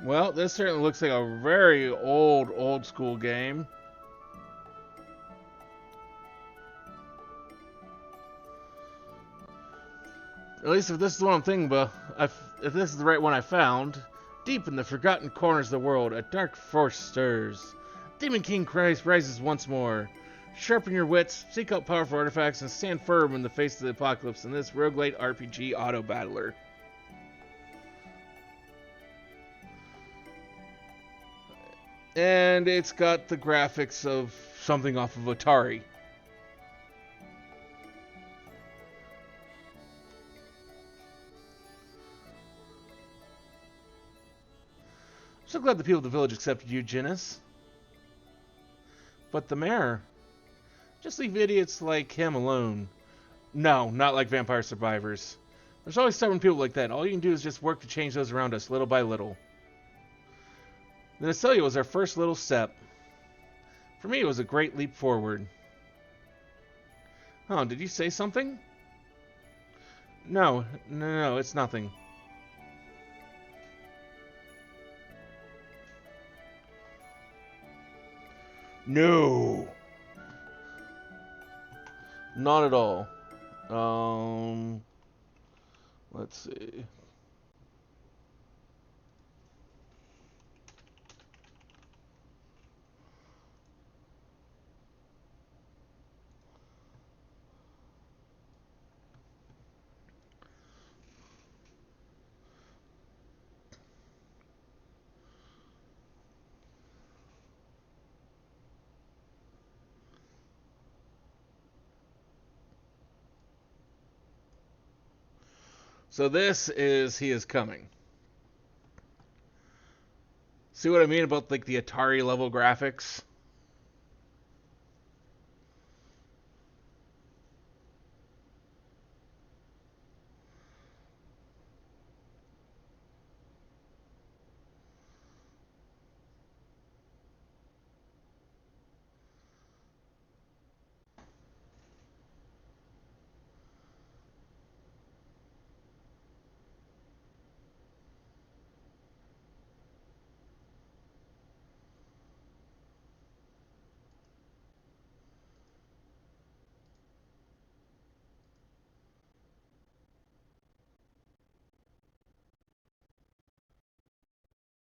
Well, this certainly looks like a very old school game. At least if this is the one I'm thinking about, if this is the right one I found. Deep in the forgotten corners of the world, a dark force stirs. Demon King Christ rises once more. Sharpen your wits, seek out powerful artifacts, and stand firm in the face of the apocalypse in this roguelite RPG auto-battler. And it's got the graphics of something off of Atari. I'm so glad the people of the village accepted you, Ginnis. But the mayor... Just leave idiots like him alone. No, not like vampire survivors. There's always stubborn people like that. All you can do is just work to change those around us, little by little. The Iselia was our first little step. For me, it was a great leap forward. Oh, did you say something? No, it's nothing. No! Not at all. Let's see. So this is He Is Coming. See what I mean about like the Atari level graphics?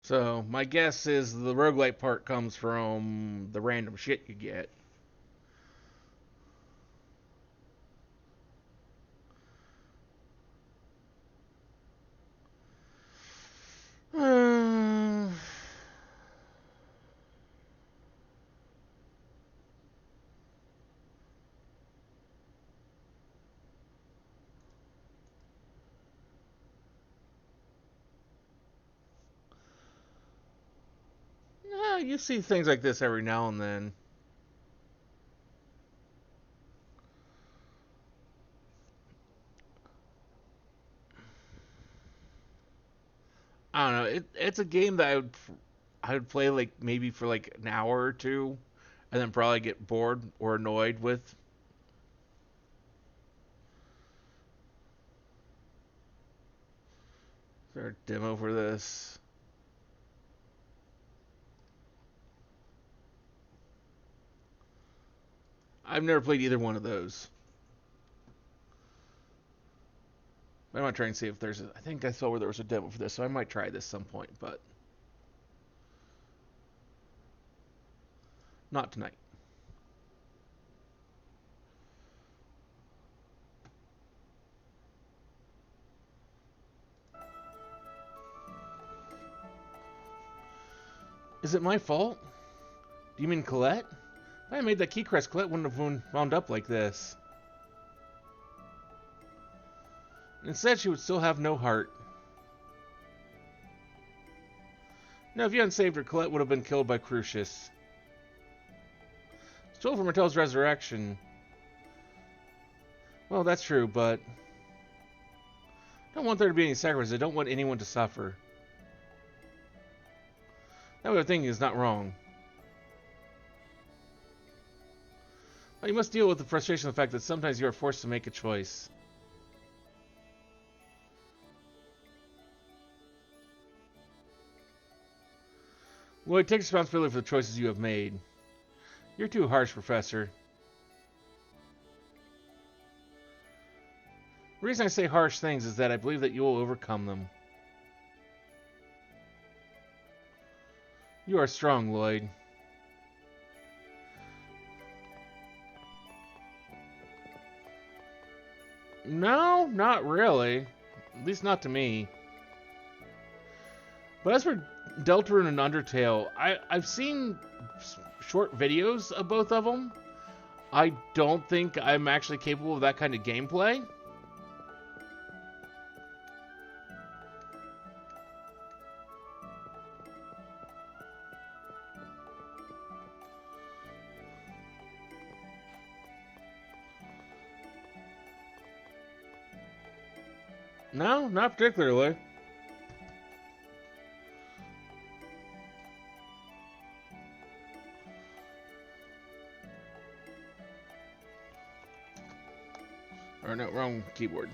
So, my guess is the roguelite part comes from the random shit you get. You see things like this every now and then. I don't know. It's a game that I would play like maybe for like an hour or two, and then probably get bored or annoyed with. Is there a demo for this? I've never played either one of those. I might try and see if there's a, I think I saw where there was a demo for this, so I might try this some point, but not tonight. Is it my fault? Do you mean Colette? If I had made that key crest, Colette wouldn't have wound up like this. Instead, she would still have no heart. No, if you hadn't saved her, Colette would have been killed by Crucius. Still from Martel's resurrection. Well, that's true, but I don't want there to be any sacrifice. I don't want anyone to suffer. That way of thinking is not wrong. Well, you must deal with the frustration of the fact that sometimes you are forced to make a choice. Lloyd, take responsibility for the choices you have made. You're too harsh, Professor. The reason I say harsh things is that I believe that you will overcome them. You are strong, Lloyd. No, not really. At least not to me. But as for Deltarune and Undertale, I've seen short videos of both of them. I don't think I'm actually capable of that kind of gameplay. No, not particularly. Or no, wrong keyboard.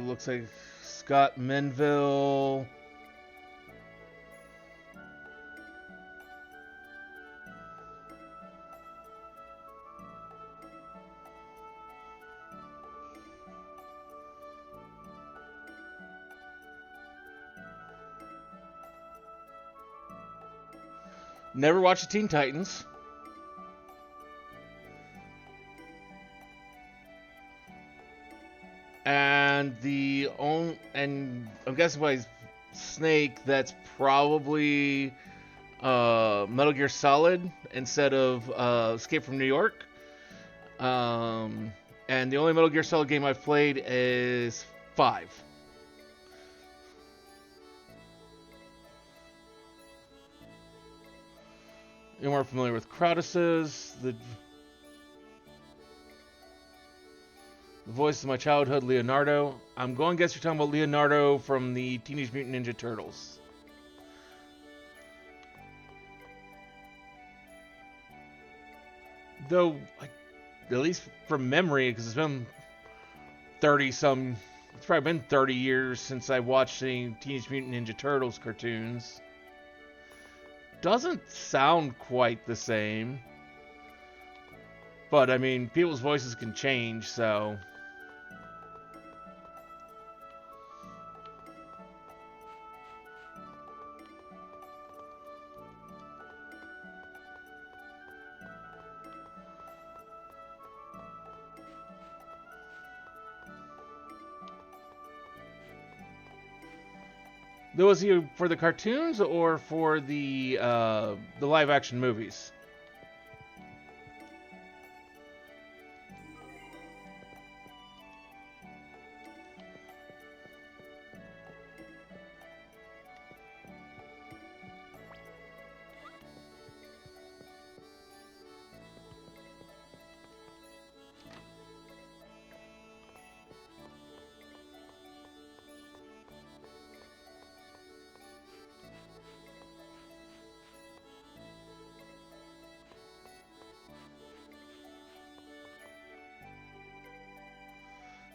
Looks like Scott Menville. Never watched the Teen Titans. And I'm guessing by Snake, that's probably Metal Gear Solid instead of Escape from New York. And the only Metal Gear Solid game I've played is 5. You're more familiar with Kratos's, the voice of my childhood, Leonardo. I'm going to guess you're talking about Leonardo from the Teenage Mutant Ninja Turtles. Though, at least from memory, because it's been 30-some... It's probably been 30 years since I watched the Teenage Mutant Ninja Turtles cartoons. Doesn't sound quite the same. But, I mean, people's voices can change, so... Was he for the cartoons or for the live-action movies?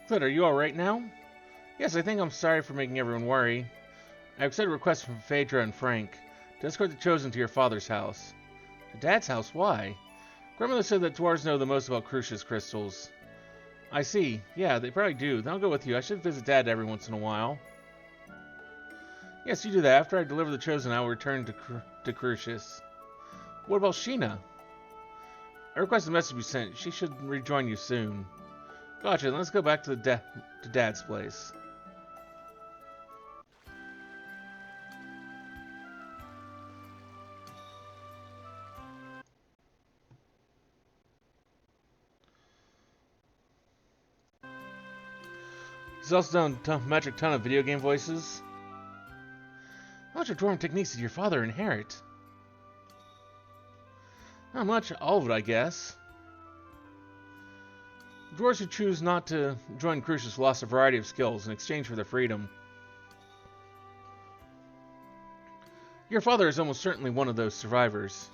Good, are you alright now? Yes, I think I'm sorry for making everyone worry. I accepted a request from Phaedra and Frank to escort the Chosen to your father's house. To Dad's house? Why? Grandmother said that dwarves know the most about Crucius crystals. I see. Yeah, they probably do. Then I'll go with you. I should visit Dad every once in a while. Yes, you do that. After I deliver the Chosen, I will return to Crucius. What about Sheena? I requested a message be sent. She should rejoin you soon. Gotcha, let's go back to Dad's place. He's also done a metric ton of video game voices. How much of dwarven techniques did your father inherit? Not much, all of it, I guess. Dwarves who choose not to join Crucius lost a variety of skills in exchange for their freedom. Your father is almost certainly one of those survivors.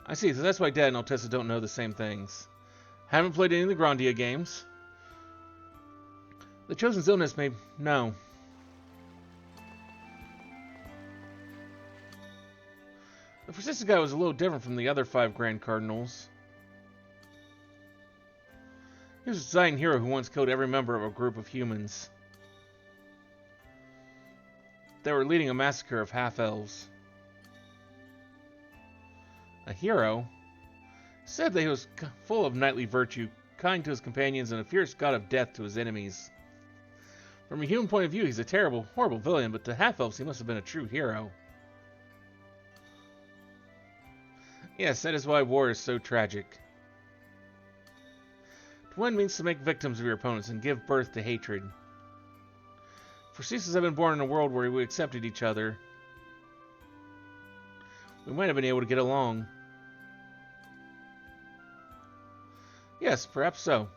I see, so that's why Dad and Altessa don't know the same things. Haven't played any of the Grandia games. The Chosen's illness may... No. The persistent guy was a little different from the other 5 Grand Cardinals. He was a Zion hero who once killed every member of a group of humans. They were leading a massacre of half-elves. A hero? Said that he was full of knightly virtue, kind to his companions, and a fierce god of death to his enemies. From a human point of view, he's a terrible, horrible villain, but to half-elves he must have been a true hero. Yes, that is why war is so tragic. To win means to make victims of your opponents and give birth to hatred. For since I've been born in a world where we accepted each other, we might have been able to get along. Yes, perhaps so.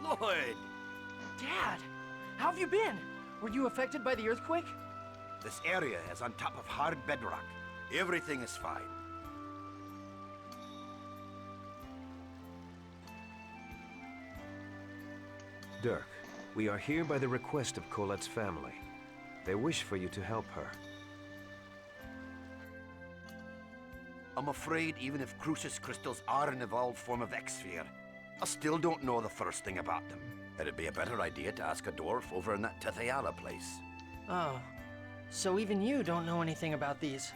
Lloyd! Dad! How have you been? Were you affected by the earthquake? This area is on top of hard bedrock. Everything is fine. Dirk, we are here by the request of Colette's family. They wish for you to help her. I'm afraid even if Crucius crystals are an evolved form of X-Sphere, I still don't know the first thing about them. It'd be a better idea to ask a dwarf over in that Tethayala place. Oh, so even you don't know anything about these?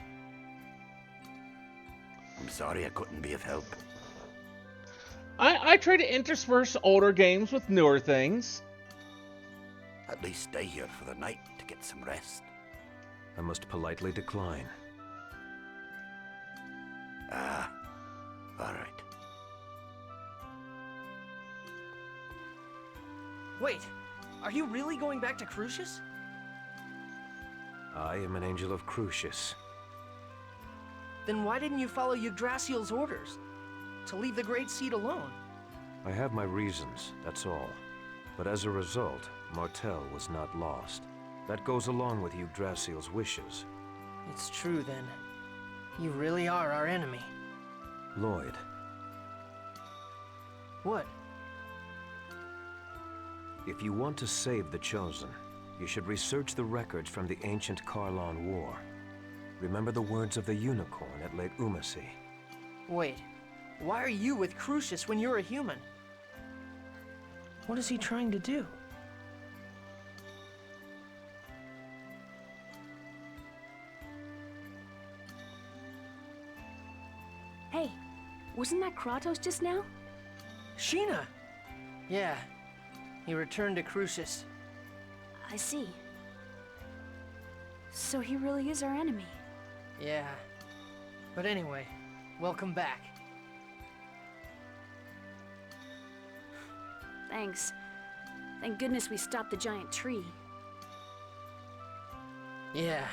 I'm sorry I couldn't be of help. I try to intersperse older games with newer things. At least stay here for the night to get some rest. I must politely decline. Ah, all right. Wait, are you really going back to Crucius? I am an angel of Crucius. Then why didn't you follow Yggdrasil's orders? To leave the Great Seed alone? I have my reasons, that's all. But as a result, Martel was not lost. That goes along with Yggdrasil's wishes. It's true then. You really are our enemy. Lloyd. What? If you want to save the Chosen, you should research the records from the ancient Karlon War. Remember the words of the unicorn at Lake Umasi. Wait, why are you with Crucius when you're a human? What is he trying to do? Hey, wasn't that Kratos just now? Sheena! Yeah, he returned to Crucius. I see. So he really is our enemy. Yeah. But anyway, welcome back. Thanks. Thank goodness we stopped the giant tree. Yeah.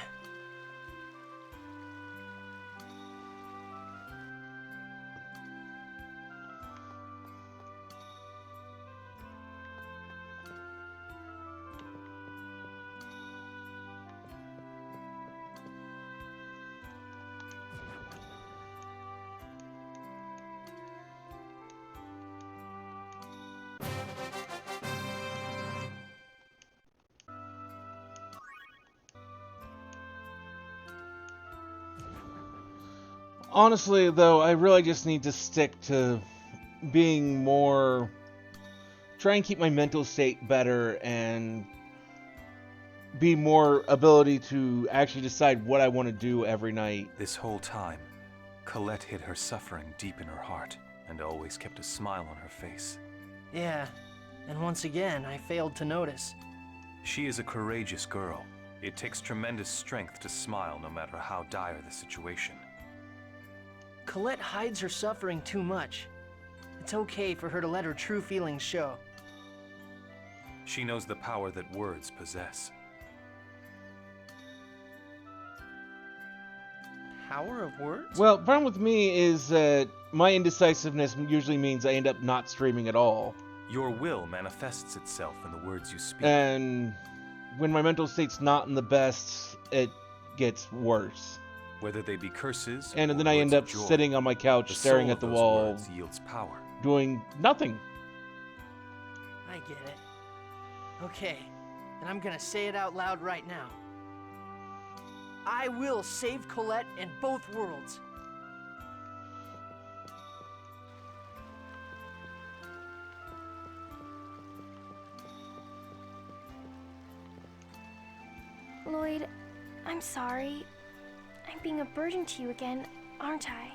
Honestly, though, I really just need to stick to being more... Try and keep my mental state better and be more ability to actually decide what I want to do every night. This whole time, Colette hid her suffering deep in her heart and always kept a smile on her face. Yeah, and once again, I failed to notice. She is a courageous girl. It takes tremendous strength to smile no matter how dire the situation. Colette hides her suffering too much. It's okay for her to let her true feelings show. She knows the power that words possess. Power of words? Well, the problem with me is that my indecisiveness usually means I end up not streaming at all. Your will manifests itself in the words you speak. And when my mental state's not in the best, it gets worse. Whether they be curses and or then I end up words of joy, sitting on my couch the staring soul at the of those wall, words yields power. doing nothing. I get it. Okay, and I'm gonna say it out loud right now. I will save Colette in both worlds. Lloyd, I'm sorry. I'm being a burden to you again, aren't I?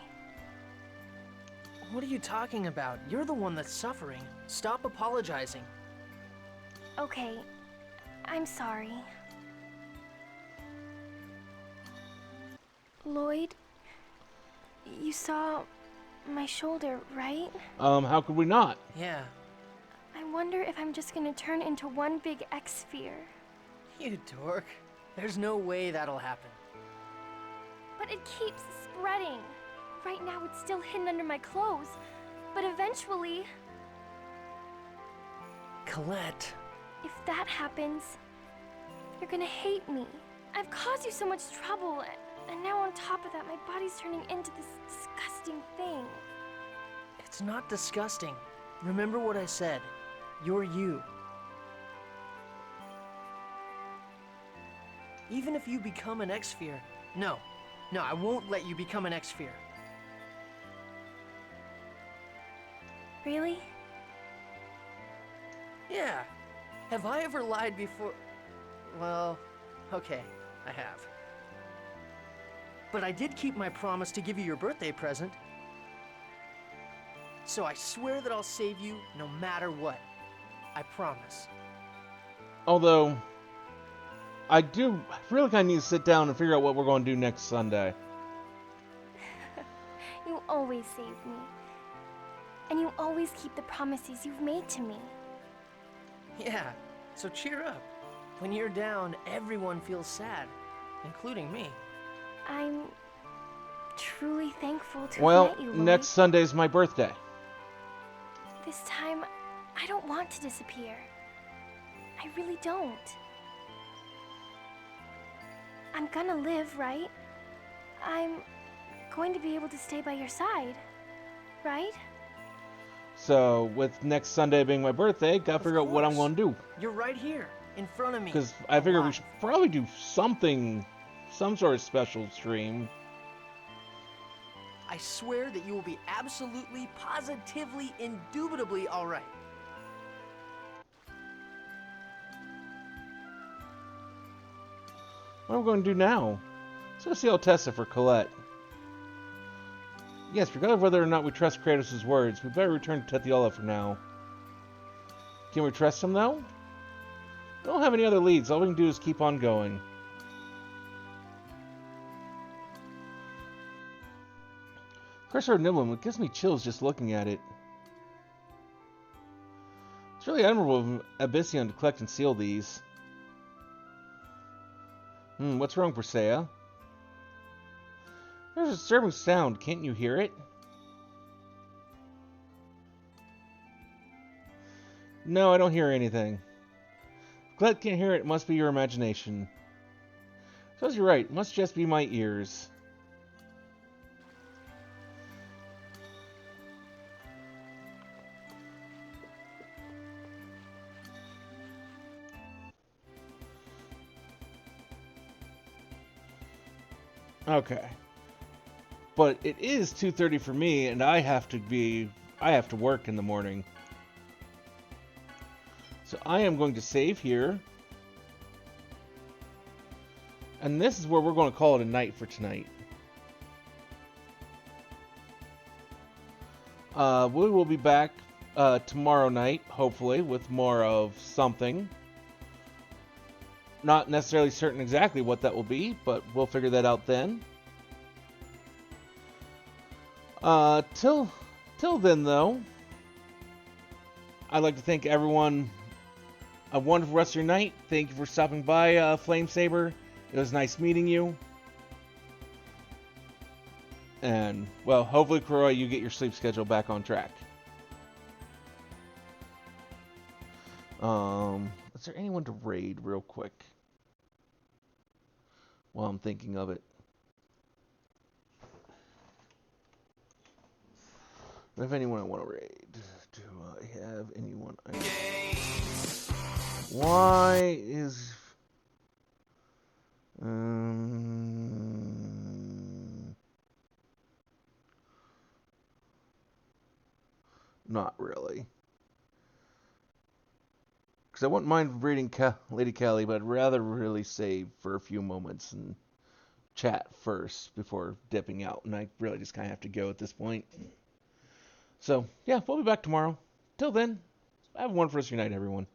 What are you talking about? You're the one that's suffering. Stop apologizing. Okay, I'm sorry. Lloyd, you saw my shoulder, right? How could we not? Yeah. I wonder if I'm just gonna turn into one big X-sphere. You dork. There's no way that'll happen. But it keeps spreading. Right now it's still hidden under my clothes, but eventually... Colette. If that happens, you're gonna hate me. I've caused you so much trouble, and now on top of that, my body's turning into this disgusting thing. It's not disgusting. Remember what I said. You're you. Even if you become an X-sphere... No, I won't let you become an X-sphere. Really? Yeah. Have I ever lied before? Well, okay, I have. But I did keep my promise to give you your birthday present. So I swear that I'll save you no matter what. I promise. Although, I do really kind of need to sit down and figure out what we're going to do next Sunday. You always save me. And you always keep the promises you've made to me. Yeah, so cheer up. When you're down, everyone feels sad, including me. I'm truly thankful to Well, have met you, Lloyd. next Sunday's my birthday. This time, I don't want to disappear. I really don't. I'm gonna live, right? I'm going to be able to stay by your side, right? So, with next Sunday being my birthday, gotta figure out what I'm going to do. You're right here, in front of me. Because I figure we should probably do something, some sort of special stream. I swear that you will be absolutely, positively, indubitably all right. What are we going to do now? Let's go see Altessa for Colette. Yes, regardless of whether or not we trust Kratos' words, we better return to Tethiala for now. Can we trust him, though? We don't have any other leads. All we can do is keep on going. Cursor of Niblum, it gives me chills just looking at it. It's really admirable of Abyssion to collect and seal these. What's wrong, Persea? There's a disturbing sound. Can't you hear it? No, I don't hear anything. If Colette can't hear it, it must be your imagination. So you're right. It must just be my ears. Okay. But it is 2:30 for me, and I have to work in the morning. So I am going to save here. And this is where we're going to call it a night for tonight. We will be back tomorrow night, hopefully, with more of something. Not necessarily certain exactly what that will be, but we'll figure that out then. Till then, though, I'd like to thank everyone. A wonderful rest of your night. Thank you for stopping by, Flamesaber. It was nice meeting you. And, well, hopefully, Koroi, you get your sleep schedule back on track. Is there anyone to raid real quick? While I'm thinking of it. If anyone I want to raid, do I have anyone I know? Why is... Not really. Because I wouldn't mind raiding Lady Callie, but I'd rather really save for a few moments and chat first before dipping out. And I really just kind of have to go at this point. So, yeah, we'll be back tomorrow. Till then, have a wonderful rest of your night, everyone.